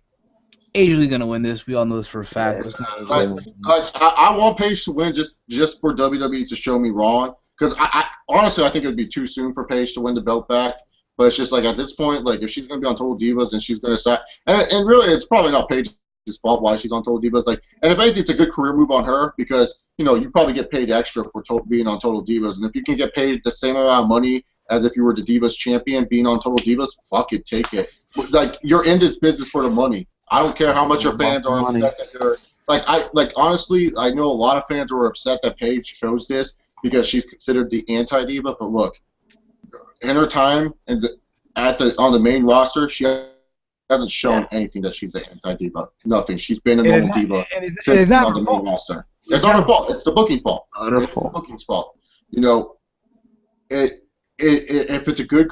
AJ Lee's gonna win this. We all know this for a fact. I want Paige to win just for WWE to show me wrong. Because I honestly, I think it would be too soon for Paige to win the belt back. But it's just like at this point, like if she's gonna be on Total Divas and she's gonna say, and really, it's probably not Paige's fault why she's on Total Divas. Like, and if anything, it's a good career move on her because you probably get paid extra for being on Total Divas, and if you can get paid the same amount of money as if you were the Divas champion being on Total Divas, fuck it, take it. Like you're in this business for the money. I don't care how much your fans are upset that you're honestly, I know a lot of fans were upset that Paige chose this because she's considered the anti-diva. But look, in her time and on the main roster, she hasn't shown anything that she's an anti-diva. Nothing. She's been a normal diva since on the main roster. It's not her fault. It's the booking fault. It's the booking's fault. If it's a good,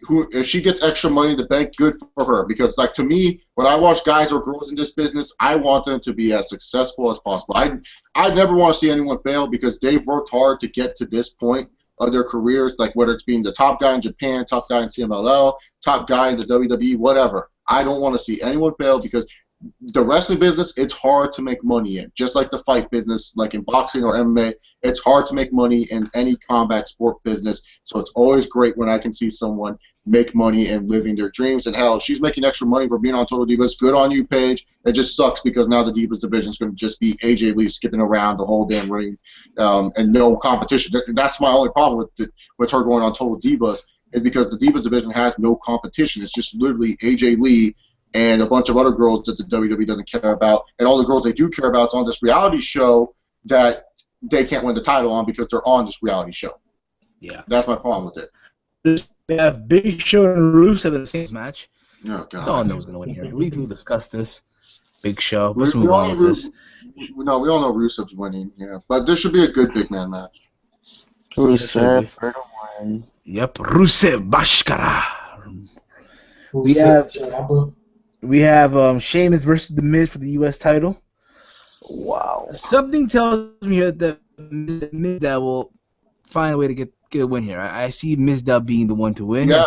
if she gets extra money in the bank, good for her. Because, like, to me, when I watch guys or girls in this business, I want them to be as successful as possible. I never want to see anyone fail because they've worked hard to get to this point of their careers, like whether it's being the top guy in Japan, top guy in CMLL, top guy in the WWE, whatever. I don't want to see anyone fail because the wrestling business, it's hard to make money in. Just like the fight business, like in boxing or MMA, it's hard to make money in any combat sport business. So it's always great when I can see someone make money and living their dreams. And hell, if she's making extra money for being on Total Divas, good on you, Paige. It just sucks because now the Divas division is going to just be AJ Lee skipping around the whole damn ring and no competition. That's my only problem with her going on Total Divas is because the Divas division has no competition. It's just literally AJ Lee and a bunch of other girls that the WWE doesn't care about, and all the girls they do care about is on this reality show that they can't win the title on because they're on this reality show. Yeah. That's my problem with it. We have Big Show and Rusev in the same match. Oh, God. No one knows who's going to win here. We can discuss this. Big Show. Let's move on with this. No, we all know Rusev's winning, yeah. But this should be a good big man match. Rusev for the win. Yep, Rusev Bashkara. We have Sheamus versus The Miz for the U.S. title. Wow. Something tells me here that Mizdow will find a way to get a win here. I see Mizdow being the one to win. Yeah,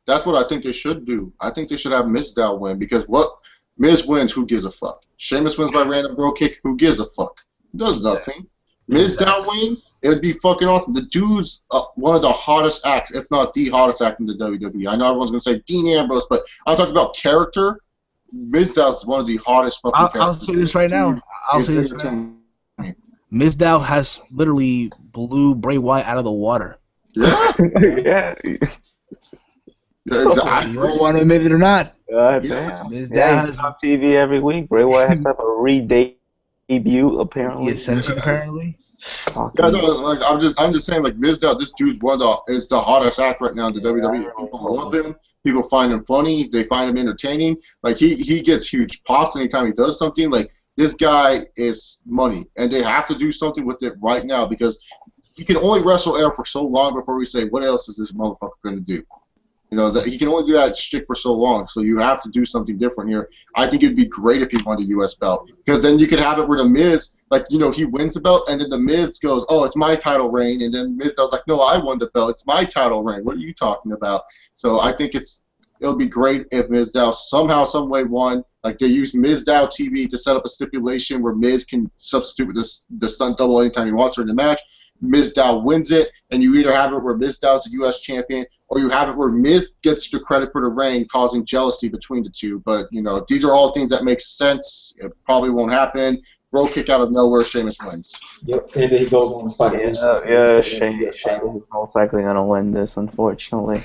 that's what I think they should do. I think they should have Mizdow win because what Miz wins, who gives a fuck? Sheamus wins by random bro kick, who gives a fuck? Does nothing. Mizdow wins, it would be fucking awesome. The dude's one of the hottest acts, if not the hottest act in the WWE. I know everyone's going to say Dean Ambrose, but I'm talking about character. Mizdow is one of the hottest fucking characters. I'll say this right now. Mizdow has literally blew Bray Wyatt out of the water. Yeah. Yeah. Yeah, exactly. You don't want to admit it or not. God Yes. damn. His Yeah, dad he's has on TV every week. Bray Wyatt has to have a re-debut, apparently. the Ascension, apparently. Yeah, Talking no, like I'm just saying, like Mizdow, this dude's is the hottest act right now in the Yeah, I WWE. really People hope love him. People find him funny. They find him entertaining. Like he gets huge pops anytime he does something. Like this guy is money, and they have to do something with it right now because you can only wrestle air for so long before we say what else is this motherfucker going to do. You know, that he can only do that shtick for so long, so you have to do something different here. I think it'd be great if he won the U.S. belt, because then you could have it where the Miz, like, you know, he wins the belt, and then the Miz goes, oh, it's my title reign, and then Miz was like, no, I won the belt, it's my title reign. What are you talking about? So I think it'll be great if Mizdow somehow, some way won. Like they use Mizdow TV to set up a stipulation where Miz can substitute with the stunt double anytime he wants during the match. Mizdow wins it, and you either have it where Mizdow's the U.S. champion, or you have it where Miz gets the credit for the reign, causing jealousy between the two. But, you know, these are all things that make sense. It probably won't happen. Bro kick out of nowhere, Sheamus wins. Yep, and then he goes on to fight. Sheamus is most likely going to win this, unfortunately.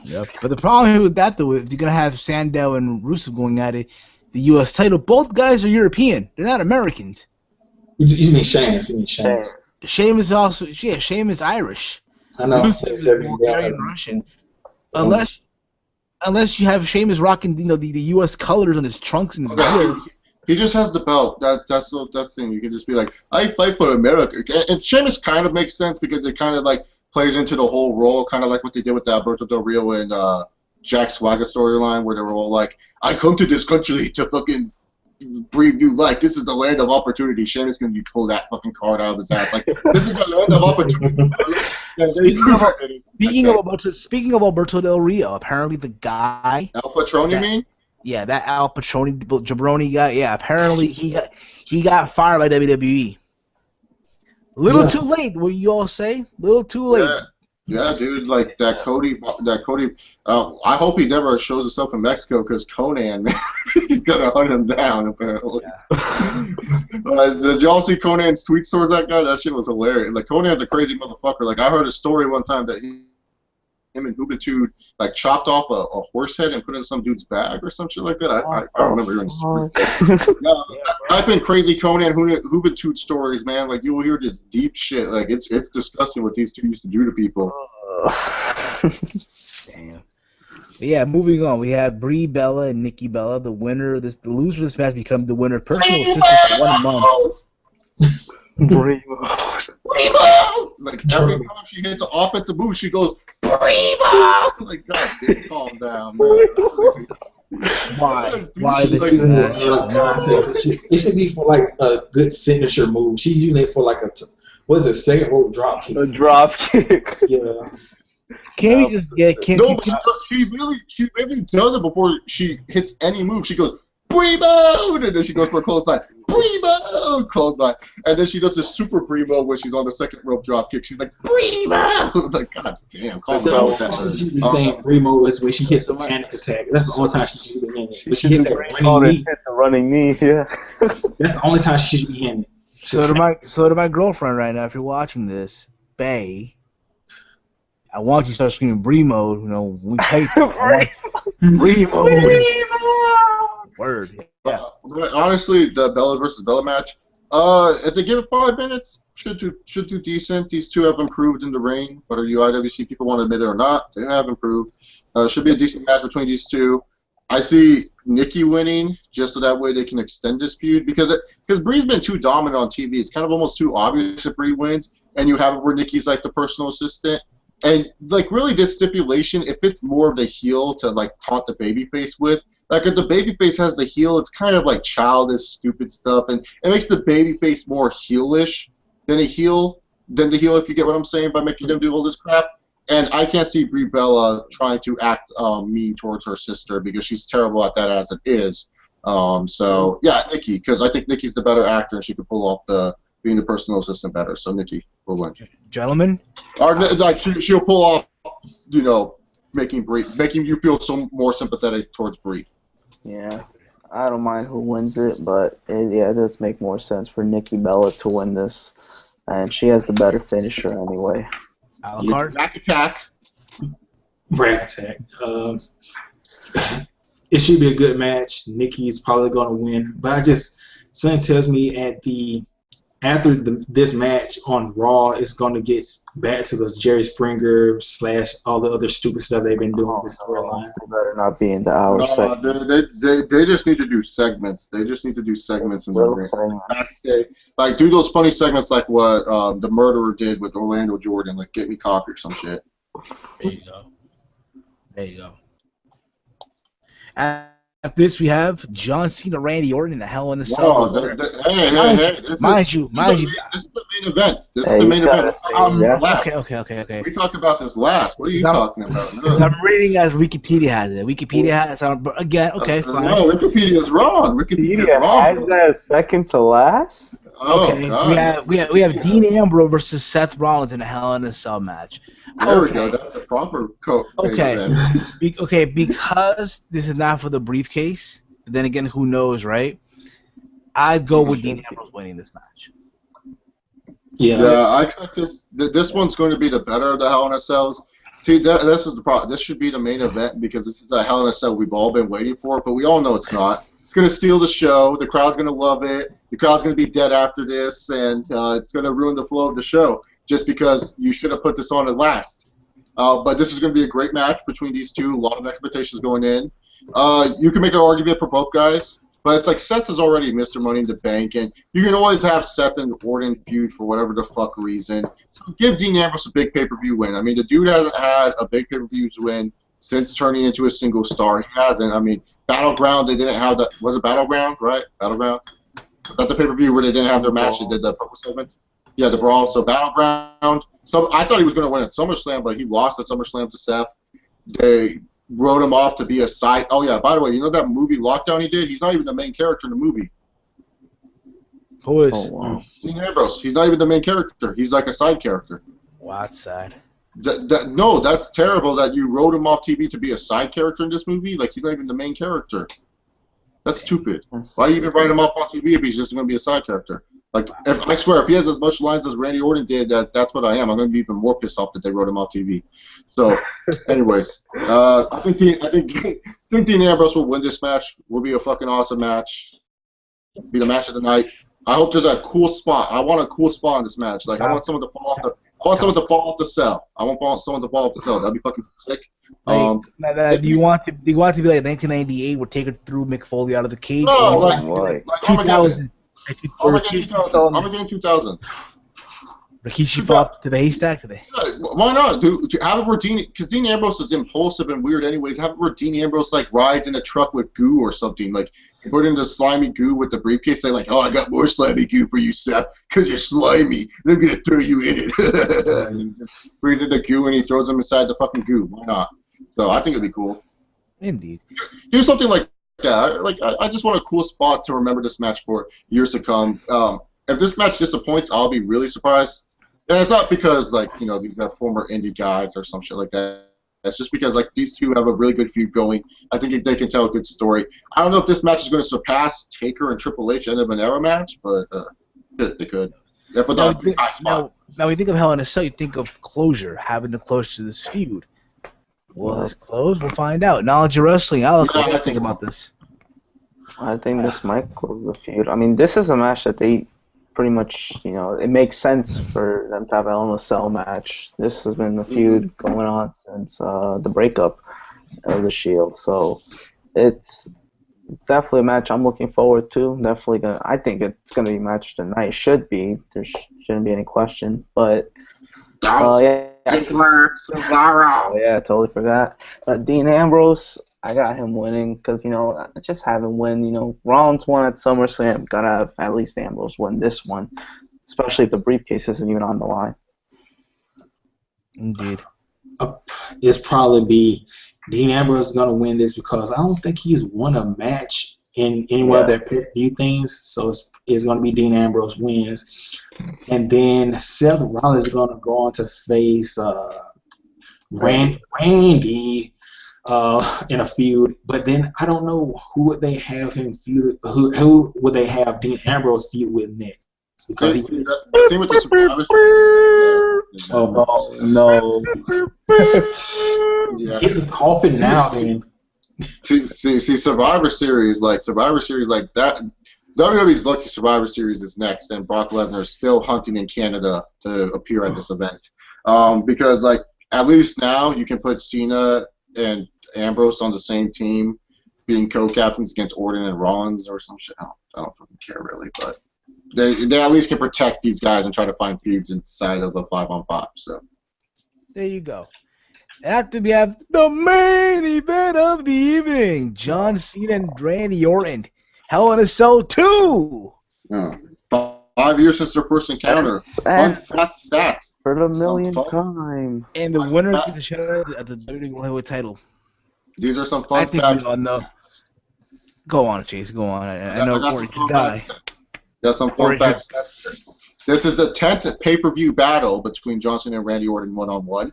Yep. But the problem with that, though, if you're going to have Sandow and Rusev going at it, the U.S. title, both guys are European. They're not Americans. You mean Sheamus. You mean Sheamus. Sheamus also, yeah, Sheamus Irish. I know. Rusev is Bulgarian Russian. Unless you have Sheamus rocking, you know, the U.S. colors on his trunks and his gear. He just has the belt. That's the thing. You can just be like, I fight for America. And Sheamus kind of makes sense because it kind of like plays into the whole role, kind of like what they did with the Alberto Del Rio and Jack Swagger storyline, where they were all like, I come to this country to fucking breathe new life. This is the land of opportunity. Sheamus going to pull that fucking card out of his ass. Like, this is the land of opportunity. Speaking of Alberto Del Rio, apparently the guy. Al Patron, you mean? Yeah, that Al Patroni, Jabroni guy. Yeah, apparently he got fired by WWE. Little too late, will you all say? Little too late. Yeah, dude, like that Cody. I hope he never shows himself in Mexico because Conan, man, he's gonna hunt him down. Apparently. Yeah. Did y'all see Conan's tweets towards that guy? That shit was hilarious. Like Conan's a crazy motherfucker. Like I heard a story one time that him and Juventud like chopped off a horse head and put it in some dude's bag or some shit like that. I don't remember hearing the story. I've been crazy Conan Juventud stories, man. Like you will hear this deep shit. Like it's disgusting what these two used to do to people. Damn. But yeah, moving on. We have Brie Bella and Nikki Bella. The loser of this match become the winner. Personal assistant for 1 month. Like every time she hits an offensive move, she goes Primo. Like God, dude, calm down, man. Why? Why they do that? It should be for like a good signature move. She's using it for like second rope drop kick. A drop kick. Yeah. Can we just get? No, but she really does it before she hits any move. She goes Primo, and then she goes for a clothesline. Primo, clothesline, and then she does the super Primo when she's on the second rope drop kick. She's like Primo. It's like God damn, calm down with that. She's usually saying Primo is when she hits the panic attack. That's the only time she should be hitting it. When she hits that running knee, yeah. That's the only time she should be hitting it. So to my girlfriend right now, if you're watching this, Bae, I want you to start screaming Bremo. You know, when we play Bremo. Word. Yeah. But honestly, the Bella versus Bella match, if they give it 5 minutes, should do decent. These two have improved in the ring, whether you IWC people want to admit it or not, they have improved. Should be a decent match between these two. I see Nikki winning just so that way they can extend this feud because Brie's been too dominant on TV. It's kind of almost too obvious if Brie wins, and you have it where Nikki's like the personal assistant. And like really, this stipulation, if it's more of the heel to like taunt the babyface with, like if the babyface has the heel, it's kind of like childish, stupid stuff, and it makes the babyface more heelish than the heel, if you get what I'm saying, by making them do all this crap. And I can't see Brie Bella trying to act mean towards her sister because she's terrible at that as it is. So yeah, Nikki, because I think Nikki's the better actor and she could pull off being the personal assistant better. So Nikki will win. Gentlemen, or like she'll pull off, you know, making you feel some more sympathetic towards Brie. Yeah, I don't mind who wins it, but it does make more sense for Nikki Bella to win this, and she has the better finisher anyway. Alucard? Back attack. Brag attack. It should be a good match. Nikki's probably going to win, but something tells me after this match on Raw, it's going to get back to this Jerry Springer / all the other stupid stuff they've been doing with storyline. Better not be in the hour segment. They just need to do segments. They just need to do segments in the Little ring. segments. Backstage. Like, do those funny segments like what the Murderer did with Orlando Jordan, like Get Me Coffee or some shit. There you go. There you go. After this, we have John Cena, Randy Orton in a Hell in a Cell. Hey. Mind you. This is the main event. This is the main event. Okay. We talked about this last. What are you talking about? No. I'm reading as Wikipedia has it. Wikipedia has it. Again, okay, fine. No, Wikipedia's wrong. Wikipedia's wrong. Has that second to last? Oh, Okay, God. we have Dean Ambrose versus Seth Rollins in a Hell in a Cell match. There we go. That's a proper code. Okay. Because this is not for the briefcase. But then again, who knows, right? I'd go with Dean Ambrose winning this match. Yeah, I expect this one's going to be the better of the Hell in a Cells. See, this is the problem. This should be the main event because this is the Hell in a Cell we've all been waiting for, but we all know it's not. It's going to steal the show. The crowd's going to love it. The crowd's going to be dead after this, and it's going to ruin the flow of the show just because you should have put this on at last. But this is going to be a great match between these two. A lot of expectations going in. You can make an argument for both guys, but it's like Seth is already Mr. Money in the Bank, and you can always have Seth and Orton feud for whatever the fuck reason. So give Dean Ambrose a big pay-per-view win. I mean, the dude hasn't had a big pay-per-view win since turning into a single star. He hasn't. I mean, Battleground, they didn't have the... Was it Battleground, right? Battleground? Was that the pay-per-view where they didn't have their match? They did the purple segments? Yeah, the Brawl. So Battleground. So I thought he was going to win at SummerSlam, but he lost at SummerSlam to Seth. They wrote him off to be a side... Oh, yeah, by the way, you know that movie Lockdown he did? He's not even the main character in the movie. Who is? Oh, wow. Dean Ambrose. He's not even the main character. He's like a side character. Wow, that's sad. No, that's terrible that you wrote him off TV to be a side character in this movie. Like, he's not even the main character. That's stupid. Why even write him off on TV if he's just going to be a side character? Like, I swear, if he has as much lines as Randy Orton did, that's what I am. I'm going to be even more pissed off that they wrote him off TV. So, anyways, I think Dean Ambrose will win this match. Will be a fucking awesome match. Be the match of the night. I hope there's a cool spot. I want a cool spot in this match. Like, I want someone to fall off the... I want someone to fall off the cell. I want someone to fall off the cell. That'd be fucking sick. Do you want to be like 1998 where Taker threw Mick Foley out of the cage? No, like like 2000. Armageddon 2000. Rikishi fought to the haystack today. Why not? Have it where because Dean Ambrose is impulsive and weird anyways. Have it where Dean Ambrose like rides in a truck with goo or something. Like put in the slimy goo with the briefcase. They're like, oh, I got more slimy goo for you, Seth, because you're slimy. And I'm gonna throw you in it. And he just breathes in the goo and he throws them inside the fucking goo. Why not? So I think it'd be cool. Indeed. Do something like that. Like I just want a cool spot to remember this match for years to come. If this match disappoints, I'll be really surprised. And it's not because, like, you know, these are former indie guys or some shit like that. It's just because, like, these two have a really good feud going. I think they can tell a good story. I don't know if this match is going to surpass Taker and Triple H end of an era match, but they could. Yeah, but now, we think of Hell in a Cell, you think of closure, having the close to this feud. Will this close? We'll find out. Knowledge of Wrestling. Alex, what do you think about this? I think this might close the feud. I mean, this is a match that they pretty much, you know, it makes sense for them to have a Hell in a Cell match. This has been a feud going on since the breakup of the Shield, so it's definitely a match I'm looking forward to. I think it's gonna be match tonight. Should be. There shouldn't be any question. But Ziggler, Cesaro. Yeah, I totally forgot. Dean Ambrose, I got him winning because, you know, just have him win. You know, Rollins won at SummerSlam. Gotta have at least Ambrose win this one, especially if the briefcase isn't even on the line. Indeed. It's probably be Dean Ambrose is going to win this because I don't think he's won a match in any one of their pay-per-view things. So it's going to be Dean Ambrose wins. And then Seth Rollins is going to go on to face Randy in a feud, but then I don't know who would they have him feud. Who would they have Dean Ambrose feud with next? Because Oh no! Yeah. Get the coffin now, team. See, Survivor Series like that. WWE's lucky Survivor Series is next, and Brock Lesnar is still hunting in Canada to appear at this event. Because like at least now you can put Cena and Ambrose on the same team, being co-captains against Orton and Rollins or some shit. I don't fucking care really, but they at least can protect these guys and try to find feuds inside of a 5-on-5. So There you go. After we have the main event of the evening, John Cena and Randy Orton. Hell in a Cell 2. yeah. 5 years since their first encounter. Fun fact stats. For the millionth time. And the winner gets a shot at the WWE Heavyweight title. These are some fun I think facts. we all know. Go on, Chase. Go on. I know Orton can die. Got some fun facts. This is the 10th pay-per-view battle between John Cena and Randy Orton one-on-one.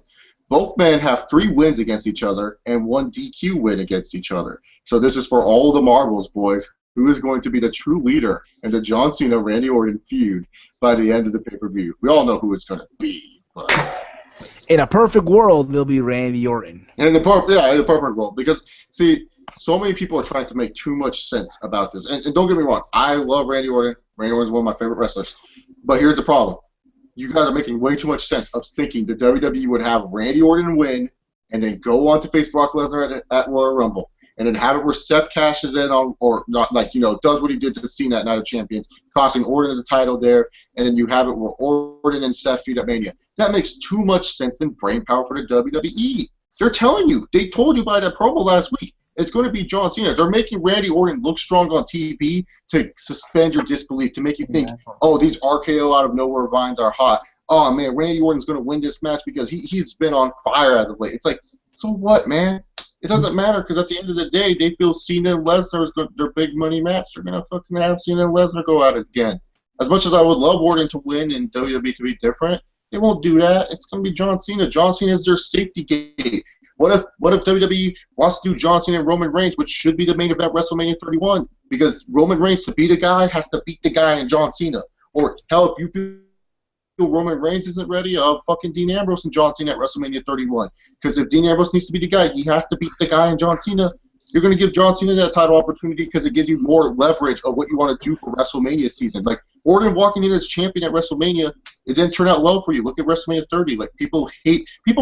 Both men have 3 wins against each other and 1 DQ win against each other. So this is for all the marbles, boys. Who is going to be the true leader in the John Cena-Randy Orton feud by the end of the pay-per-view? We all know who it's going to be. But in a perfect world, they'll be Randy Orton. in the perfect world. Because, see, so many people are trying to make too much sense about this. And don't get me wrong, I love Randy Orton. Randy Orton is one of my favorite wrestlers. But here's the problem. You guys are making way too much sense of thinking the WWE would have Randy Orton win and then go on to face Brock Lesnar at Royal Rumble. And then have it where Seth cashes in on, or not, like, does what he did to Cena at Night of Champions, costing Orton the title there, and then you have it where Orton and Seth feud at Mania. That makes too much sense than brain power for the WWE. They're telling you. They told you by that promo last week. It's going to be John Cena. They're making Randy Orton look strong on TV to suspend your disbelief, to make you think, oh, these RKO out of nowhere vines are hot. Oh, man, Randy Orton's going to win this match because he's been on fire as of late. It's like, so what, man? It doesn't matter because at the end of the day, they feel Cena and Lesnar is their big money match. They're going to fucking have Cena and Lesnar go at it again. As much as I would love Orton to win and WWE to be different, they won't do that. It's going to be John Cena. John Cena is their safety gate. What if WWE wants to do John Cena and Roman Reigns, which should be the main event WrestleMania 31? Because Roman Reigns, to beat a guy, has to beat the guy in John Cena. Or, hell, if you feel Roman Reigns isn't ready, fucking Dean Ambrose and John Cena at WrestleMania 31. Because if Dean Ambrose needs to be the guy, he has to beat the guy in John Cena. You're going to give John Cena that title opportunity because it gives you more leverage of what you want to do for WrestleMania season. Like, Orton walking in as champion at WrestleMania, it didn't turn out well for you. Look at WrestleMania 30. Like, people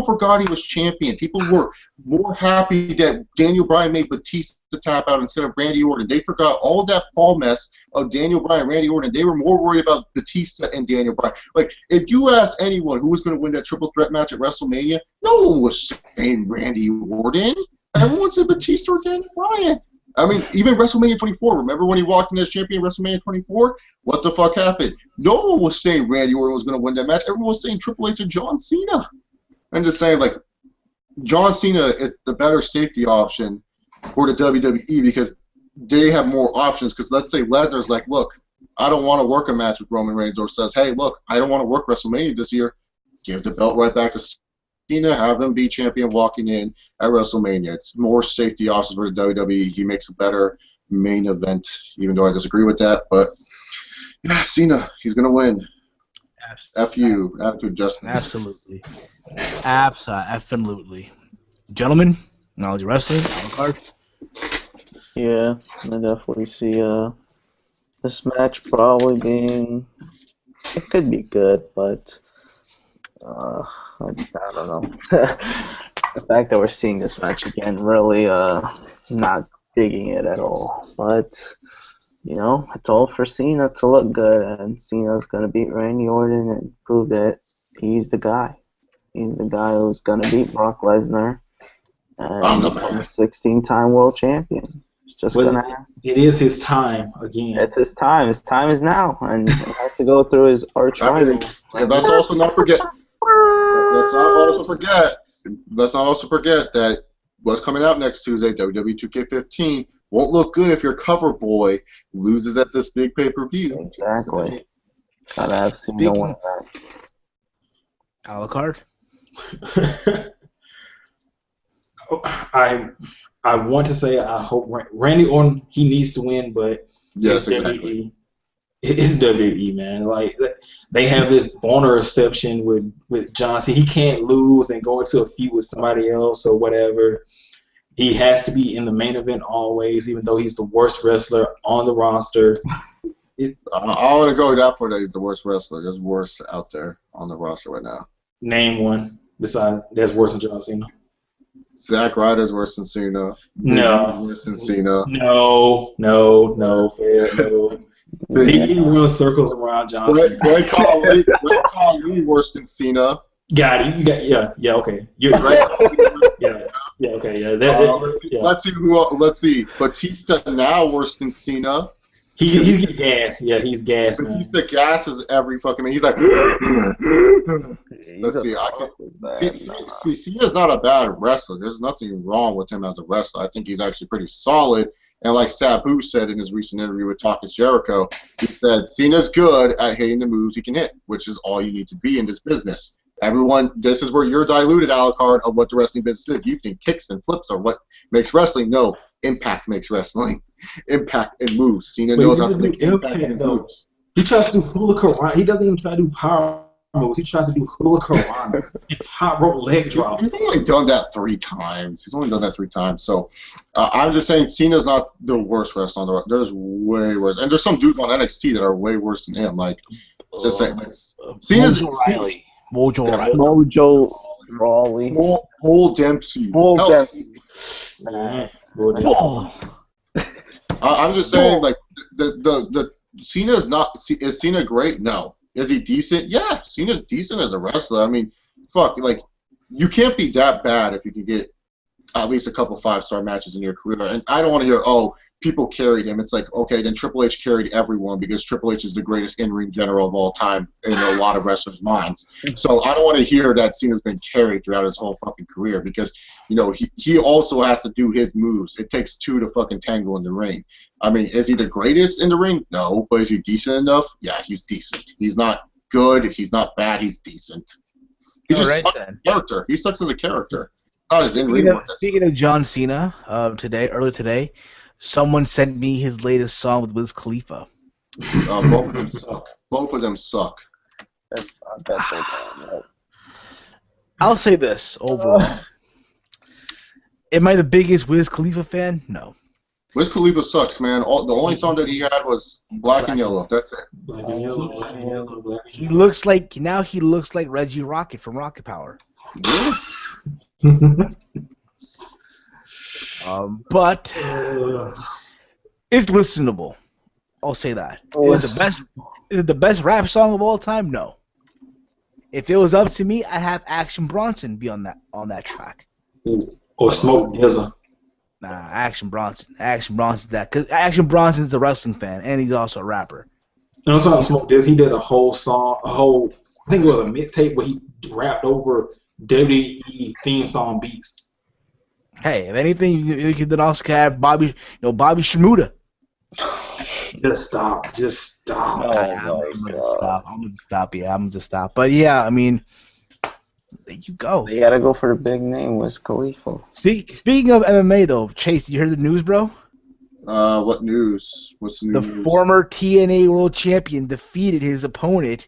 forgot he was champion. People were more happy that Daniel Bryan made Batista tap out instead of Randy Orton. They forgot all that fall mess of Daniel Bryan and Randy Orton. They were more worried about Batista and Daniel Bryan. Like, if you asked anyone who was going to win that triple threat match at WrestleMania, no one was saying Randy Orton. Everyone said Batista or Daniel Bryan. I mean, even WrestleMania 24, remember when he walked in as champion at WrestleMania 24? What the fuck happened? No one was saying Randy Orton was going to win that match. Everyone was saying Triple H and John Cena. I'm just saying, like, John Cena is the better safety option for the WWE because they have more options. Because let's say Lesnar's like, look, I don't want to work a match with Roman Reigns, or says, hey, look, I don't want to work WrestleMania this year. Give the belt right back to Cena, have him be champion walking in at WrestleMania. It's more safety options for the WWE. He makes a better main event, even though I disagree with that. But, yeah, Cena, he's going to win. F you, attitude adjustment. Absolutely. Absolutely. Gentlemen, knowledge of wrestling, on the card. Yeah, I definitely see this match probably being, it could be good, but I don't know. The fact that we're seeing this match again, really not digging it at all. But, you know, it's all for Cena to look good, and Cena's going to beat Randy Orton and prove that he's the guy. He's the guy who's going to beat Brock Lesnar and become a 16-time world champion. It's just going to happen. It is his time again. It's his time. His time is now, and he has to go through his arch rival. And let's also not forget. Let's not also forget that what's coming out next Tuesday, WWE 2K15, won't look good if your cover boy loses at this big pay-per-view. Exactly. Gotta have Cena win that. A la carte. I want to say I hope Randy Orton, he needs to win, but yes, WWE, exactly. It's WWE, man. Like they have this boner reception with John Cena. He can't lose and go into a feud with somebody else or whatever. He has to be in the main event always, even though he's the worst wrestler on the roster. I want to go that far that he's the worst wrestler. There's worse out there on the roster right now. Name one besides that's worse than John Cena. Zack Ryder's worse than Cena. No. Worse than Cena. No, fair, no. He runs circles around John Cena. Greg Khali worse than Cena. Got it. You got yeah. Okay. You're Greg yeah. Okay. Yeah. Let's see. Batista now worse than Cena. He's getting gas. Yeah, he's gas. Batista gasses every fucking minute. He's like, let's see. Cena's not a bad wrestler. There's nothing wrong with him as a wrestler. I think he's actually pretty solid. And like Sabu said in his recent interview with Talking Jericho, he said Cena's good at hitting the moves he can hit, which is all you need to be in this business. Everyone, this is where you're diluted, Alucard, of what the wrestling business is. You think kicks and flips are what makes wrestling. No, impact makes wrestling. Impact and moves. Cena knows how to make impact and moves. He tries to do hurricanrana. He doesn't even try to do power moves. He tries to do hurricanrana. It's top rope leg drops. He's only done that 3 times. So I'm just saying Cena's not the worst wrestler on the road. There's way worse. And there's some dudes on NXT that are way worse than him. Like, just saying. Like, Cena's Riley. Mojo Rawley. Bull Dempsey. I'm just saying, like, the Cena is Cena great? No. Is he decent? Yeah, Cena's decent as a wrestler. I mean, fuck, like, you can't be that bad if you can get at least a couple 5-star matches in your career. And I don't want to hear, oh, people carried him. It's like, okay, then Triple H carried everyone because Triple H is the greatest in-ring general of all time in a lot of wrestlers' minds. So I don't want to hear that Cena's been carried throughout his whole fucking career because, you know, he also has to do his moves. It takes 2 to fucking tangle in the ring. I mean, is he the greatest in the ring? No. But is he decent enough? Yeah, he's decent. He's not good. He's not bad. He's decent. He just sucks as a character. He sucks as a character. Speaking of John Cena, earlier today, someone sent me his latest song with Wiz Khalifa. Both of them suck. Both of them suck. I'll say this overall. Am I the biggest Wiz Khalifa fan? No. Wiz Khalifa sucks, man. The only song that he had was Black and Yellow. That's it. Black and yellow. He looks like Reggie Rocket from Rocket Power. But it's listenable. I'll say that. Is it the best rap song of all time? No. If it was up to me, I'd have Action Bronson be on that track. Or Smoke DZA. Nah, Action Bronson. Action Bronson's that. Because Action Bronson's a wrestling fan, and he's also a rapper. And I'm talking about Smoke DZA. He did a whole song, I think it was a mixtape where he rapped over WWE theme song beats. Hey, if anything, you could also have Bobby Shmurda. Just stop. I'm gonna stop. Yeah, I'm gonna stop. But yeah, I mean, there you go. They gotta go for the big name, Wiz Khalifa. Speaking of MMA though, Chase, you heard the news, bro? What news? What's the news? The former TNA World Champion defeated his opponent,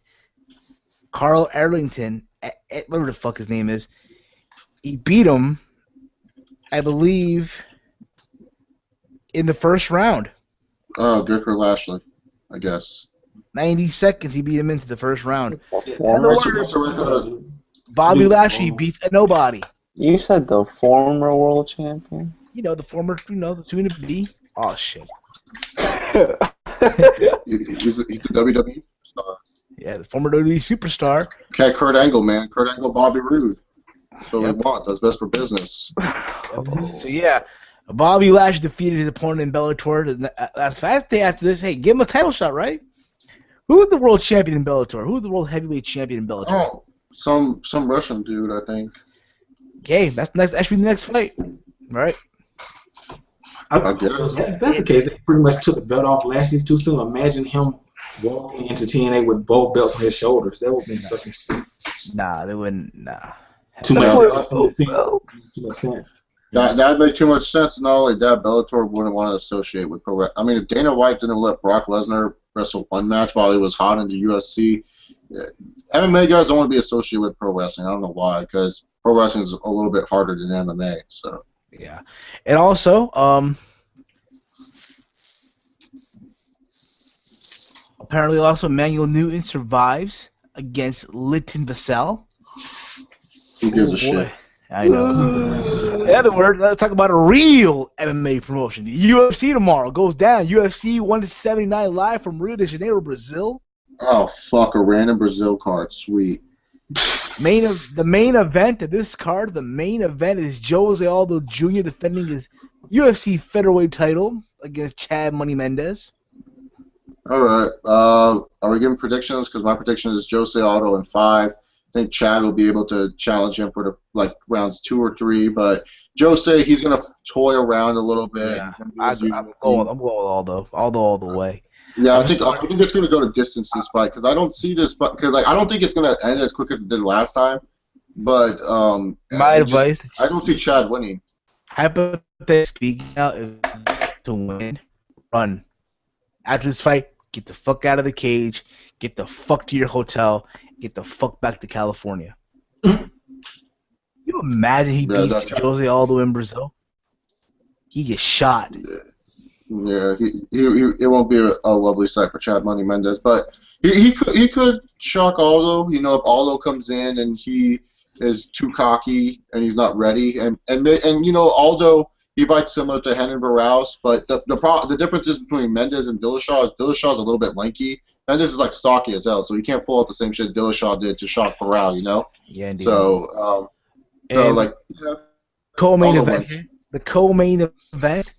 Carl Arlington, whatever the fuck his name is. He beat him, I believe, in the first round. Oh, good for Lashley, I guess. 90 seconds, he beat him into the first round. Bobby Lashley beats a nobody. You said the former world champion? You know, the former, the soon to be. Oh, shit. He's a WWE star. Yeah, the former WWE superstar. Okay, Kurt Angle, man. Kurt Angle, Bobby Roode. That's what we want. That's best for business. So, yeah, Bobby Lashley defeated his opponent in Bellator. That's fast day after this. Hey, give him a title shot, right? Who is the world champion in Bellator? Who is the world heavyweight champion in Bellator? Oh, some Russian dude, I think. Okay, that should be the next fight, right? I guess. If that's the case, they pretty much took the belt off Lashley too soon. Imagine him walking into TNA with both belts on his shoulders. That would have been sucking sweet. Nah, they wouldn't. Nah. Too much sense. That made too much sense. Not only that, Bellator wouldn't want to associate with pro wrestling. I mean, if Dana White didn't let Brock Lesnar wrestle one match while he was hot in the UFC. MMA guys don't want to be associated with pro wrestling. I don't know why, because pro wrestling is a little bit harder than MMA. So Yeah, and also, apparently, also Emmanuel Newton survives against Lytton Vassell. who gives a shit? I know. In other words, let's talk about a real MMA promotion. UFC tomorrow goes down. UFC 179 live from Rio de Janeiro, Brazil. Oh fuck, a random Brazil card, sweet. The main event of this card, the main event is Jose Aldo Jr. defending his UFC featherweight title against Chad Money Mendez. All right. Are we giving predictions? Because my prediction is Jose Aldo in 5. I think Chad will be able to challenge him for rounds 2 or 3. But Jose, he's gonna toy around a little bit. Yeah, I'm going with Aldo all the way. Yeah, I think it's gonna go to distance this fight because I don't see this, because I don't think it's gonna end as quick as it did last time. But my advice: I don't see Chad winning. Hypothetically speaking, out to win, run. After this fight, get the fuck out of the cage, get the fuck to your hotel, get the fuck back to California. You imagine he beats Jose Aldo in Brazil? He gets shot. Yeah, it won't be a lovely sight for Chad Money Mendez, but he could shock Aldo. You know, if Aldo comes in and he is too cocky and he's not ready, and you know, Aldo, he fights similar to Renan Barros, but the difference is between Mendez and Dillashaw is Dillashaw's a little bit lanky. Mendez is like stocky as hell, so he can't pull out the same shit Dillashaw did to shock Barral, you know? Yeah, indeed. So co-main event here. The co-main event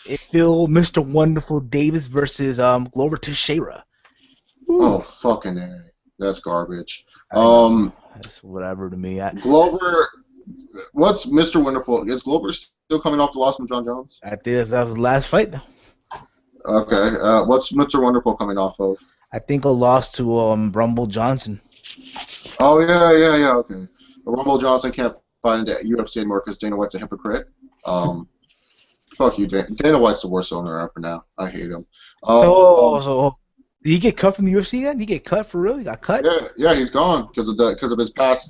is still Mr. Wonderful Davis versus Glover Teixeira. Oh, fucking A. That's garbage. That's whatever to me. Glover, what's Mr. Wonderful? Is Glover still coming off the loss from John Jones? I think that was his last fight, though. Okay. What's Mr. Wonderful coming off of? I think a loss to Rumble Johnson. Oh, yeah, okay. Rumble Johnson can't fight into UFC anymore because Dana White's a hypocrite. Fuck you, Dana White's the worst owner ever now. I hate him. So did he get cut from the UFC then? Did he get cut for real? He got cut? Yeah, he's gone because of his past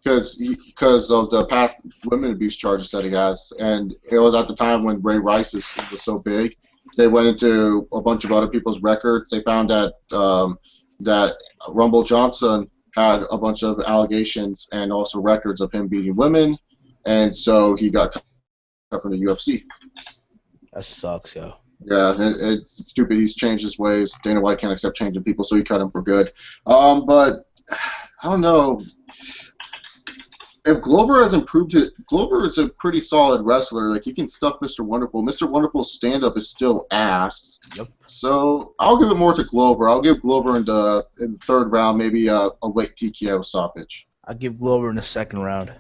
because of the past women abuse charges that he has, and it was at the time when Ray Rice was so big. They went into a bunch of other people's records. They found that that Rumble Johnson had a bunch of allegations and also records of him beating women, and so he got cut from the UFC. That sucks, yo. Yeah, it's stupid. He's changed his ways. Dana White can't accept changing people, so he cut him for good. But I don't know. If Glover has improved it, Glover is a pretty solid wrestler. Like, he can stuff Mr. Wonderful. Mr. Wonderful's stand-up is still ass. Yep. So I'll give it more to Glover. I'll give Glover in the third round, maybe a late TKO stoppage. I'll give Glover in the second round.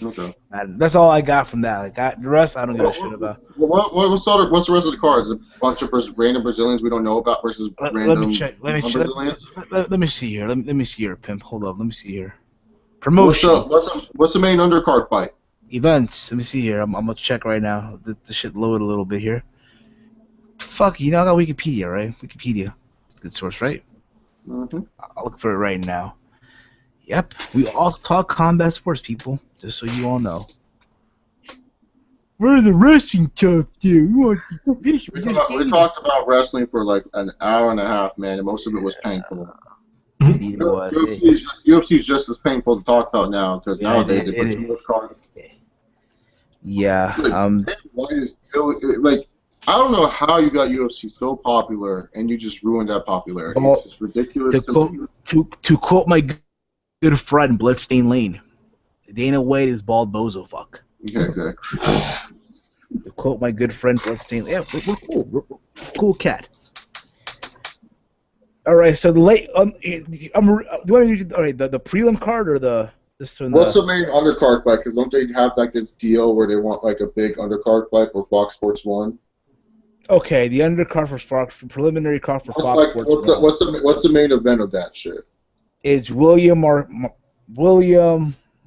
Okay. That's all I got from that. The rest I don't give a shit about. What's the rest of the cards? A bunch of random Brazilians we don't know about versus random Let me check. Let me Brazilians? Let me see here. Let me see here, pimp. Hold up. Let me see here. Promotion. What's the main undercard fight? Events. Let me see here. I'm gonna check right now. The shit load a little bit here. Fuck, you know I got Wikipedia, right? Wikipedia, good source, right? Mm-hmm. I'll look for it right now. Yep, we all talk combat sports, people. Just so you all know. Where's the wrestling talk, dude? We talked about wrestling for like an hour and a half, man, and most of it was painful. UFC is just as painful to talk about now because nowadays they put too much cards. Yeah. Why is like I don't know how you got UFC so popular and you just ruined that popularity. It's just ridiculous. To quote my good friend Bloodstained Lane, Dana White is bald bozo fuck. Yeah, exactly. To quote my good friend Bloodstained, we're cool. We're cool cat. All right, so the late do you want to do the prelim card or this one? What's the main undercard fight? Because don't they have like this deal where they want like a big undercard fight for Fox Sports 1? Okay, the undercard for Fox, preliminary card for Fox Sports 1. What's the main event of that shit? It's William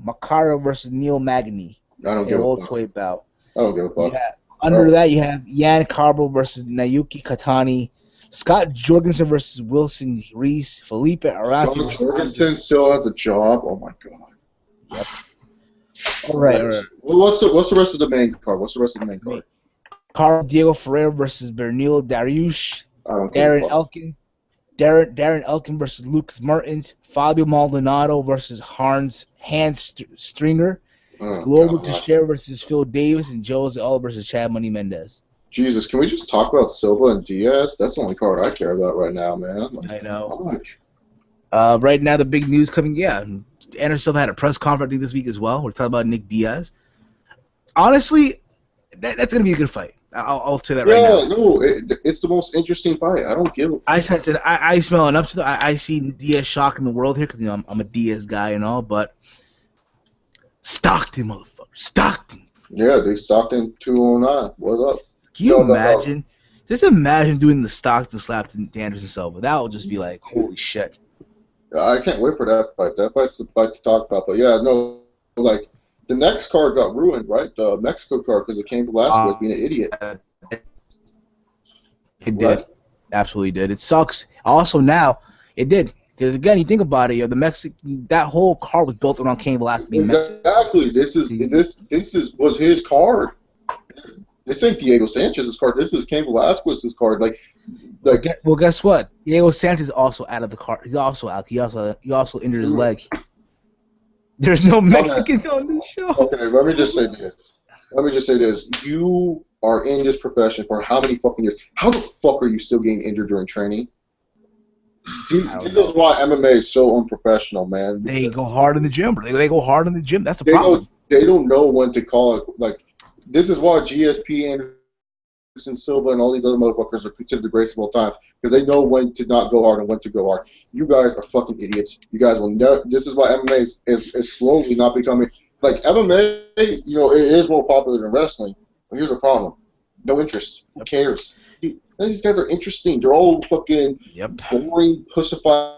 Macaro versus Neil Magny. I don't give a fuck. Bout. I don't give a fuck. Under that, you have Yan Carball versus Nayuki Katani. Scott Jorgensen versus Wilson Reese. Felipe Arante John versus Jorgensen still has a job. Oh my god. Yep. All right. Well, what's the rest of the main card? What's the rest of the main card? Carl Diego Ferreira versus Bernil Dariush. I don't give a Darren fuck. Elkin. Darren Elkin versus Lucas Martins. Fabio Maldonado versus Hans Stringer. Oh, Glover God. Teixeira versus Phil Davis, and Jose Aldo versus Chad Money Mendez. Jesus, can we just talk about Silva and Diaz? That's the only card I care about right now, man. I know. Fuck. Right now, the big news coming, Anderson Silva had a press conference I think, this week as well. We're talking about Nick Diaz. Honestly, that's going to be a good fight. I'll say that right now. Yeah, no, it's the most interesting fight. I don't give a... I sense it. I smell an upset. I see Diaz shocking the world here because I'm a Diaz guy and all, but Stockton, motherfucker. Stockton. Yeah, they Stockton 209. What up? Can you imagine? Just imagine doing the Stockton slap to Anderson Silva. That would just be like, holy shit. I can't wait for that fight. That fight's the fight to talk about. But yeah, no, like the next card got ruined, right? The Mexico card because it came to last week being an idiot. It did. Absolutely did. It sucks. Also now, it did. Because again, you think about it, that whole card was built around Cain Velasquez. Exactly. This was his card. This ain't Diego Sanchez's card. This is Cain Velasquez's card. Well, guess what? Diego Sanchez is also out of the card. He's also out. He also injured his leg. There's no Mexicans on this show. Okay, let me just say this. You are in this profession for how many fucking years? How the fuck are you still getting injured during training? This is why MMA is so unprofessional, man. They go hard in the gym. They go hard in the gym. That's the problem. They don't know when to call it. Like, this is why GSP, Anderson Silva, and all these other motherfuckers are considered the greatest of all time, because they know when to not go hard and when to go hard. You guys are fucking idiots. You guys will never. This is why MMA is slowly not becoming like MMA. You know, it is more popular than wrestling. But here's the problem: no interest. Who cares? These guys are interesting. They're all fucking boring, pussified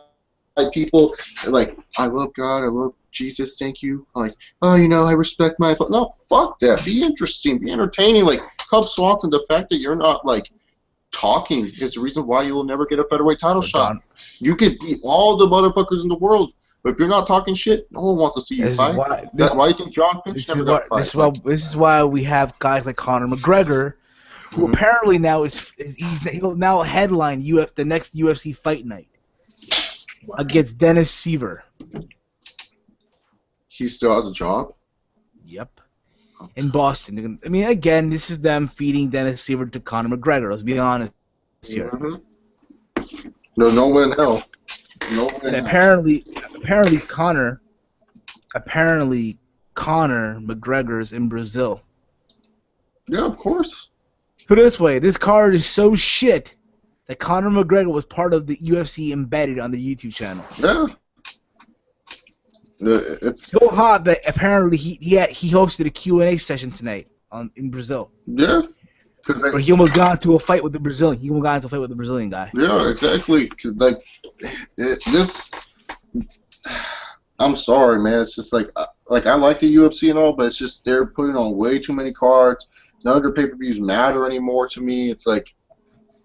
people. They're like, I love God, I love Jesus, thank you. Like, oh, you know, I respect my... No, fuck that. Be interesting. Be entertaining. Like, Cub Swanson, the fact that you're not, like, talking is the reason why you will never get a featherweight title shot. You could beat all the motherfuckers in the world, but if you're not talking shit, no one wants to see you fight. Why do you think John Finch never got a fight? This is why we have guys like Conor McGregor, who apparently now he'll now headline the next UFC fight night against Dennis Seaver. He still has a job? Yep. In Boston. I mean, again, this is them feeding Dennis Seaver to Conor McGregor. Let's be honest here. No way in hell. No way in hell. Apparently Conor McGregor's in Brazil. Yeah, of course. Put it this way, this card is so shit that Conor McGregor was part of the UFC embedded on the YouTube channel. Yeah. It's so hot that apparently he hosted a Q&A session tonight in Brazil. Yeah. Or he almost got into a fight with the Brazilian. He almost got into a fight with the Brazilian guy. Yeah, exactly. Because I'm sorry, man. It's just like I like the UFC and all, but it's just they're putting on way too many cards. None of their pay-per-views matter anymore to me. It's like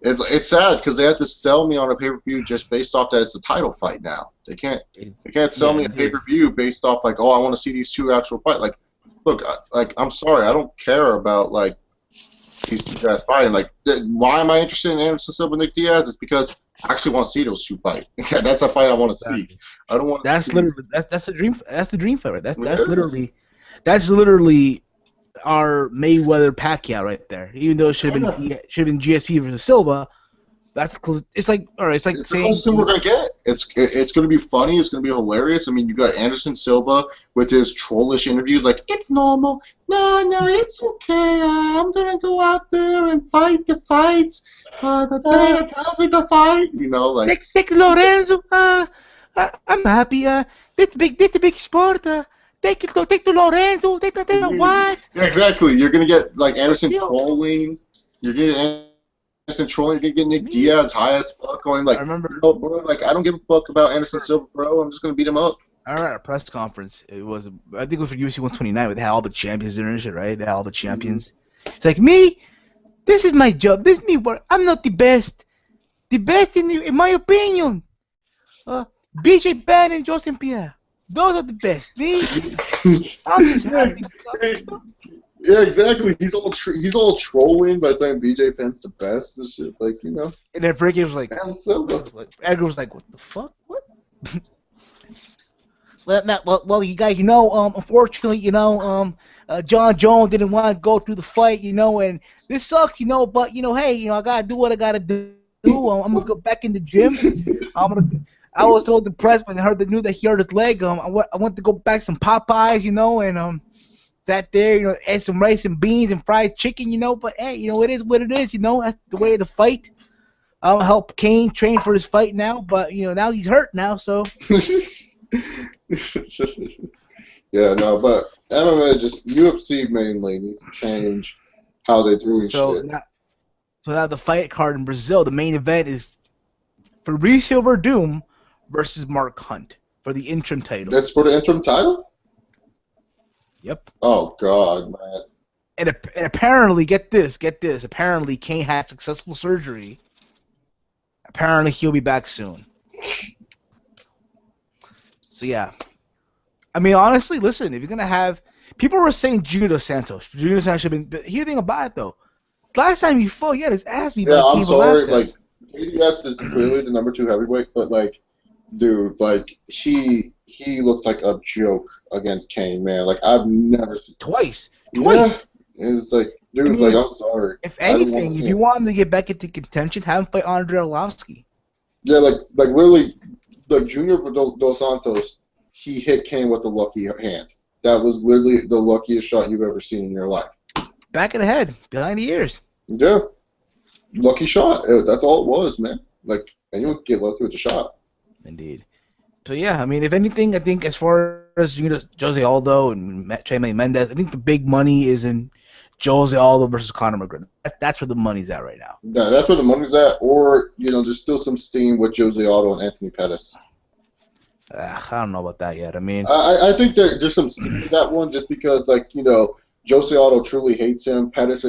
it's sad because they have to sell me on a pay-per-view just based off that it's a title fight now. They can't sell me a pay-per-view based off like, oh, I want to see these two actual fight. Like, look, I'm sorry, I don't care about like these two guys fighting. Like, why am I interested in Anderson Silva and Nick Diaz? It's because I actually want to see those two fight. That's a fight I want to see. I don't want. That's the dream. That's the dream fight. That's literally our Mayweather Pacquiao right there. Even though it should have been GSP versus Silva. It's like saying closest thing we're gonna get. It's gonna be funny. It's gonna be hilarious. I mean, you got Anderson Silva with his trollish interviews, like it's normal. No, it's okay. I'm gonna go out there and fight the fights. The trainer tells me to fight. You know, like take Lorenzo. I'm happy. This the big sport. Take to Lorenzo. Take what? Yeah, exactly. You're gonna get like Anderson trolling. You're getting Anderson trolling. You're gonna get Nick Diaz high as fuck going like. I remember, bro. Like I don't give a fuck about Anderson Silva, bro. I'm just gonna beat him up. I remember at a press conference. I think it was for UFC 129. They had all the champions there and shit, right? They had all the champions. It's like me. This is my job. This is me. I'm not the best. The best in my opinion. BJ Penn and Joseph Pierre. Those are the best. Me, I'm just happy. Yeah, exactly. He's all trolling by saying BJ Penn's the best and shit. Like, you know. And then Frankie was like, Edgar was like, what the fuck? What? well, you guys, unfortunately, John Jones didn't want to go through the fight, and this sucks, but, hey, I got to do what I got to do. I'm going to go back in the gym. I was so depressed when I heard the news that he hurt his leg. I went to go back some Popeyes, and sat there, ate some rice and beans and fried chicken, but, hey, it is what it is, that's the way of the fight. I'll help Kane train for his fight now, but, now he's hurt now, so... Yeah, no, but MMA just UFC mainly needs to change how they do shit. So now the fight card in Brazil, the main event is Fabricio Verdum versus Mark Hunt for the interim title. That's for the interim title? Yep. Oh God, man. And apparently, get this. Apparently, Kane had successful surgery. Apparently, he'll be back soon. So yeah, I mean, honestly, listen. If you're gonna have, people were saying Junior Dos Santos. Junior Dos Santos should have been. But here's the thing about it though. Last time he fought, he had his ass beat by Cain sorry. Velasquez. Like, KDS is clearly the number 2 heavyweight, but like, dude, like he looked like a joke against Kane, man. Like I've never seen Twice. Yeah, it was like, dude, I mean, like I'm sorry. If anything, if you want him to get back into contention, have him fight Andre Arlovski. Yeah, like literally. Like Junior Dos Santos, he hit Kane with a lucky hand. That was literally the luckiest shot you've ever seen in your life. Back of the head, behind the ears. Yeah, lucky shot. That's all it was, man. Like anyone can get lucky with a shot. Indeed. So yeah, I mean, if anything, I think as far as Jose Aldo and Chayman Mendez, I think the big money is in Jose Aldo versus Conor McGregor. That's where the money's at right now. Yeah, that's where the money's at. Or there's still some steam with Jose Aldo and Anthony Pettis. I don't know about that yet. I mean, I think there's some steam to that one just because, like, Jose Aldo truly hates him. Pettis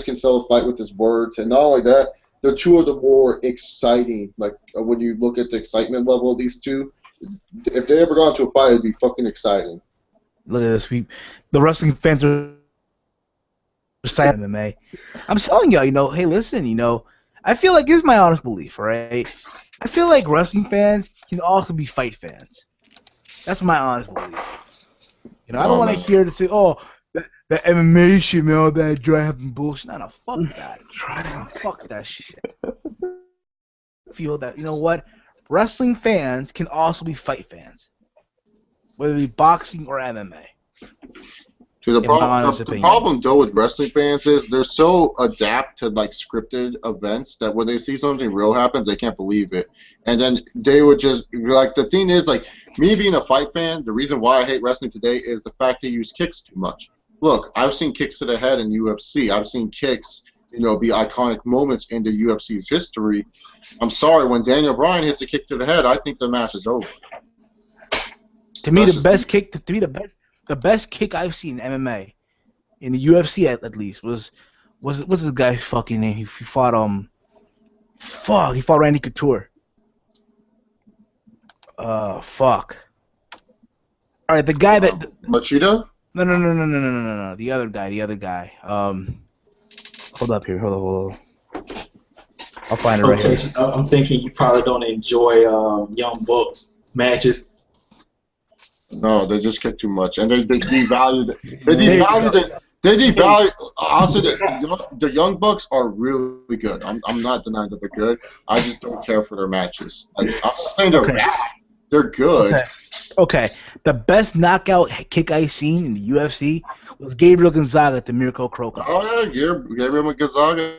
can sell a fight with his words, and not only that, they're two of the more exciting. Like when you look at the excitement level of these two, if they ever got into a fight, it'd be fucking exciting. Look at this. The wrestling fans are excited MMA. I'm telling y'all, hey, listen, I feel like this is my honest belief, right? I feel like wrestling fans can also be fight fans. That's my honest belief. I don't want to hear to say, oh, that MMA shit, man, all that driving bullshit. No, fuck that. Fuck that shit. I feel that, what? Wrestling fans can also be fight fans. Whether it be boxing or MMA. The problem though with wrestling fans is they're so adapt to like scripted events that when they see something real happen, they can't believe it, and then they would just like the thing is like me being a fight fan. The reason why I hate wrestling today is the fact they use kicks too much. Look, I've seen kicks to the head in UFC. I've seen kicks, be iconic moments in the UFC's history. I'm sorry, when Daniel Bryan hits a kick to the head, I think the match is over. To me, the best kick I've seen in MMA, in the UFC at least, was what's this guy's fucking name? He fought he fought Randy Couture. Fuck. All right, the guy that Machida? No. The other guy. Hold up here. Hold up. I'll find it right here. I'm thinking you probably don't enjoy Young Bucks matches. No, they just kick too much, and they devalue. They devalue. Also, the Young Bucks are really good. I'm not denying that they're good. I just don't care for their matches. Like, I'm not saying they're bad. They're good. Okay. The best knockout kick I seen in the UFC was Gabriel Gonzaga at the Mirko Cro Cop. Oh yeah, Gabriel Gonzaga.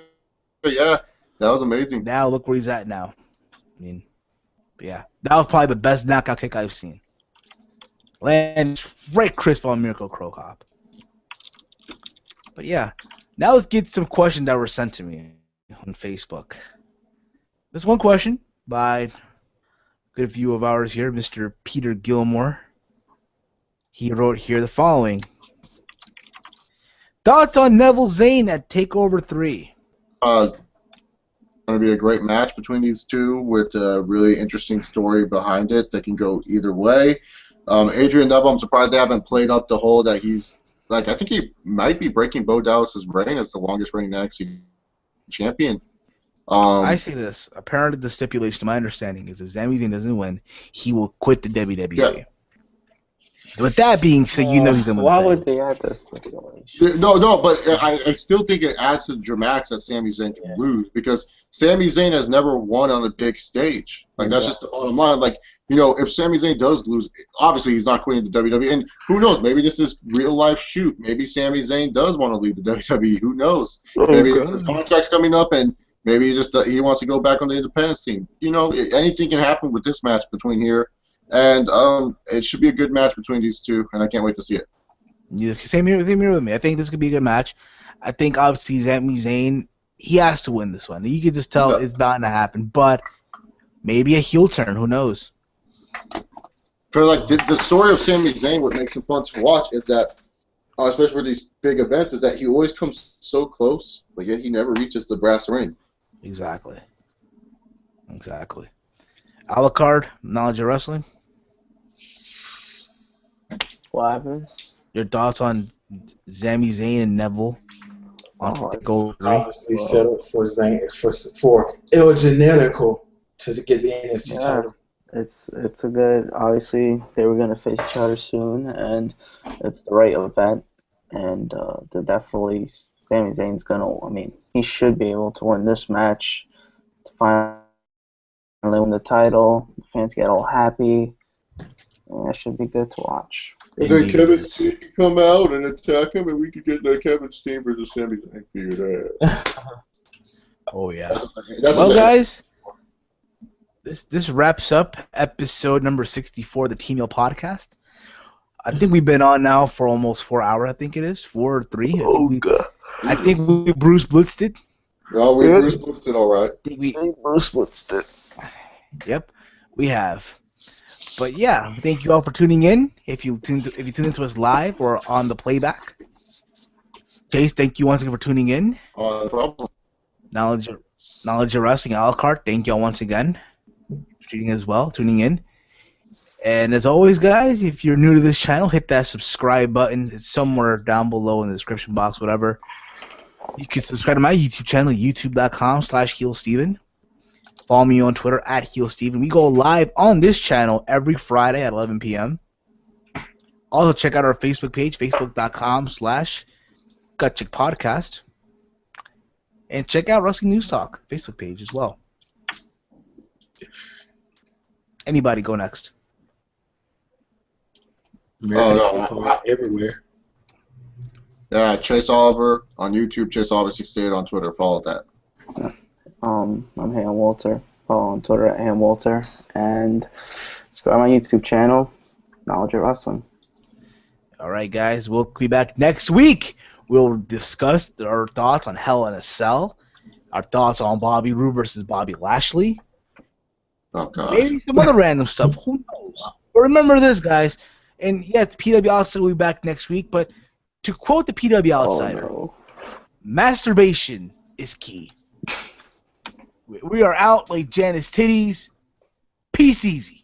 Yeah, that was amazing. Now look where he's at now. I mean, yeah, that was probably the best knockout kick I've seen. Land right crisp on Mirko Cro Cop. But yeah, now let's get some questions that were sent to me on Facebook. There's one question by a good view of ours here, Mr. Peter Gilmore. He wrote here the following. Thoughts on Neville Zane at TakeOver 3? going to be a great match between these two with a really interesting story behind it that can go either way. Adrian Neville, I'm surprised they haven't played up the whole that he's like. I think he might be breaking Bo Dallas's reign as the longest reigning NXT champion. I say this. Apparently, the stipulation, to my understanding, is if Sami Zayn doesn't win, he will quit the WWE. Yeah. With that being said, you know he's going to win. Why the would title. they add this stipulation? No, but I still think it adds to the dramatics that Sami Zayn can lose because Sami Zayn has never won on a big stage. Like, that's just the bottom line. Like, you know, if Sami Zayn does lose, obviously he's not quitting the WWE. And who knows? Maybe this is real life shoot. Maybe Sami Zayn does want to leave the WWE. Who knows? Maybe his contract's coming up and maybe he wants to go back on the independent scene. You know, anything can happen with this match between here. And it should be a good match between these two, and I can't wait to see it. Yeah, same here with me. I think this could be a good match. I think obviously Sami Zayn, he has to win this one. You can just tell it's bound to happen, but maybe a heel turn. Who knows? For like the story of Sami Zayn, what makes him fun to watch is that, especially for these big events, is that he always comes so close, but yet he never reaches the brass ring. Exactly. A la carte, knowledge of wrestling. What happened? Your thoughts on Sami Zayn and Neville on the gold ring? Obviously set up for Zayn for El Generico to get the NXT title. It's a good. Obviously, they were gonna face each other soon, and it's the right event. And definitely, Sami Zayn's gonna. I mean, he should be able to win this match to finally win the title. The fans get all happy. And that should be good to watch. And then Kevin Steen can come out and attack him, and we could get the Kevin Steen versus Sami Zayn figured out. Oh yeah. Well, guys, this wraps up episode number 64 of the TEAMHEEL podcast. I think we've been on now for almost 4 hours. I think it is 4 or 3. I think we Bruce Blitzed it. No, we Bruce Blitzed it all right. We Bruce Blitzed it. Yep, we have. But yeah, thank you all for tuning in. If you tune into us live or on the playback, Chase, thank you once again for tuning in. No problem. Knowledge of wrestling, a la carte. Thank you all once again for tuning in. And as always, guys, if you're new to this channel, hit that subscribe button. It's somewhere down below in the description box, whatever. You can subscribe to my YouTube channel, youtube.com/HeelSteven. Follow me on Twitter @HeelSteven. We go live on this channel every Friday at 11 p.m. Also, check out our Facebook page, facebook.com/GutCheckPodcast. And check out Wrestling News Talk Facebook page as well. Anybody go next? Everywhere. Yeah, Chase Oliver on YouTube, Chase Oliver 68 on Twitter. Follow that. I'm Ham Walter. Follow on Twitter @HamWalter. And subscribe to my YouTube channel, Knowledge of Wrestling. All right, guys. We'll be back next week. We'll discuss our thoughts on Hell in a Cell, our thoughts on Bobby Roode versus Bobby Lashley. Oh, God. Maybe some other random stuff. Who knows? But remember this, guys. And yes, PW Outsider will be back next week. But to quote the PW Outsider, masturbation is key. We are out like Janice Titties. Peace easy.